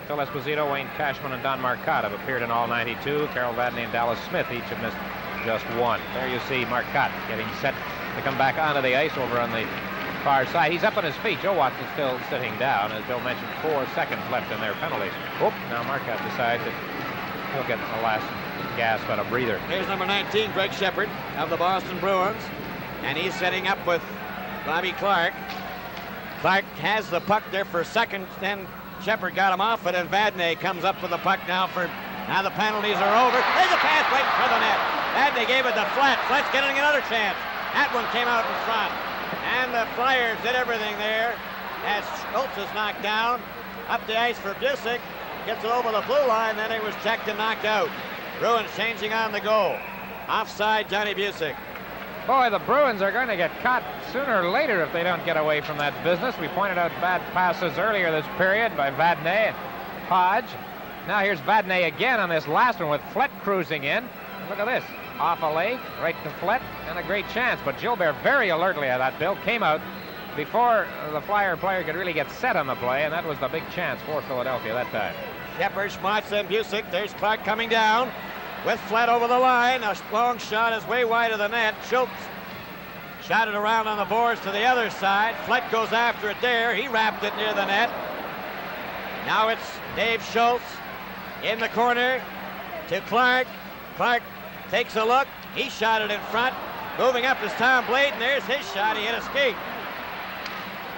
Phil Esposito, Wayne Cashman, and Don Marcotte have appeared in all 92. Carol Vadnais and Dallas Smith each have missed just one. There you see Marcotte getting set to come back onto the ice over on the far side. He's up on his feet. Joe Watson's still sitting down. As Bill mentioned, 4 seconds left in their penalties. Oop, now Marcotte decides that he'll get the last gasp out of breather. Here's number 19, Greg Shepard of the Boston Bruins. And he's setting up with Bobby Clark. Clark has the puck there for a second, then Shepard got him off it, and Vadnais comes up with the puck now the penalties are over. There's a pass right in front of the net. Vadnais gave it to Flett. Flett's getting another chance. That one came out in front. And the Flyers did everything there as Schultz is knocked down. Up the ice for Busick. Gets it over the blue line, then he was checked and knocked out. Bruins changing on the goal. Offside, Johnny Busick. Boy, the Bruins are going to get caught sooner or later if they don't get away from that business. We pointed out bad passes earlier this period by Vadnais and Hodge. Now here's Vadnais again on this last one with Flett cruising in. And look at this. Off a leg, right to Flett, and a great chance. But Gilbert very alertly at that, Bill, came out before the Flyer player could really get set on the play, and that was the big chance for Philadelphia that time. Shepard, Schmatz, and Busick. There's Clark coming down with Flett over the line. A long shot is way wide of the net. Schultz shot it around on the boards to the other side. Flett goes after it there. He wrapped it near the net. Now it's Dave Schultz in the corner to Clark. Clark takes a look. He shot it in front. Moving up is Tom Bladon. There's his shot. He hit a skate.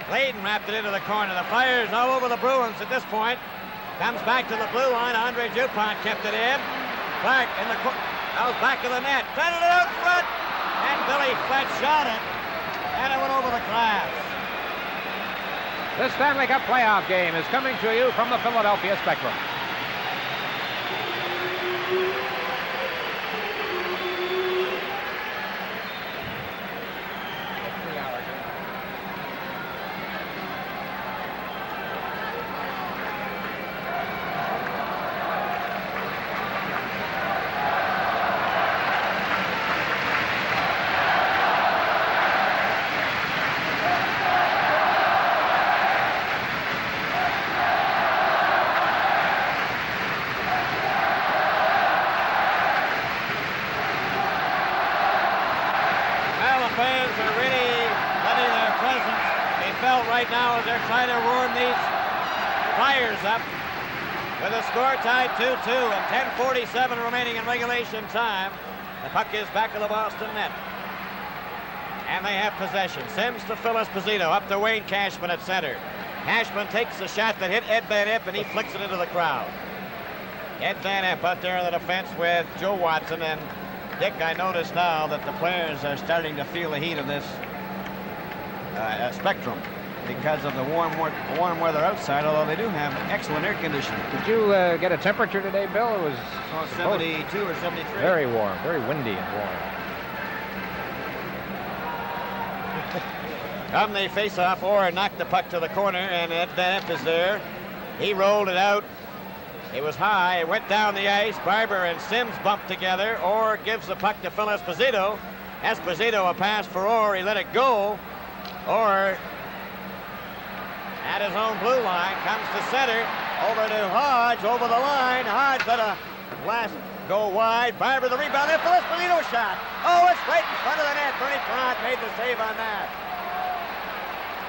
Bladon wrapped it into the corner. The Flyers all over the Bruins at this point. Comes back to the blue line. Andre Dupont kept it in. Clark in the corner. That was back of the net. Fended it out front. And Billy Flett shot it. And it went over the glass. The Stanley Cup playoff game is coming to you from the Philadelphia Spectrum. Right now as they're trying to warm these Flyers up with a score tied 2-2 and 10:47 remaining in regulation time. The puck is back of the Boston net. And they have possession. Sims to Phyllis Pizzito, up to Wayne Cashman at center. Cashman takes the shot that hit Ed Van Impe and he flicks it into the crowd. Ed Van Impe out there in the defense with Joe Watson. And Dick, I notice now that the players are starting to feel the heat of this Spectrum, because of the warm weather outside, although they do have excellent air conditioning. Did you get a temperature today, Bill? It was 72 or 73. Very warm, very windy and warm. Come the face-off, Orr knocked the puck to the corner, and Ed Van Impe is there. He rolled it out. It was high. It went down the ice. Barber and Sims bumped together. Orr gives the puck to Phil Esposito. Esposito, a pass for Orr. He let it go. Orr at his own blue line, comes to center, over to Hodge, over the line. Hodge let a blast go wide. Barber the rebound, there, Phil Esposito shot. Oh, it's right in front of the net. Bernie Parent made the save on that.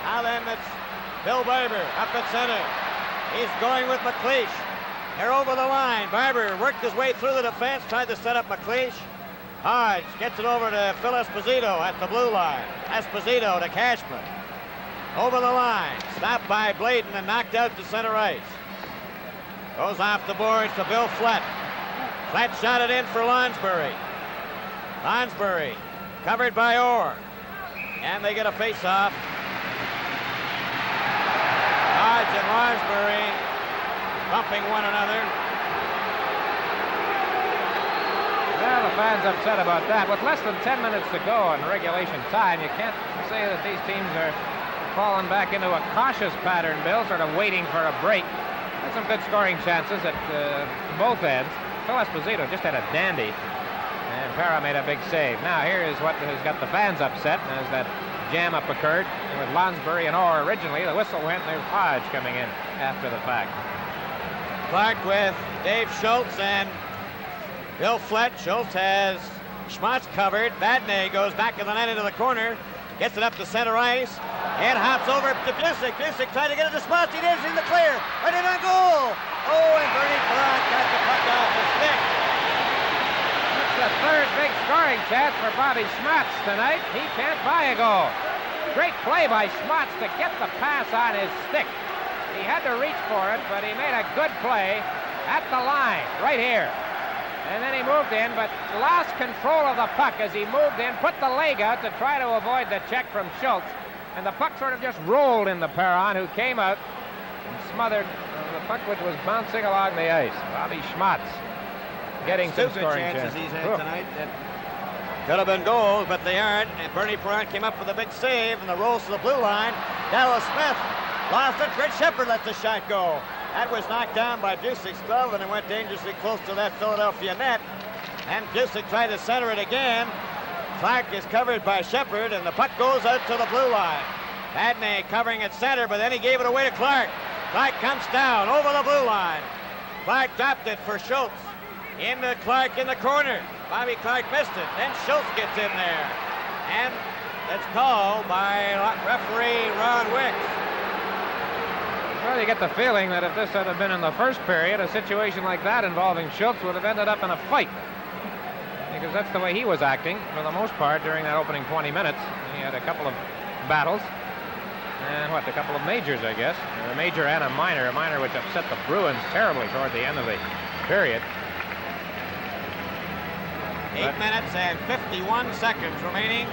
Now then, it's Bill Barber up at center. He's going with MacLeish. They're over the line. Barber worked his way through the defense, tried to set up MacLeish. Hodge gets it over to Phil Esposito at the blue line. Esposito to Cashman. Over the line. Stopped by Bladon and knocked out to center ice. Goes off the boards to Bill Flett. Flett shot it in for Lonsbury. Lonsbury covered by Orr. And they get a face-off. Hodge and Lonsbury bumping one another. Well, the fans upset about that. With less than 10 minutes to go in regulation time, you can't say that these teams are falling back into a cautious pattern, Bill, sort of waiting for a break. Had some good scoring chances at both ends. Phil Esposito just had a dandy, and Parra made a big save. Now here is what has got the fans upset as that jam-up occurred with Lonsbury and Orr originally. The whistle went, and there's Hodge coming in after the fact. Clark with Dave Schultz and Bill Flett. Schultz has Schmatz covered. Vadnais goes back in the net into the corner. Gets it up to center ice. And hops over to Busick. Busick trying to get it to Schmatz. He is in the clear. Right in on goal. Oh, and Bernie Parent got the puck off the stick. It's the third big scoring chance for Bobby Schmatz tonight. He can't buy a goal. Great play by Schmatz to get the pass on his stick. He had to reach for it, but he made a good play at the line, right here. And then he moved in, but lost control of the puck as he moved in, put the leg out to try to avoid the check from Schultz. And the puck sort of just rolled into Perron, who came out and smothered the puck, which was bouncing along the ice. Bobby Schmatz getting some scoring chances chances. he's had tonight that could have been goals, but they aren't. And Bernie Perron came up with a big save, and the rolls to the blue line. Dallas Smith lost it. Fred Shepard let the shot go. That was knocked down by Busick's glove, and it went dangerously close to that Philadelphia net. And Busick tried to center it again. Clark is covered by Shepard, and the puck goes out to the blue line. Vadnais covering at center, but then he gave it away to Clark. Clark comes down over the blue line. Clark dropped it for Schultz. Into Clark in the corner. Bobby Clark missed it. Then Schultz gets in there. And it's called by referee Ron Wicks. Well, you get the feeling that if this had been in the first period, a situation like that involving Schultz would have ended up in a fight. Because that's the way he was acting for the most part during that opening 20 minutes. He had a couple of battles. And a couple of majors, I guess. A major and a minor which upset the Bruins terribly toward the end of the period. 8 minutes and 51 seconds remaining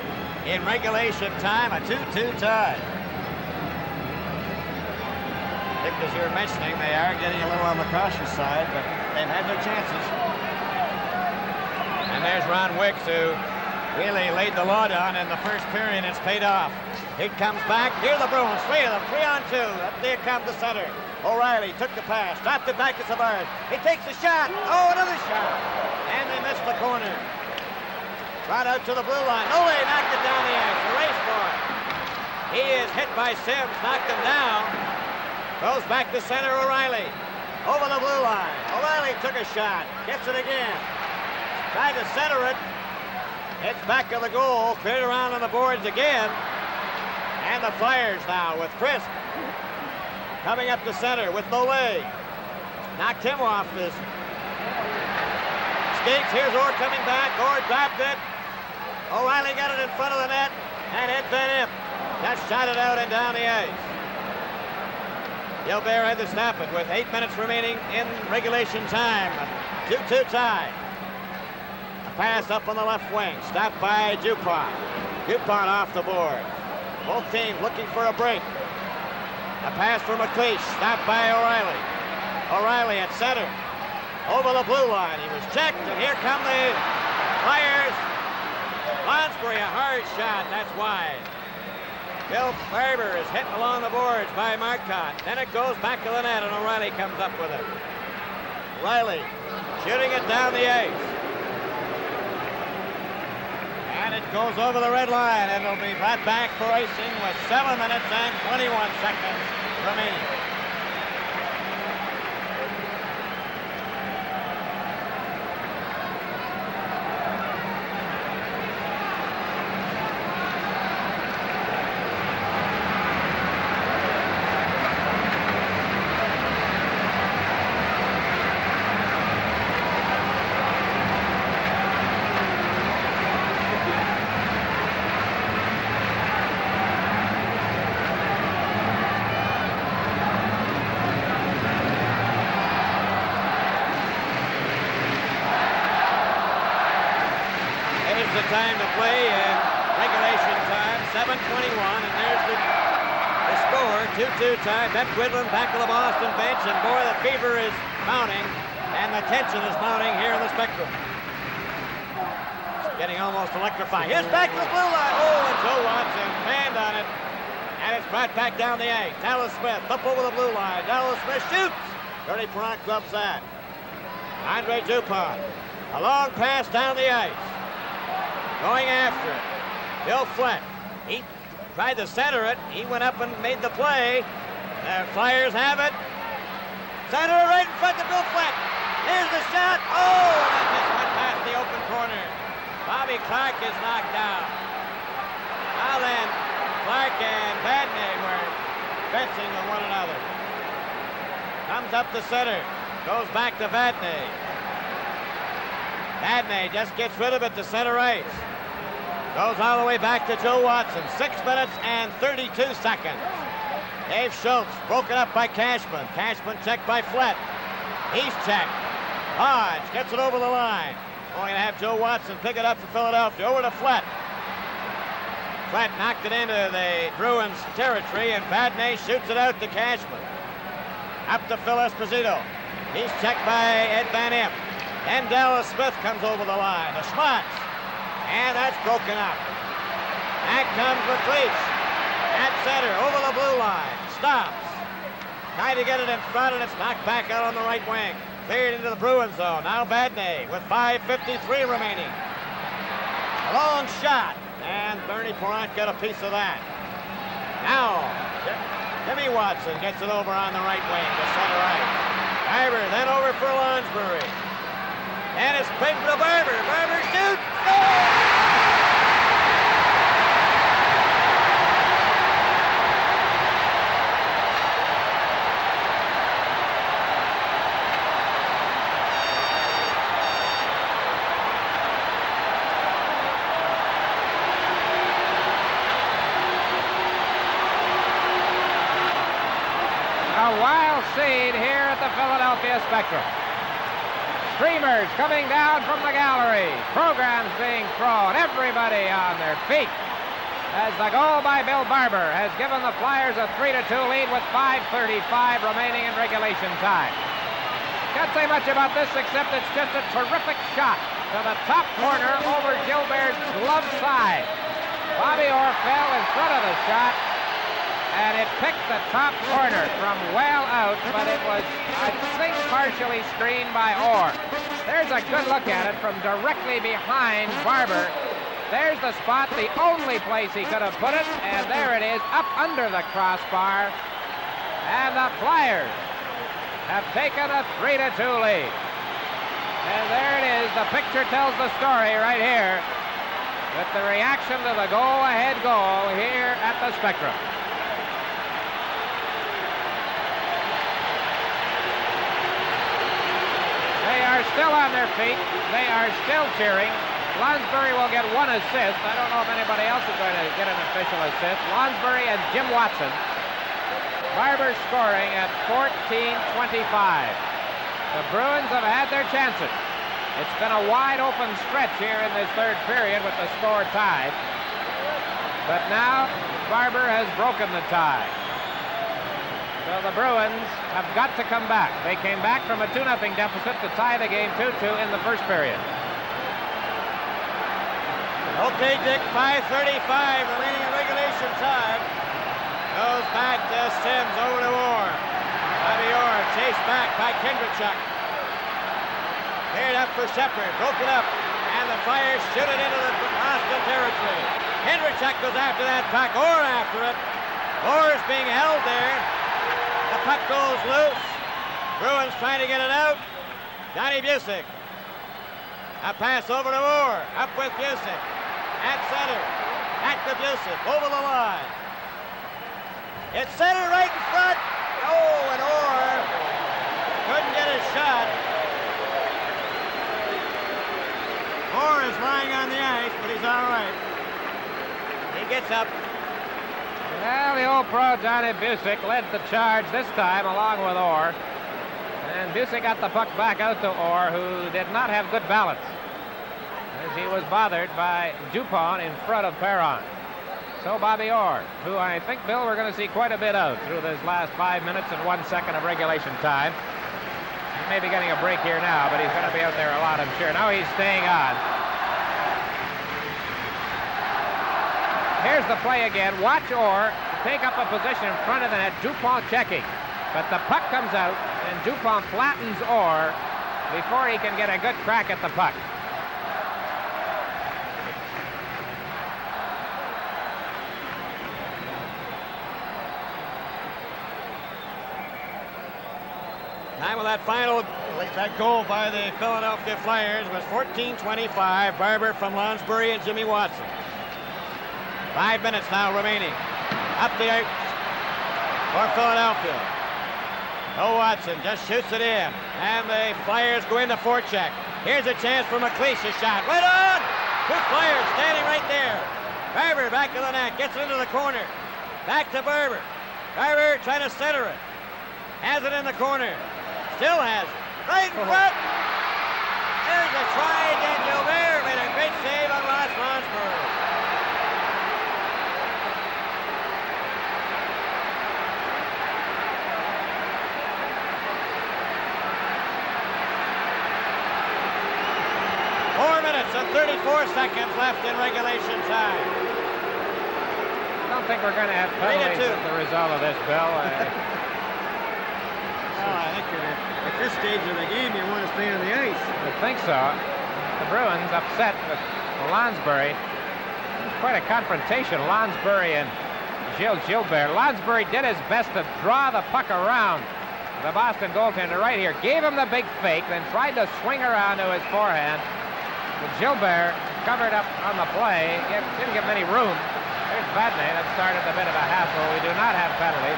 in regulation time, a 2-2 tie. I think, as you were mentioning, they are getting a little on the cautious side, but they've had their chances. And there's Ron Wicks, who really laid the law down in the first period. It's paid off. He comes back. Here the Bruins, 3 of them, 3-on-2. Up they come to center. O'Reilly took the pass, dropped it back to Savard. He takes the shot. Oh, another shot. And they missed the corner. Brought out to the blue line. Ole knocked it down the ice. A race for it. He is hit by Sims, knocked him down. Goes back to center, O'Reilly. Over the blue line. O'Reilly took a shot. Gets it again. Tried to center it. It's back of the goal. Cleared around on the boards again. And the Flyers now with Crisp. Coming up to center with Nole. Knocked him off his skates. Here's Orr coming back. Orr dropped it. O'Reilly got it in front of the net. And Ed Van Imp just shot it out and down the ice. Gilbert had to snap it with 8 minutes remaining in regulation time. 2-2 tie. A pass up on the left wing. Stopped by Dupont. Dupont off the board. Both teams looking for a break. A pass for MacLeish. Stopped by O'Reilly. O'Reilly at center. Over the blue line. He was checked, and here come the Flyers. Lonsbury, a hard shot. That's wide. Bill Barber is hit along the boards by Marcotte. Then it goes back to the net, and O'Reilly comes up with it. Riley shooting it down the ice. And it goes over the red line, and it'll be brought back for icing with 7 minutes and 21 seconds remaining. Time to play in regulation time, 7:21, and there's the score, 2-2 tie. Ben Quidlin back to the Boston bench, and boy, the fever is mounting, and the tension is mounting here in the Spectrum. It's getting almost electrifying. Here's back to the blue line. Oh, and Joe Watson banned on it, and it's brought back down the ice. Dallas Smith up over the blue line. Dallas Smith shoots. Bernie Perron clubs that. Andre Dupont, a long pass down the ice. Going after it. Bill Flett. He tried to center it. He went up and made the play. The Flyers have it. Center it right in front of Bill Flett. Here's the shot. Oh, and it just went past the open corner. Bobby Clark is knocked down. Now then, Clark and Vadnais were fencing with one another. Comes up the center. Goes back to Vadnais. Vadnais just gets rid of it to center ice. Goes all the way back to Joe Watson. 6 minutes and 32 seconds. Dave Schultz broken up by Cashman. Cashman checked by Flett. He's checked. Hodge gets it over the line. Going to have Joe Watson pick it up for Philadelphia. Over to Flett. Flett knocked it into the Bruins territory, and Vadnais shoots it out to Cashman. Up to Phil Esposito. He's checked by Ed Van Imp. Then Dallas Smith comes over the line. The Schmutz. And that's broken up. Back comes MacLeish. At center, over the blue line. Stops. Trying to get it in front, and it's knocked back out on the right wing. Cleared into the Bruins zone. Now Vadnais with 5:53 remaining. A long shot. And Bernie Porant got a piece of that. Now, Jimmy Watson gets it over on the right wing to center ice. Barber then over for Lonsbury. And it's picked to Barber. Barber shoots. Oh! A wild scene here at the Philadelphia Spectrum. Streamers coming down from the gallery. Programs being thrown. Everybody on their feet. As the goal by Bill Barber has given the Flyers a 3-2 lead with 5:35 remaining in regulation time. Can't say much about this except it's just a terrific shot to the top corner over Gilbert's glove side. Bobby Orr fell in front of the shot, and it picked the top corner from well out, but it was, I think, partially screened by Orr. There's a good look at it from directly behind Barber. There's the spot, the only place he could have put it, and there it is, up under the crossbar. And the Flyers have taken a 3-2 lead. And there it is, the picture tells the story right here, with the reaction to the go-ahead goal here at the Spectrum. They are still on their feet. They are still cheering. Lonsbury will get one assist. I don't know if anybody else is going to get an official assist. Lonsbury and Jim Watson. Barber scoring at 14:25. The Bruins have had their chances. It's been a wide open stretch here in this third period with the score tied. But now Barber has broken the tie. So the Bruins have got to come back. They came back from a 2-0 deficit to tie the game 2-2 in the first period. Okay, Dick, 5:35 remaining in regulation time. Goes back to Sims, over to Orr. Bobby Orr chased back by Kindrachuk. Cleared up for Shepard, broken up, and the Flyers shoot it into the Boston territory. Kindrachuk goes after that puck, Orr after it. Orr is being held there. The puck goes loose. Bruins trying to get it out. Johnny Busick. A pass over to Orr. Up with Busick. At center. Back to Busick. Over the line. It's center right in front. Oh, and Orr couldn't get his shot. Orr is lying on the ice, but he's all right. He gets up. Well, the old pro, Johnny Busick, led the charge this time along with Orr. And Busick got the puck back out to Orr, who did not have good balance, as he was bothered by Dupont in front of Perron. So Bobby Orr, who I think, Bill, we're going to see quite a bit of through this last 5 minutes and 1 second of regulation time. He may be getting a break here now, but he's going to be out there a lot, I'm sure. Now he's staying on. Here's the play again. Watch Orr take up a position in front of the net. Dupont checking. But the puck comes out, and Dupont flattens Orr before he can get a good crack at the puck. Time of that goal by the Philadelphia Flyers was 14:25. Barber from Lonsbury and Jimmy Watson. 5 minutes now remaining. Up the ice for Philadelphia. No Watson just shoots it in. And the Flyers go into forecheck. Here's a chance for MacLeish, a shot. Right on! Two Flyers standing right there. Barber back to the net, gets into the corner. Back to Barber. Barber trying to center it. Has it in the corner. Still has it. Right in front. There's a try, and Gilbert made a great save on Ross Lonsberry. And 34 seconds left in regulation time. I don't think we're going to have penalties as a result of this, Bill. I think at this stage of the game, you want to stay on the ice. I think so. The Bruins upset with Lonsberry. Quite a confrontation, Lonsberry and Gilbert. Lonsberry did his best to draw the puck around the Boston goaltender right here. Gave him the big fake, then tried to swing around to his forehand. But Gilbert covered up on the play, didn't give him any room. There's Vadnais. That started a bit of a hassle. We do not have penalties.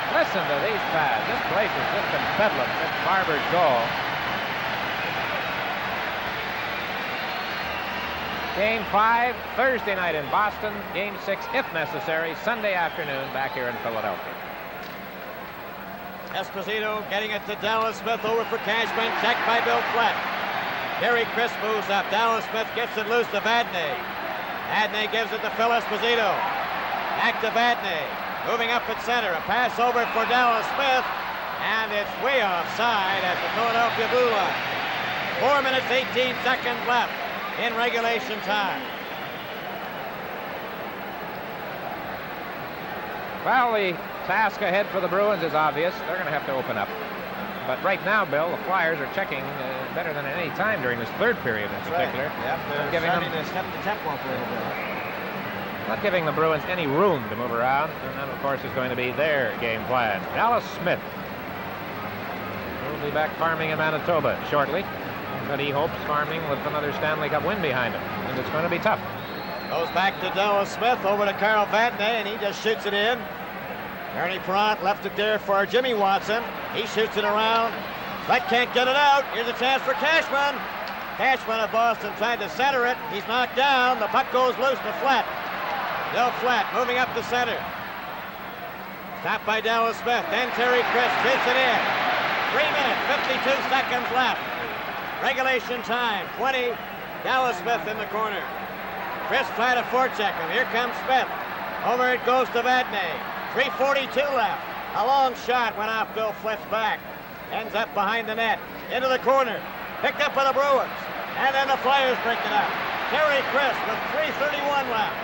Listen to these pads. This place has just been bedlam since Barber's goal. Game 5, Thursday night in Boston. Game 6, if necessary, Sunday afternoon back here in Philadelphia. Esposito getting it to Dallas Smith over for Cashman. Checked by Bill Flett. Terry Chris moves up. Dallas Smith gets it loose to Vadnais. Vadnais gives it to Phil Esposito. Back to Vadnais. Moving up at center. A pass over for Dallas Smith. And it's way offside at the Philadelphia blue line. 4 minutes, 18 seconds left in regulation time. Well, the task ahead for the Bruins is obvious. They're going to have to open up. But right now, Bill, the Flyers are checking better than at any time during this third period in particular. Right. Yep, they're starting to step the tempo up a little bit. Not giving the Bruins any room to move around, and that, of course, is going to be their game plan. Dallas Smith will be back farming in Manitoba shortly, but he hopes farming with another Stanley Cup win behind him, and it's going to be tough. Goes back to Dallas Smith, over to Carl Vadnais, and he just shoots it in. Ernie Perrant left it there for Jimmy Watson. He shoots it around. Flett can't get it out. Here's a chance for Cashman. Cashman of Boston trying to center it. He's knocked down. The puck goes loose to Flett. Bill Flett moving up the center. Stopped by Dallas Smith. Then Terry Chris hits it in. 3 minutes, 52 seconds left. Regulation time, 20. Dallas Smith in the corner. Chris trying to forecheck him. Here comes Smith. Over it goes to Vadnais. 3:42 left. A long shot went off Bill Flett's back. Ends up behind the net. Into the corner. Picked up by the Bruins. And then the Flyers break it up. Terry Chris with 3:31 left.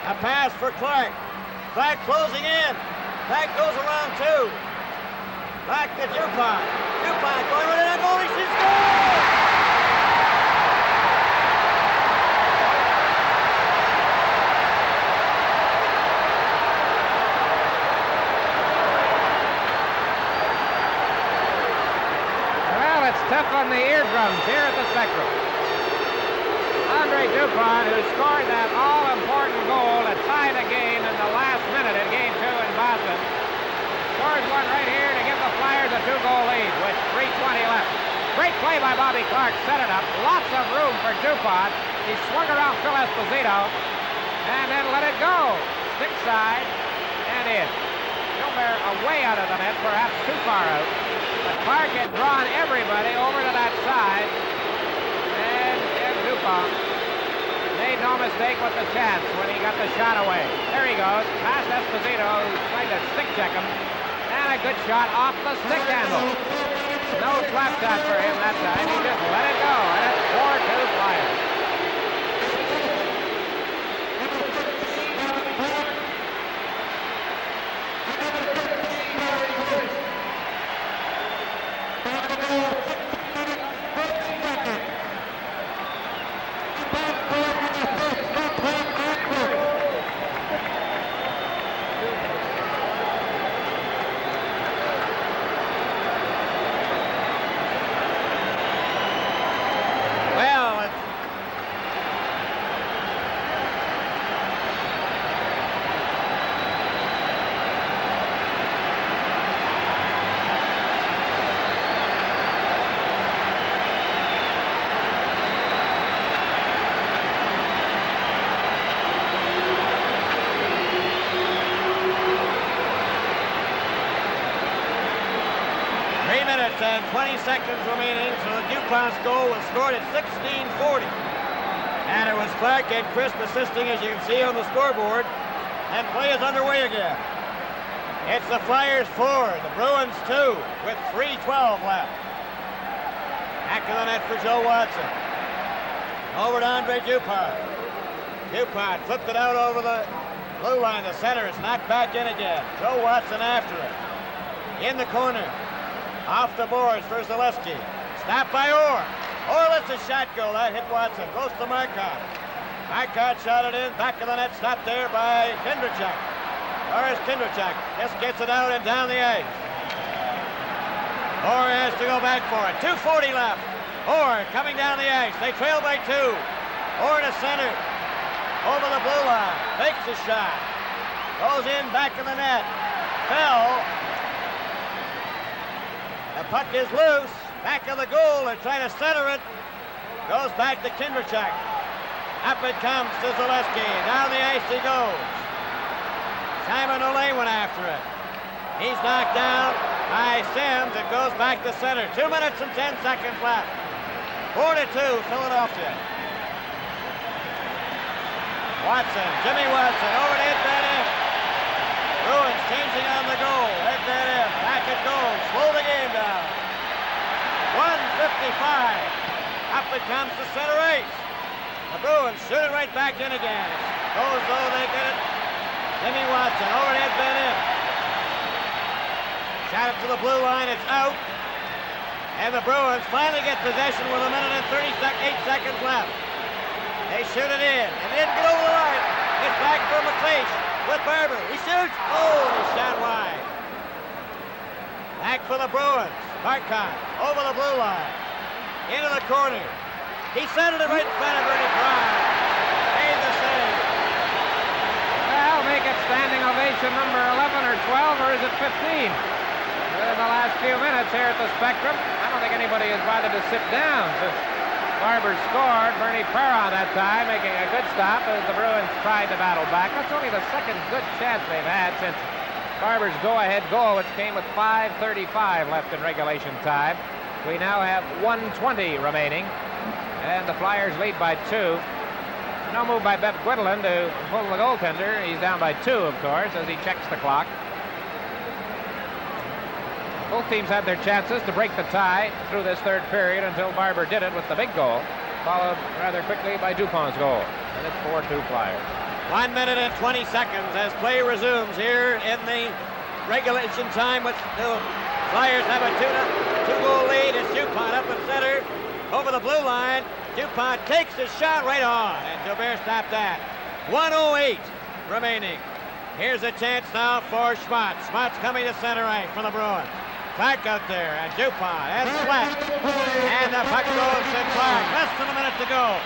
A pass for Clark. Clark closing in. Back goes around two. Back to Dupont. Dupont going with it. Goalie, she scores! Tough on the eardrums here at the Spectrum. Andre Dupont, who scored that all-important goal to tie the game in the last minute in Game 2 in Boston, scores one right here to give the Flyers a 2-goal lead with 3:20 left. Great play by Bobby Clark, set it up. Lots of room for Dupont. He swung around Phil Esposito and then let it go. Stick side and in. Gilbert away out of the net, perhaps too far out. But Clark had drawn everybody over to that side, and Dupont made no mistake with the chance when he got the shot away. There he goes, past Esposito, who's trying to stick check him, and a good shot off the stick handle. No slap shot for him that time, he just let it go, and it's 4-2 Flyers. 3 minutes and 20 seconds remaining, so the DuPont's goal was scored at 16:40. And it was Clark and Crisp assisting, as you can see on the scoreboard, and play is underway again. It's the Flyers 4, the Bruins 2, with 3:12 left. Back of the net for Joe Watson. Over to Andre Dupont. Dupont flipped it out over the blue line, the center. It's knocked back in again. Joe Watson after it. In the corner. Off the boards for Zaleski. Stopped by Orr. Orr lets a shot go. That hit Watson. Goes to Markov. Markov shot it in. Back of the net. Stopped there by Kindrachuk. Boris Kindrachuk just gets it out and down the ice. Orr has to go back for it. 2:40 left. Orr coming down the ice. They trail by 2. Orr to center. Over the blue line. Takes the shot. Goes in back of the net. Fell. The puck is loose. Back of the goal. They're trying to center it. Goes back to Kindrachuk. Up it comes to Zaleski. Down the ice he goes. Simon O'Leary went after it. He's knocked down by Sims. It goes back to center. 2 minutes and 10 seconds left. 4-2, Philadelphia. Watson, Jimmy Watson, over to Ed Van Impe. Bruins changing on the goal. Ed Van Impe, back it goes. Slow the game down. 1:55. Up it comes to center ice. The Bruins shoot it right back in again. Goes though, they get it. Jimmy Watson, over to Ed Van Impe. Shot it to the blue line, it's out. And the Bruins finally get possession with 1 minute and 8 seconds left. They shoot it in, and it didn't get over the line. It's back for MacLeish with Barber. He shoots. Oh, he shot wide. Back for the Bruins. Markov over the blue line. Into the corner. He centered it right in front of Bernie Brown. Made the save. Well, make it standing ovation number 11 or 12, or is it 15? In the last few minutes here at the Spectrum, I don't think anybody has bothered to sit down since Barber scored. Bernie Perron that time making a good stop as the Bruins tried to battle back. That's only the second good chance they've had since Barber's go-ahead goal, which came with 5:35 left in regulation time. We now have 1:20 remaining, and the Flyers lead by 2. No move by Bev Gwendolyn to pull the goaltender. He's down by 2, of course, as he checks the clock. Both teams had their chances to break the tie through this third period until Barber did it with the big goal, followed rather quickly by Dupont's goal. And it's 4-2 Flyers. 1 minute and 20 seconds as play resumes here in the regulation time. With the Flyers have a 2-goal lead. It's Dupont up in center over the blue line. Dupont takes his shot right on, and Gilbert stopped that. 1:08 remaining. Here's a chance now for Schmutz. Schmutz coming to center ice for the Bruins. Clark out there, and Dupont, and Sweat. And the puck goes to Clark. Less than a minute to go.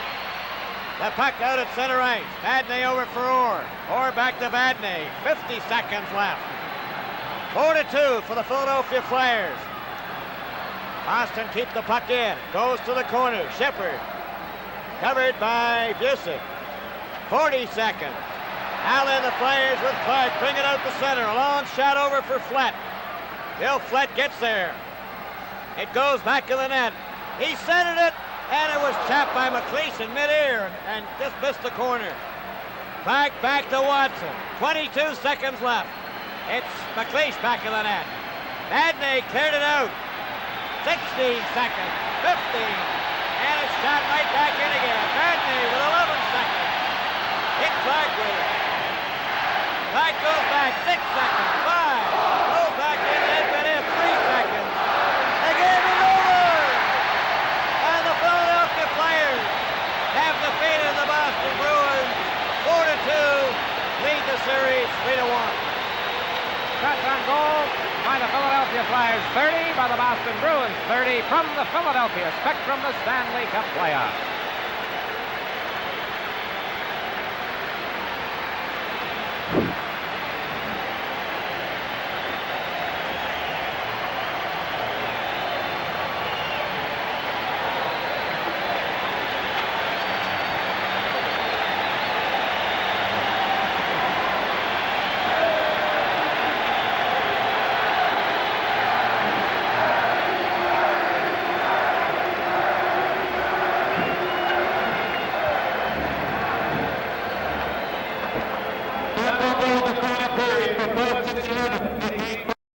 The puck out at center ice. Vadnais over for Orr. Orr back to Vadnais. 50 seconds left. 4-2 for the Philadelphia Flyers. Boston keep the puck in. Goes to the corner. Shepard. Covered by Busick. 40 seconds. Now then the Flyers with Clark. Bring it out to center. A long shot over for Flett. Bill Flett gets there. It goes back to the net. He centered it, and it was tapped by MacLeish in midair and just missed the corner. Clark back to Watson. 22 seconds left. It's MacLeish back in the net. Vadnais cleared it out. 16 seconds. 15. And it's shot right back in again. Vadnais with 11 seconds. Hit Clark with it. Clark goes back. 6 seconds. 5. Goes back in. Ed Van Impe. 3 seconds. The game is over. And the Philadelphia Flyers have defeated the Boston Bruins 4-2. Lead the series 3-1. Shots on goal by the Philadelphia Flyers, 30 by the Boston Bruins, 30 from the Philadelphia Spectrum, the Stanley Cup playoffs. 7.